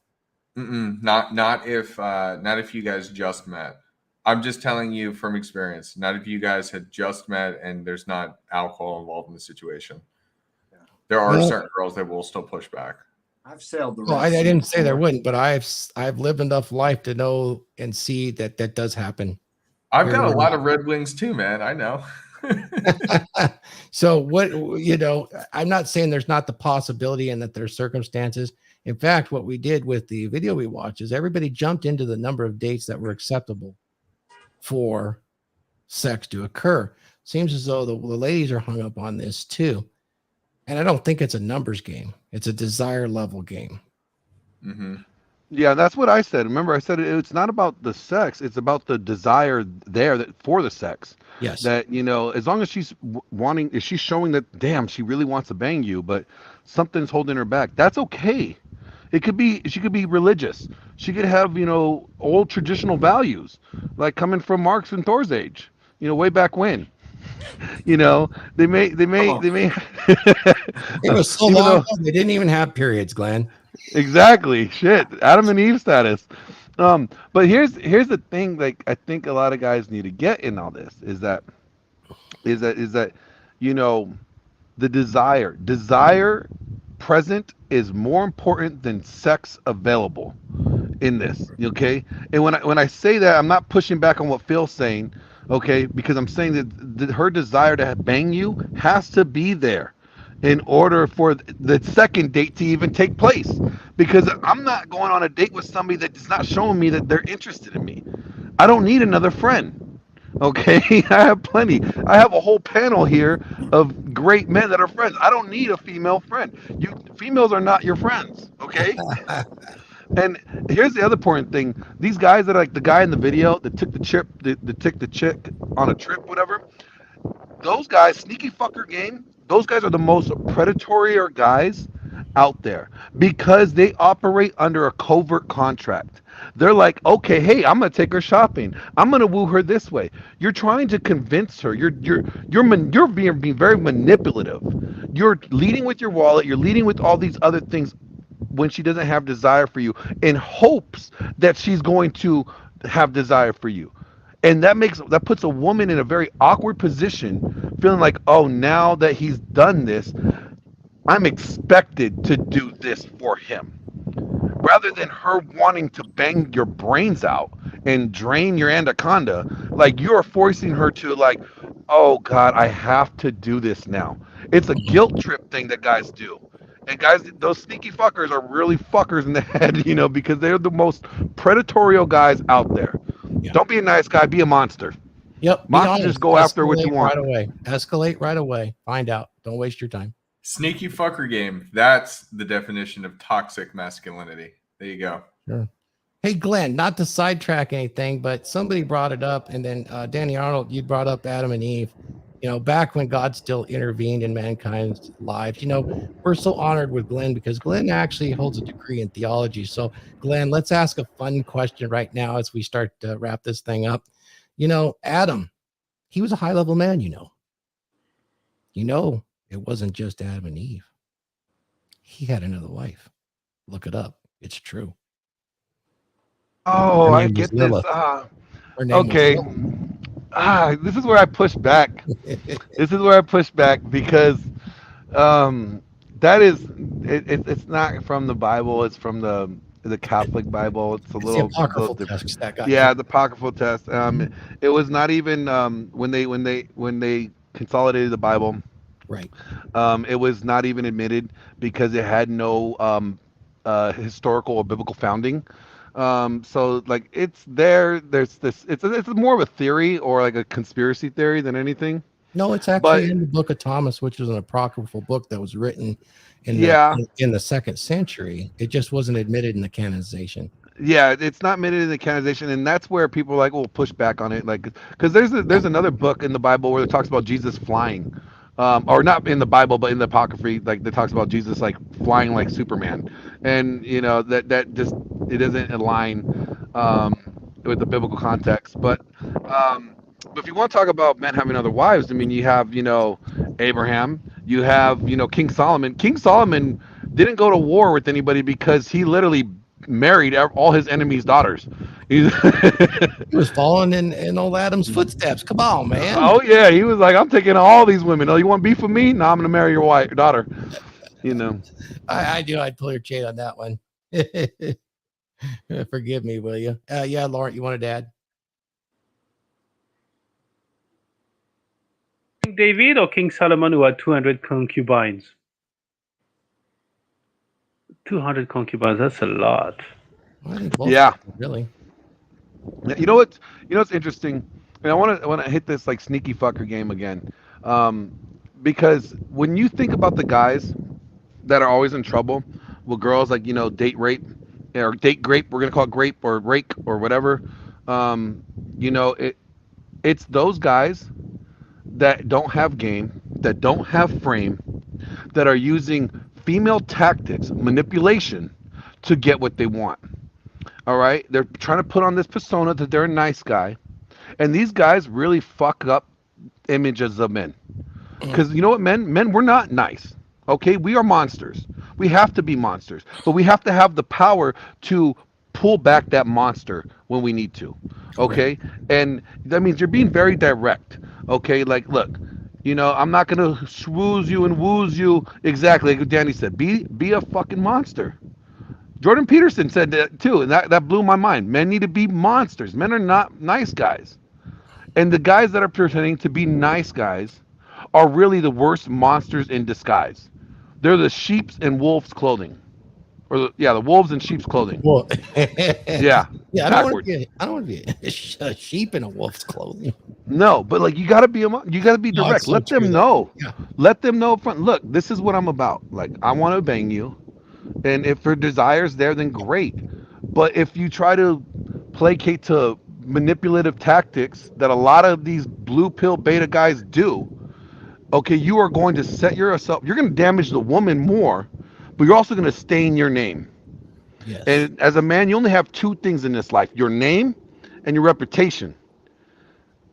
Not if you guys just met. I'm just telling you from experience. Not if you guys had just met and there's not alcohol involved in the situation. There are certain girls that will still push back. I've sailed the. Well, I didn't say there wouldn't, but I've lived enough life to know and see that does happen. I've got a lot of red wings too, man. I know. So what, you know, I'm not saying there's not the possibility and that there's circumstances. In fact, what we did with the video we watched is everybody jumped into the number of dates that were acceptable for sex to occur. Seems as though the ladies are hung up on this too. And I don't think it's a numbers game. It's a desire level game. Mm-hmm. Yeah, that's what I said. Remember, I said it's not about the sex. It's about the desire there for the sex. Yes. That, you know, as long as she's if she's showing that, damn, she really wants to bang you, but something's holding her back, that's okay. She could be religious. She could have, you know, old traditional values, like coming from Marx and Thor's age, you know, way back when. You know, they may. It was so long ago, they didn't even have periods, Glenn. Exactly. Shit. Adam and Eve status. But here's the thing. Like, I think a lot of guys need to get in all this is that you know, the desire present is more important than sex available in this. Okay. And when I say that, I'm not pushing back on what Phil's saying. Okay, because I'm saying that her desire to bang you has to be there in order for the second date to even take place. Because I'm not going on a date with somebody that is not showing me that they're interested in me. I don't need another friend. Okay, I have plenty. I have a whole panel here of great men that are friends. I don't need a female friend. Females are not your friends. Okay. And here's the other important thing: these guys that are like the guy in the video that took the chip, that took the chick on a trip, whatever. Those guys, sneaky fucker game. Those guys are the most predatory guys out there because they operate under a covert contract. They're like, okay, hey, I'm gonna take her shopping. I'm gonna woo her this way. You're trying to convince her. You're being very manipulative. You're leading with your wallet. You're leading with all these other things when she doesn't have desire for you, in hopes that she's going to have desire for you. And that puts a woman in a very awkward position, feeling like, oh, now that he's done this, I'm expected to do this for him. Rather than her wanting to bang your brains out and drain your anaconda, like you're forcing her to like, oh God, I have to do this now. It's a guilt trip thing that guys do. And guys, those sneaky fuckers are really fuckers in the head, because they're the most predatory guys out there. Yeah. Don't be a nice guy, be a monster. Yep. Monsters just go after what you want. Right away. Escalate right away. Find out. Don't waste your time. Sneaky fucker game. That's the definition of toxic masculinity. There you go. Sure. Hey, Glenn, not to sidetrack anything, but somebody brought it up, and then Danny Arnold, you brought up Adam and Eve. Back when God still intervened in mankind's lives. We're so honored with Glenn because Glenn actually holds a degree in theology. So, Glenn, let's ask a fun question right now as we start to wrap this thing up. Adam, he was a high-level man, it wasn't just Adam and Eve. He had another wife. Look it up. It's true. Oh, I get this. Okay. This is where I push back. Because that is it's not from the Bible. It's from the Catholic Bible. It's a little text that got the apocryphal text. It was not even when they consolidated the Bible. Right. It was not even admitted because it had no historical or biblical founding. So like it's there's this, it's more of a theory or like a conspiracy theory than anything. No, it's actually in the Book of Thomas, which is an apocryphal book that was written in the 2nd century. It just wasn't admitted in the canonization. Yeah, it's not admitted in the canonization, and that's where people will push back on it, like because there's another book in the Bible where it talks about Jesus flying. Or not in the Bible, but in the Apocrypha, like that talks about Jesus like flying like Superman, and that just it doesn't align with the biblical context. But if you want to talk about men having other wives, I mean, you have Abraham, you have King Solomon. King Solomon didn't go to war with anybody because he literally married all his enemies' daughters. He was following in old Adam's footsteps. Come on, man. Oh yeah, he was like, I'm taking all these women. Oh, you want beef with me? No, I'm gonna marry your daughter. I do. I'd pull your chain on that one. Forgive me, will you? Yeah, Laurent, you wanted to add? King David or King Solomon, who had 200 concubines? 200 concubines, that's a lot. Yeah. Really? You know what's interesting, and I want to hit this like sneaky fucker game again, because when you think about the guys that are always in trouble with girls, like date rape or date grape, we're gonna call it grape or rake or whatever, it's those guys that don't have game, that don't have frame, that are using female tactics, manipulation, to get what they want. All right, they're trying to put on this persona that they're a nice guy, and these guys really fuck up images of men. Because you know what, men, we're not nice. Okay, we are monsters. We have to be monsters, but we have to have the power to pull back that monster when we need to. Okay, and that means you're being very direct. Okay, like look, I'm not gonna swooze you and woos you exactly like Danny said. Be a fucking monster. Jordan Peterson said that too, and that blew my mind. Men need to be monsters. Men are not nice guys, and the guys that are pretending to be nice guys are really the worst monsters in disguise. They're the sheep's and wolves' clothing, or the wolves in sheep's clothing. Well, yeah, I backwards. don't want to be a sheep in a wolf's clothing. No, but like you gotta be direct. So Let them know. Yeah. Let them know up front. Look, this is what I'm about. Like I want to bang you, and if her desire's there, then great. But if you try to placate to manipulative tactics that a lot of these blue pill beta guys do, okay, you are going to set yourself. You're going to damage the woman more, but you're also going to stain your name. Yes. And as a man, you only have two things in this life: your name and your reputation.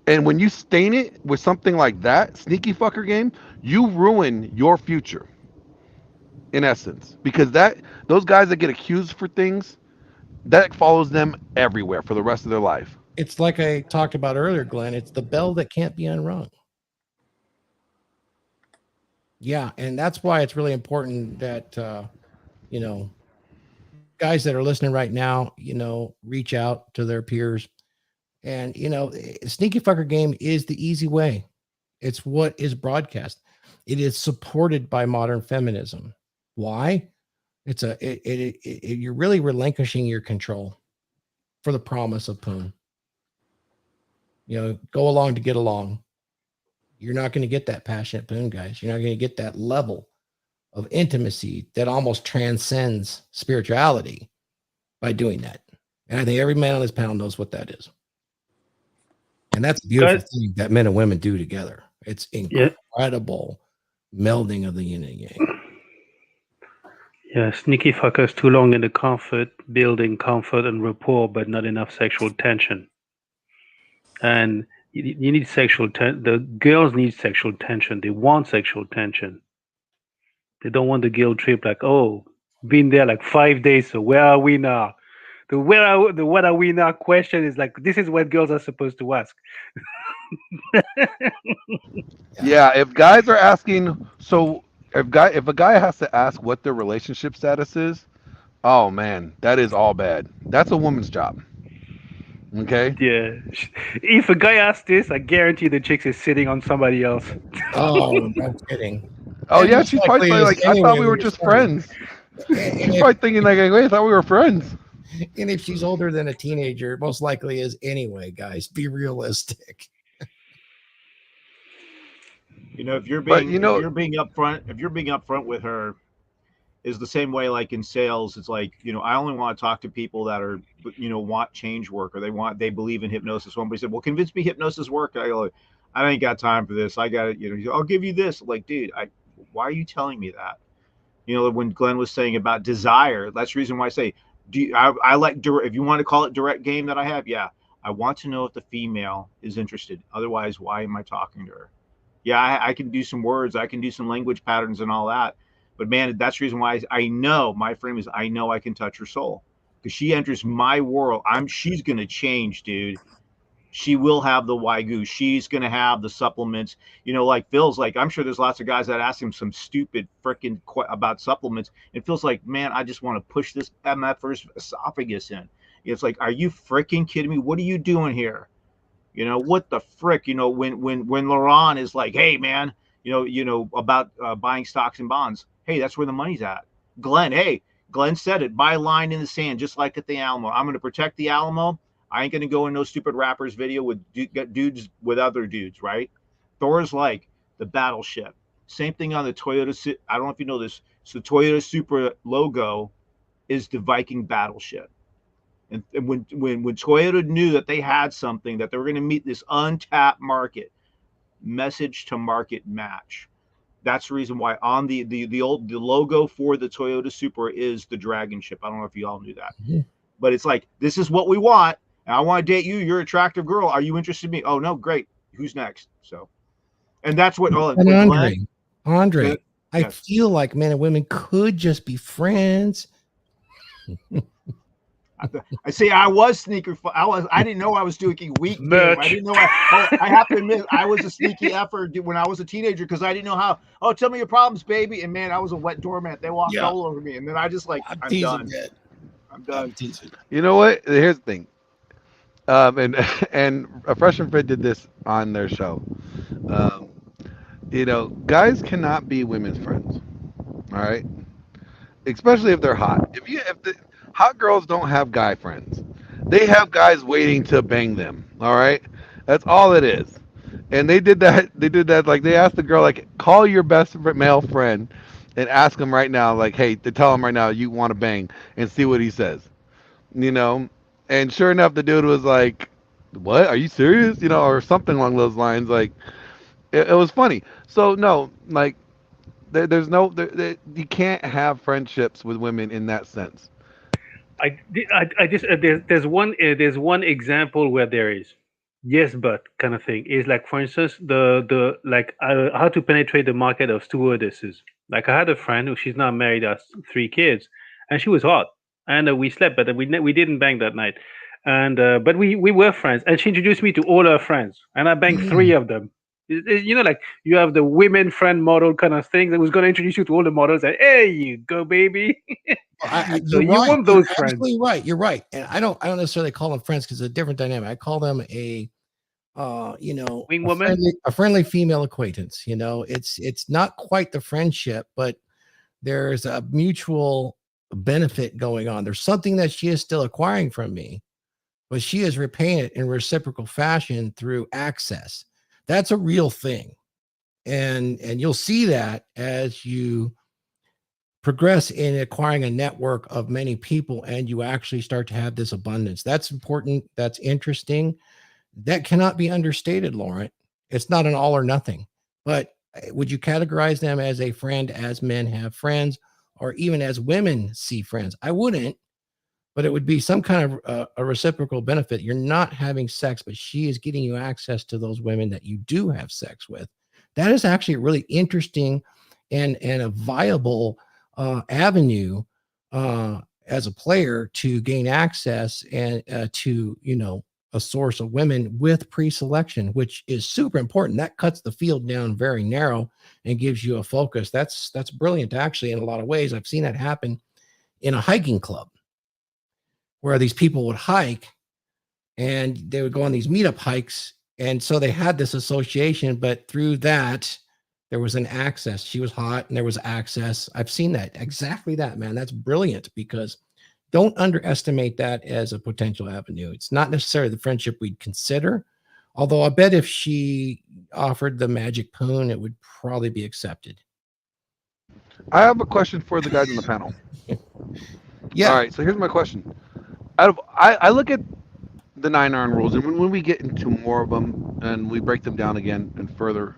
And when you stain it with something like that, sneaky fucker game, you ruin your future. In essence, because those guys that get accused for things, that follows them everywhere for the rest of their life. It's like I talked about earlier, Glenn. It's the bell that can't be unrung. Yeah, and that's why it's really important that guys that are listening right now, reach out to their peers. And sneaky fucker game is the easy way. It's what is broadcast. It is supported by modern feminism. Why? You're really relinquishing your control for the promise of poon. Go along to get along. You're not going to get that passionate poon, guys. You're not going to get that level of intimacy that almost transcends spirituality by doing that. And I think every man on this panel knows what that is. And that's a beautiful thing that men and women do together. It's incredible melding of the yin and yang. Yeah, sneaky fuckers too long in the building comfort and rapport, but not enough sexual tension. And you need sexual tension. The girls need sexual tension. They want sexual tension. They don't want the guilt trip like, oh, been there like 5 days, so where are we now? The what are we now question is like, this is what girls are supposed to ask. Yeah, if guys are asking, so if a guy has to ask what their relationship status is, oh man, that is all bad. That's a woman's job. Okay. Yeah. If a guy asks this, I guarantee the chick is sitting on somebody else. Oh, no kidding. Oh yeah, she's probably like, I thought we were just friends. She's probably thinking like, wait, I thought we were friends. And if she's older than a teenager, most likely is anyway, guys. Be realistic. If you're being upfront with her, is the same way like in sales. It's like, I only want to talk to people that are, want change work, or they believe in hypnosis. Somebody said, well, convince me hypnosis work. I go, I ain't got time for this. I got it. I'll give you this. Like, dude, why are you telling me that? When Glenn was saying about desire, that's the reason why I say, I like, if you want to call it direct game that I have. Yeah. I want to know if the female is interested. Otherwise, why am I talking to her? Yeah, I can do some words. I can do some language patterns and all that. But man, that's the reason why I know my frame is, I know I can touch her soul, because she enters my world. She's going to change, dude. She will have the Wagyu. She's going to have the supplements, like Phil's like, I'm sure there's lots of guys that ask him some stupid freaking about supplements. It feels like, man, I just want to push this MF's esophagus in. It's like, are you freaking kidding me? What are you doing here? What the frick, when Laurence is like, hey man, about buying stocks and bonds. Hey, that's where the money's at. Glenn said it, buy a line in the sand, just like at the Alamo. I'm going to protect the Alamo. I ain't going to go in no stupid rappers video with dudes with other dudes, right? Thor's like the battleship. Same thing on the Toyota. I don't know if you know this. So the Toyota Supra logo is the Viking battleship. And when Toyota knew that they had something, that they were going to meet this untapped market, message to market match. That's the reason why on the logo for the Toyota Supra is the DragonShip. I don't know if you all knew that, but it's like, this is what we want. And I want to date you. You're an attractive girl. Are you interested in me? Oh no, great. Who's next? So, and that's what. And Andre, I feel like men and women could just be friends. I see. I was sneaker. I didn't know I was doing weak game. I didn't know. I have to admit, I was a sneaky effort when I was a teenager because I didn't know how. Oh, tell me your problems, baby. And man, I was a wet doormat. They walked all over me, and then I just like, I'm done. I'm done. You know what? Here's the thing. And a freshman fit did this on their show. You know, guys cannot be women's friends. All right, especially if they're hot. If the hot girls don't have guy friends, they have guys waiting to bang them. All right, that's all it is. And they did that. They did that. Like they asked the girl, like, call your best male friend, and ask him right now, like, hey, to tell him right now you want to bang, and see what he says. You know, and sure enough, the dude was like, "What? Are you serious?" You know, or something along those lines. Like, it was funny. So no, like, there's no, you can't have friendships with women in that sense. I just there's one example where there is yes but kind of thing is like, for instance, the like how to penetrate the market of stewardesses. Like I had a friend who, she's now married, has 3 kids, and she was hot, and we slept, but we didn't bang that night, and but we were friends, and she introduced me to all her friends, and I banged 3 of them. You know, like you have the women friend model kind of thing that was going to introduce you to all the models. And hey, you go, baby. So you want those friends? Absolutely right. You're right. And I don't necessarily call them friends because it's a different dynamic. I call them a wing woman, a friendly female acquaintance. You know, it's not quite the friendship, but there's a mutual benefit going on. There's something that she is still acquiring from me, but she is repaying it in reciprocal fashion through access. That's a real thing. And you'll see that as you progress in acquiring a network of many people and you actually start to have this abundance. That's important. That's interesting. That cannot be understated, Laurent. It's not an all or nothing. But would you categorize them as a friend as men have friends, or even as women see friends? I wouldn't. But it would be some kind of a reciprocal benefit. You're not having sex, but she is getting you access to those women that you do have sex with. That is actually a really interesting and a viable avenue as a player to gain access and to, you know, a source of women with pre-selection, which is super important. That cuts the field down very narrow and gives you a focus. That's brilliant, actually, in a lot of ways. I've seen that happen in a hiking club, where these people would hike and they would go on these meetup hikes. And so they had this association, but through that, there was an access. She was hot and there was access. I've seen that. Exactly that, man. That's brilliant, because don't underestimate that as a potential avenue. It's not necessarily the friendship we'd consider. Although I bet if she offered the magic poon, it would probably be accepted. I have a question for the guys on the panel. Yeah. All right. So here's my question. I look at the 9 iron rules, and when we get into more of them and we break them down again and further,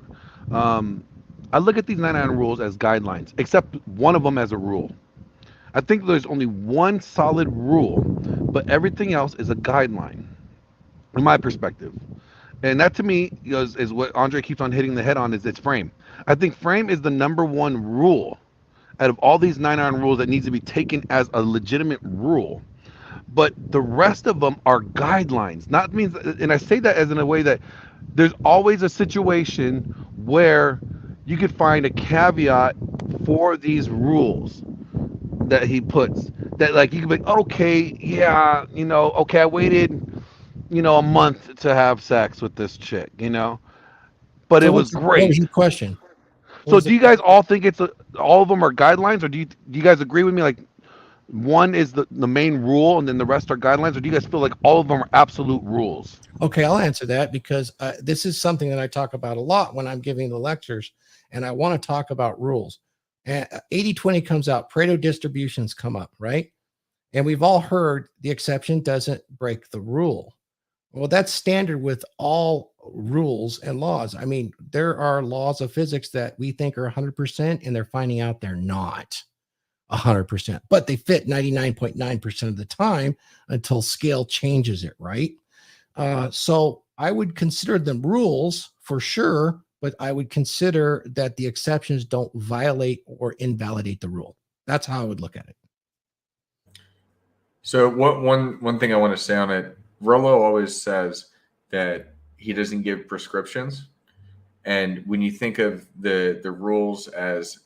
I look at these 9 iron rules as guidelines, except one of them as a rule. I think there's only one solid rule, but everything else is a guideline, in my perspective. And that to me is what Andre keeps on hitting the head on, is its frame. I think frame is the #1 rule out of all these 9 iron rules that needs to be taken as a legitimate rule. But the rest of them are guidelines. Not means, and I say that as in a way that there's always a situation where you could find a caveat for these rules that he puts. That, like, you could be like, okay, yeah, you know, okay, I waited, you know, a month to have sex with this chick, you know, but so it was great. What was your question? So do you guys all think all of them are guidelines, or do you guys agree with me? Like, one is the main rule and then the rest are guidelines, or do you guys feel like all of them are absolute rules? Okay, I'll answer that, because this is something that I talk about a lot when I'm giving the lectures, and I want to talk about rules. 80-20 comes out, Pareto distributions come up, right? And we've all heard the exception doesn't break the rule. Well, that's standard with all rules and laws. I mean, there are laws of physics that we think are 100%, and they're finding out they're not 100%, but they fit 99.9% of the time until scale changes it, right? So I would consider them rules for sure, but I would consider that the exceptions don't violate or invalidate the rule. That's how I would look at it. So one thing I want to say on it, Rollo always says that he doesn't give prescriptions. And when you think of the rules as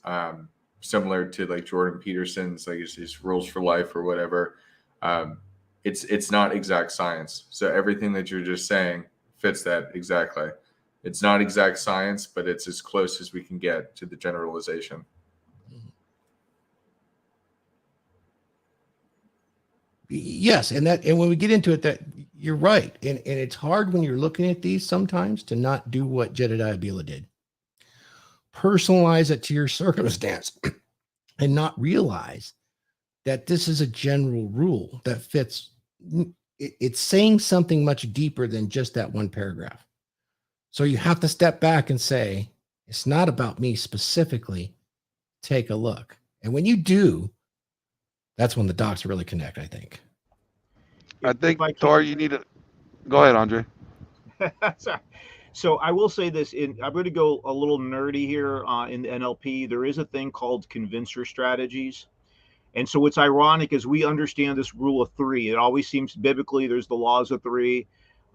similar to like Jordan Peterson's, like his rules for life or whatever, it's not exact science. So everything that you're just saying fits that exactly. It's not exact science, but it's as close as we can get to the generalization. Yes, and when we get into it, that you're right, and it's hard when you're looking at these sometimes to not do what Jedediah Bila did. Personalize it to your circumstance and not realize that this is a general rule that fits. It's saying something much deeper than just that one paragraph. So you have to step back and say, it's not about me specifically. Take a look. And when you do, that's when the dots really connect, I think. I think, Thor, you need to go ahead, Andre. Sorry. So I will say this, I'm going to go a little nerdy here in the NLP. There is a thing called convincer strategies. And so what's ironic is we understand this rule of three. It always seems biblically, there's the laws of three.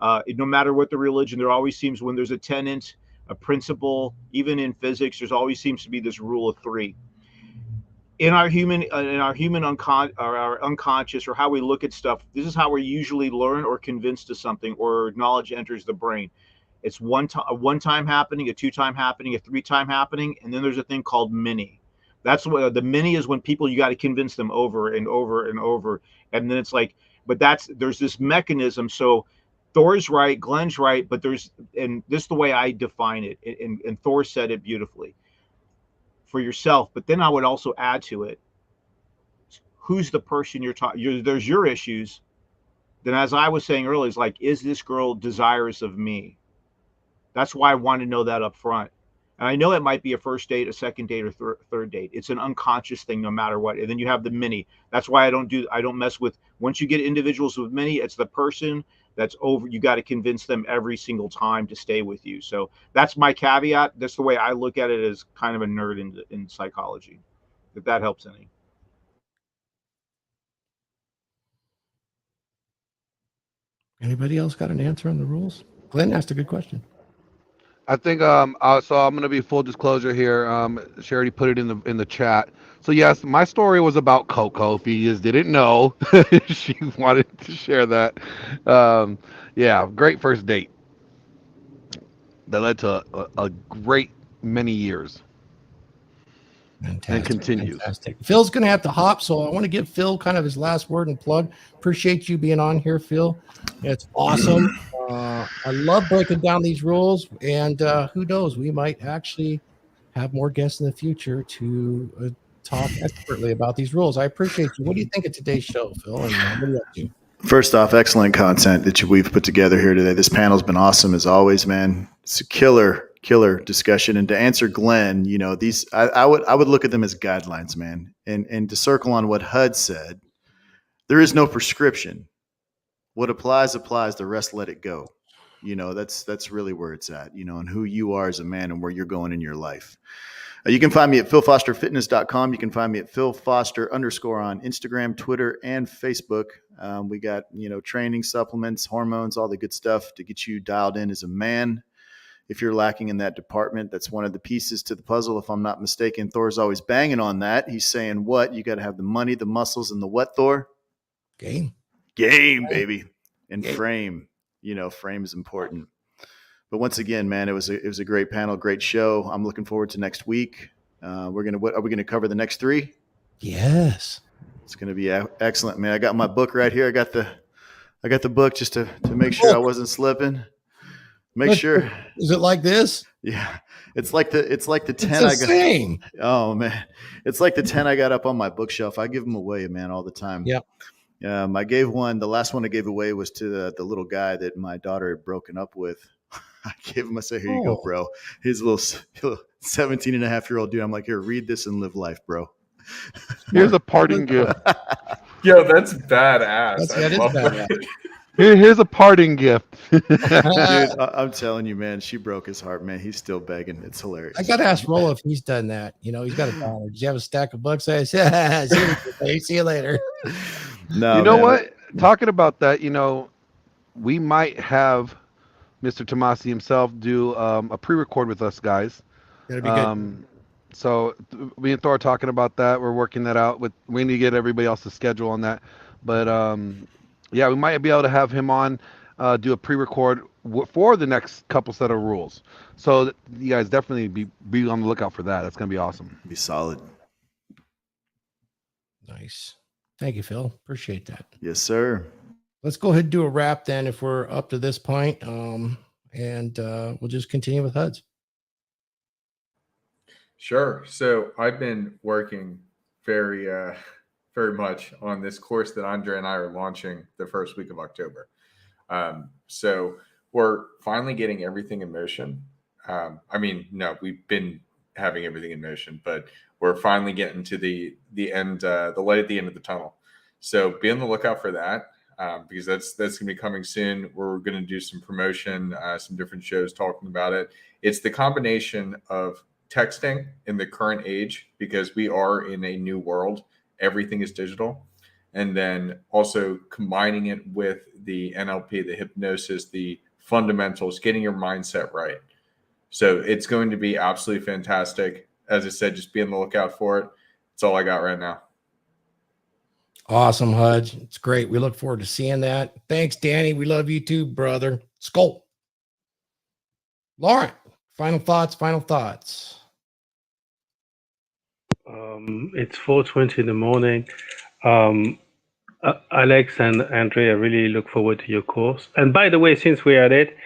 No matter what the religion, there always seems when there's a tenet, a principle, even in physics, there's always seems to be this rule of three. In our human unconscious, or how we look at stuff, this is how we usually learn or convinced to something, or knowledge enters the brain. It's a one-time happening, a two-time happening, a three-time happening, and then there's a thing called many. That's what the many is, when people, you got to convince them over and over and over, and then it's like, but there's this mechanism. So Thor's right, Glenn's right, but and this is the way I define it, and Thor said it beautifully. For yourself, but then I would also add to it, who's the person you're talking, there's your issues. Then, as I was saying earlier, is like, is this girl desirous of me? That's why I want to know that up front. And I know it might be a first date, a second date, or third date. It's an unconscious thing no matter what. And then you have the many. That's why I don't mess with, once you get individuals with many, it's the person that's over. You got to convince them every single time to stay with you. So that's my caveat. That's the way I look at it, as kind of a nerd in psychology, if that helps any. Anybody else got an answer on the rules? Glenn asked a good question. I think so I'm going to be full disclosure here. Charity put it in the chat. So yes, my story was about Coco. If you just didn't know, she wanted to share that. Yeah, great first date that led to a great many years. Fantastic, and continues. Fantastic. Phil's going to have to hop, so I want to give Phil kind of his last word and plug. Appreciate you being on here, Phil. It's awesome. I love breaking down these rules, and who knows, we might actually have more guests in the future to talk expertly about these rules. I appreciate you. What do you think of today's show, Phil? And what are you up to? First off, excellent content that we've put together here today. This panel's been awesome as always, man. It's a killer discussion. And to answer Glenn, these I would look at them as guidelines, man. And to circle on what Huds said, there is no prescription. What applies. The rest, let it go. That's really where it's at, and who you are as a man and where you're going in your life. You can find me at philfosterfitness.com. You can find me at philfoster_ on Instagram, Twitter, and Facebook. We got, training, supplements, hormones, all the good stuff to get you dialed in as a man. If you're lacking in that department, that's one of the pieces to the puzzle. If I'm not mistaken, Thor's always banging on that. He's saying, what? You got to have the money, the muscles, and the what, Thor? Game, baby. And frame, frame is important. But once again, man, it was a great panel, great show. I'm looking forward to next week. Are we going to cover the next 3? Yes. It's going to be excellent, man. I got my book right here. I got the book just to make sure I wasn't slipping. Sure. Is it like this? Yeah. It's like the 10 it's the I got. Same. Oh man. It's like the 10 I got up on my bookshelf. I give them away, man, all the time. Yep. I gave one. The last one I gave away was to the little guy that my daughter had broken up with. I gave him. I said, "Here you go, bro." His little 17 and a half year old dude. I'm like, "Here, read this and live life, bro." Here's a parting gift. Yo, that's badass. That is badass. Here's a parting gift. Dude, I'm telling you, man, she broke his heart, man. He's still begging. It's hilarious. I got to ask Rolla if he's done that. You know, he's got a dollar. Does he have a stack of bucks? I said, see you later. No, you know man. what? Talking about that, we might have Mr. Tomassi himself do a pre-record with us, guys. That'd be good. So me and Thor are talking about that. We're working that out. We need to get everybody else's schedule on that. But yeah, we might be able to have him on, do a pre-record for the next couple set of rules. So you guys definitely be on the lookout for that. That's gonna be awesome. Be solid. Nice. Thank you, Phil. Appreciate that. Yes, sir. Let's go ahead and do a wrap then if we're up to this point. And we'll just continue with Huds. Sure. So I've been working very much on this course that Andre and I are launching the first week of October. So we're finally getting everything in motion. No, we've been having everything in motion, but we're finally getting to the end, the light at the end of the tunnel. So be on the lookout for that, because that's going to be coming soon. We're going to do some promotion, some different shows talking about it. It's the combination of texting in the current age, because we are in a new world. Everything is digital. And then also combining it with the NLP, the hypnosis, the fundamentals, getting your mindset right. So it's going to be absolutely fantastic. As I said, just be on the lookout for it. That's all I got right now. Awesome, Hudge. It's great. We look forward to seeing that. Thanks, Danny. We love you too, brother. Skull. Laurent, final thoughts. It's 4:20 in the morning. Alex and Andre, I really look forward to your course. And by the way, since we're at it,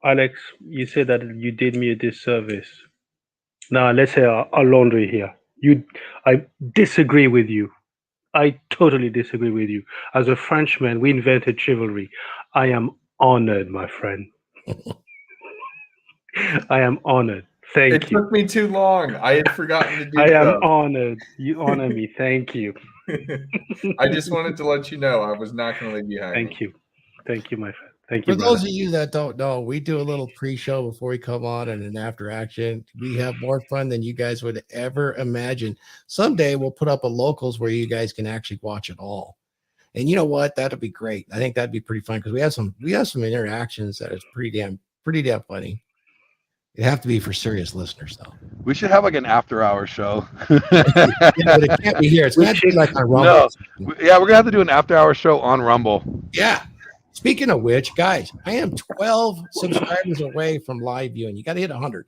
Alex, you said that you did me a disservice. Now, let's say our laundry here. I disagree with you. I totally disagree with you. As a Frenchman, we invented chivalry. I am honored, my friend. I am honored. Thank you. It took me too long. I had forgotten to do I that. am honored. You honor me. Thank you. I just wanted to let you know I was not going to leave you hanging. Thank you. Thank you, my friend. Thank you. For those of you that don't know, we do a little pre-show before we come on and an after action. We have more fun than you guys would ever imagine. Someday we'll put up a locals where you guys can actually watch it all. And you know what? That'll be great. I think that'd be pretty fun because we have some interactions that is pretty damn funny. It'd have to be for serious listeners, though. We should have like an after-hour show. Yeah, but it can't be here. It's got to be like on Rumble. No. Yeah, we're gonna have to do an after-hour show on Rumble. Yeah. Speaking of which, guys, I am 12 subscribers away from live viewing. You got to hit 100.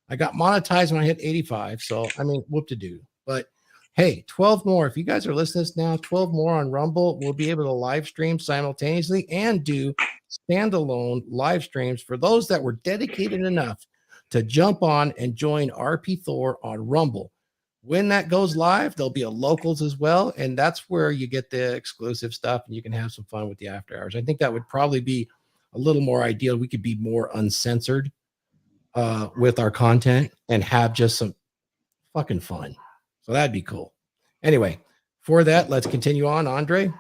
I got monetized when I hit 85. So, I mean, whoop-de-doo. But hey, 12 more. If you guys are listening to this now, 12 more on Rumble. We'll be able to live stream simultaneously and do standalone live streams for those that were dedicated enough to jump on and join RP Thor on Rumble. When that goes live, there'll be a locals as well, and that's where you get the exclusive stuff and you can have some fun with the after hours. I think that would probably be a little more ideal. We could be more uncensored with our content and have just some fucking fun. So that'd be cool. Anyway, for that, let's continue on. Andre?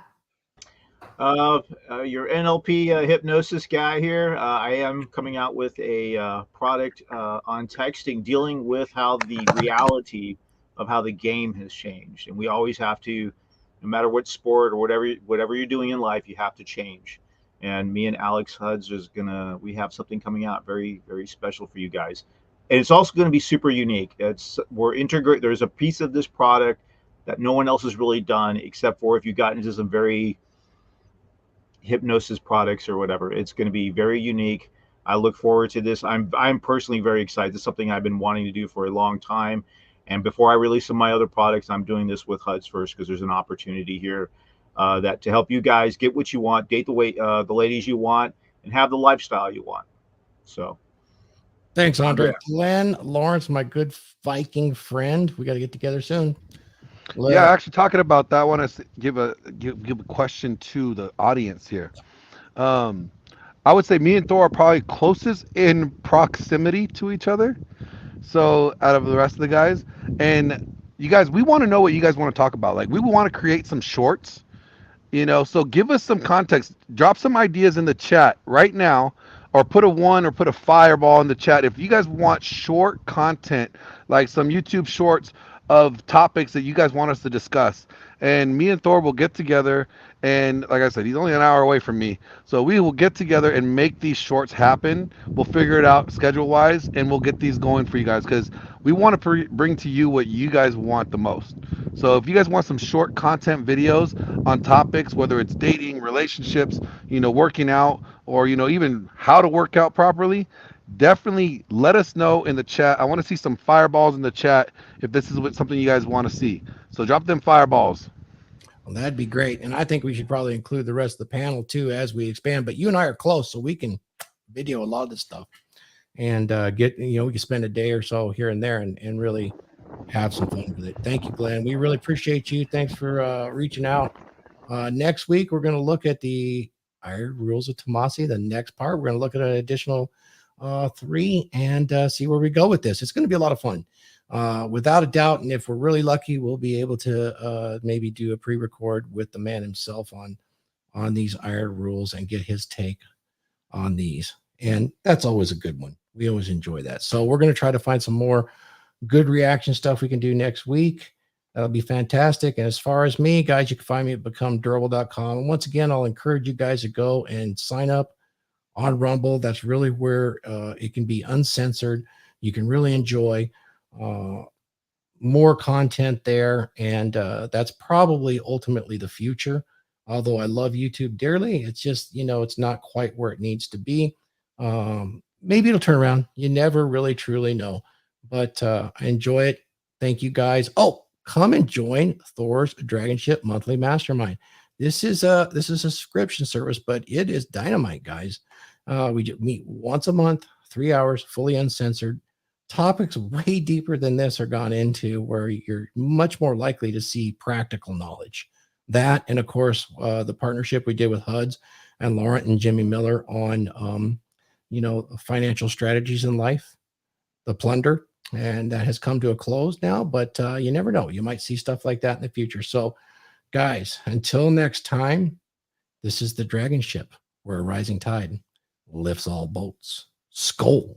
Your NLP hypnosis guy here. I am coming out with a product on texting, dealing with how the reality of how the game has changed. And we always have to, no matter what sport or whatever you're doing in life, you have to change. And me and Alex Huds we have something coming out very, very special for you guys. And it's also going to be super unique. There's a piece of this product that no one else has really done, except for if you got into some very hypnosis products or whatever. It's going to be very unique. I look forward to this. I'm personally very excited. It's something I've been wanting to do for a long time. And before I release some of my other products, I'm doing this with Huds first because there's an opportunity here that to help you guys get what you want, date the ladies you want, and have the lifestyle you want. So, thanks, Andre. Glenn Laurence, my good Viking friend. We got to get together soon. Yeah, actually talking about that, I want to give a question to the audience here. I would say me and Thor are probably closest in proximity to each other. So out of the rest of the guys, and you guys, we want to know what you guys want to talk about. Like we want to create some shorts, You know, so give us some context. Drop some ideas in the chat right now, or put a 1 or put a fireball in the chat. If you guys want short content, like some YouTube shorts of topics that you guys want us to discuss, and me and Thor will get together, and like I said, he's only an hour away from me, so we will get together and make these shorts happen. We'll figure it out schedule wise, and we'll get these going for you guys, because we want to bring to you what you guys want the most. So if you guys want some short content videos on topics, whether it's dating, relationships, you know, working out, or, you know, even how to work out properly, definitely let us know in the chat. I want to see some fireballs in the chat if this is something you guys want to see. So drop them fireballs. Well, that'd be great. And I think we should probably include the rest of the panel too as we expand. But you and I are close, so we can video a lot of this stuff and get, you know, we can spend a day or so here and there and really have some fun with it. Thank you, Glenn. We really appreciate you. Thanks for reaching out. Next week, we're going to look at the Iron Rules of Tomassi. The next part, we're going to look at an additional 3 and see where we go with this. It's going to be a lot of fun. Without a doubt, and if we're really lucky, we'll be able to maybe do a pre-record with the man himself on these Iron Rules and get his take on these. And that's always a good one. We always enjoy that. So we're going to try to find some more good reaction stuff we can do next week. That'll be fantastic. And as far as me, guys, you can find me at becomedurable.com. And once again, I'll encourage you guys to go and sign up on Rumble. That's really where it can be uncensored. You can really enjoy more content there. And that's probably ultimately the future. Although I love YouTube dearly, it's just, you know, it's not quite where it needs to be. Maybe it'll turn around. You never really truly know. But I enjoy it. Thank you, guys. Oh, come and join Thor's DragonShip Monthly Mastermind. This is a subscription service, but it is dynamite, guys. We meet once a month, 3 hours, fully uncensored. Topics way deeper than this are gone into, where you're much more likely to see practical knowledge. That, and of course, the partnership we did with Huds and Laurence and Jimmy Miller on, you know, financial strategies in life, the plunder. And that has come to a close now, but you never know. You might see stuff like that in the future. So, guys, until next time, this is the Dragon Ship, where a rising tide lifts all boats. Skål.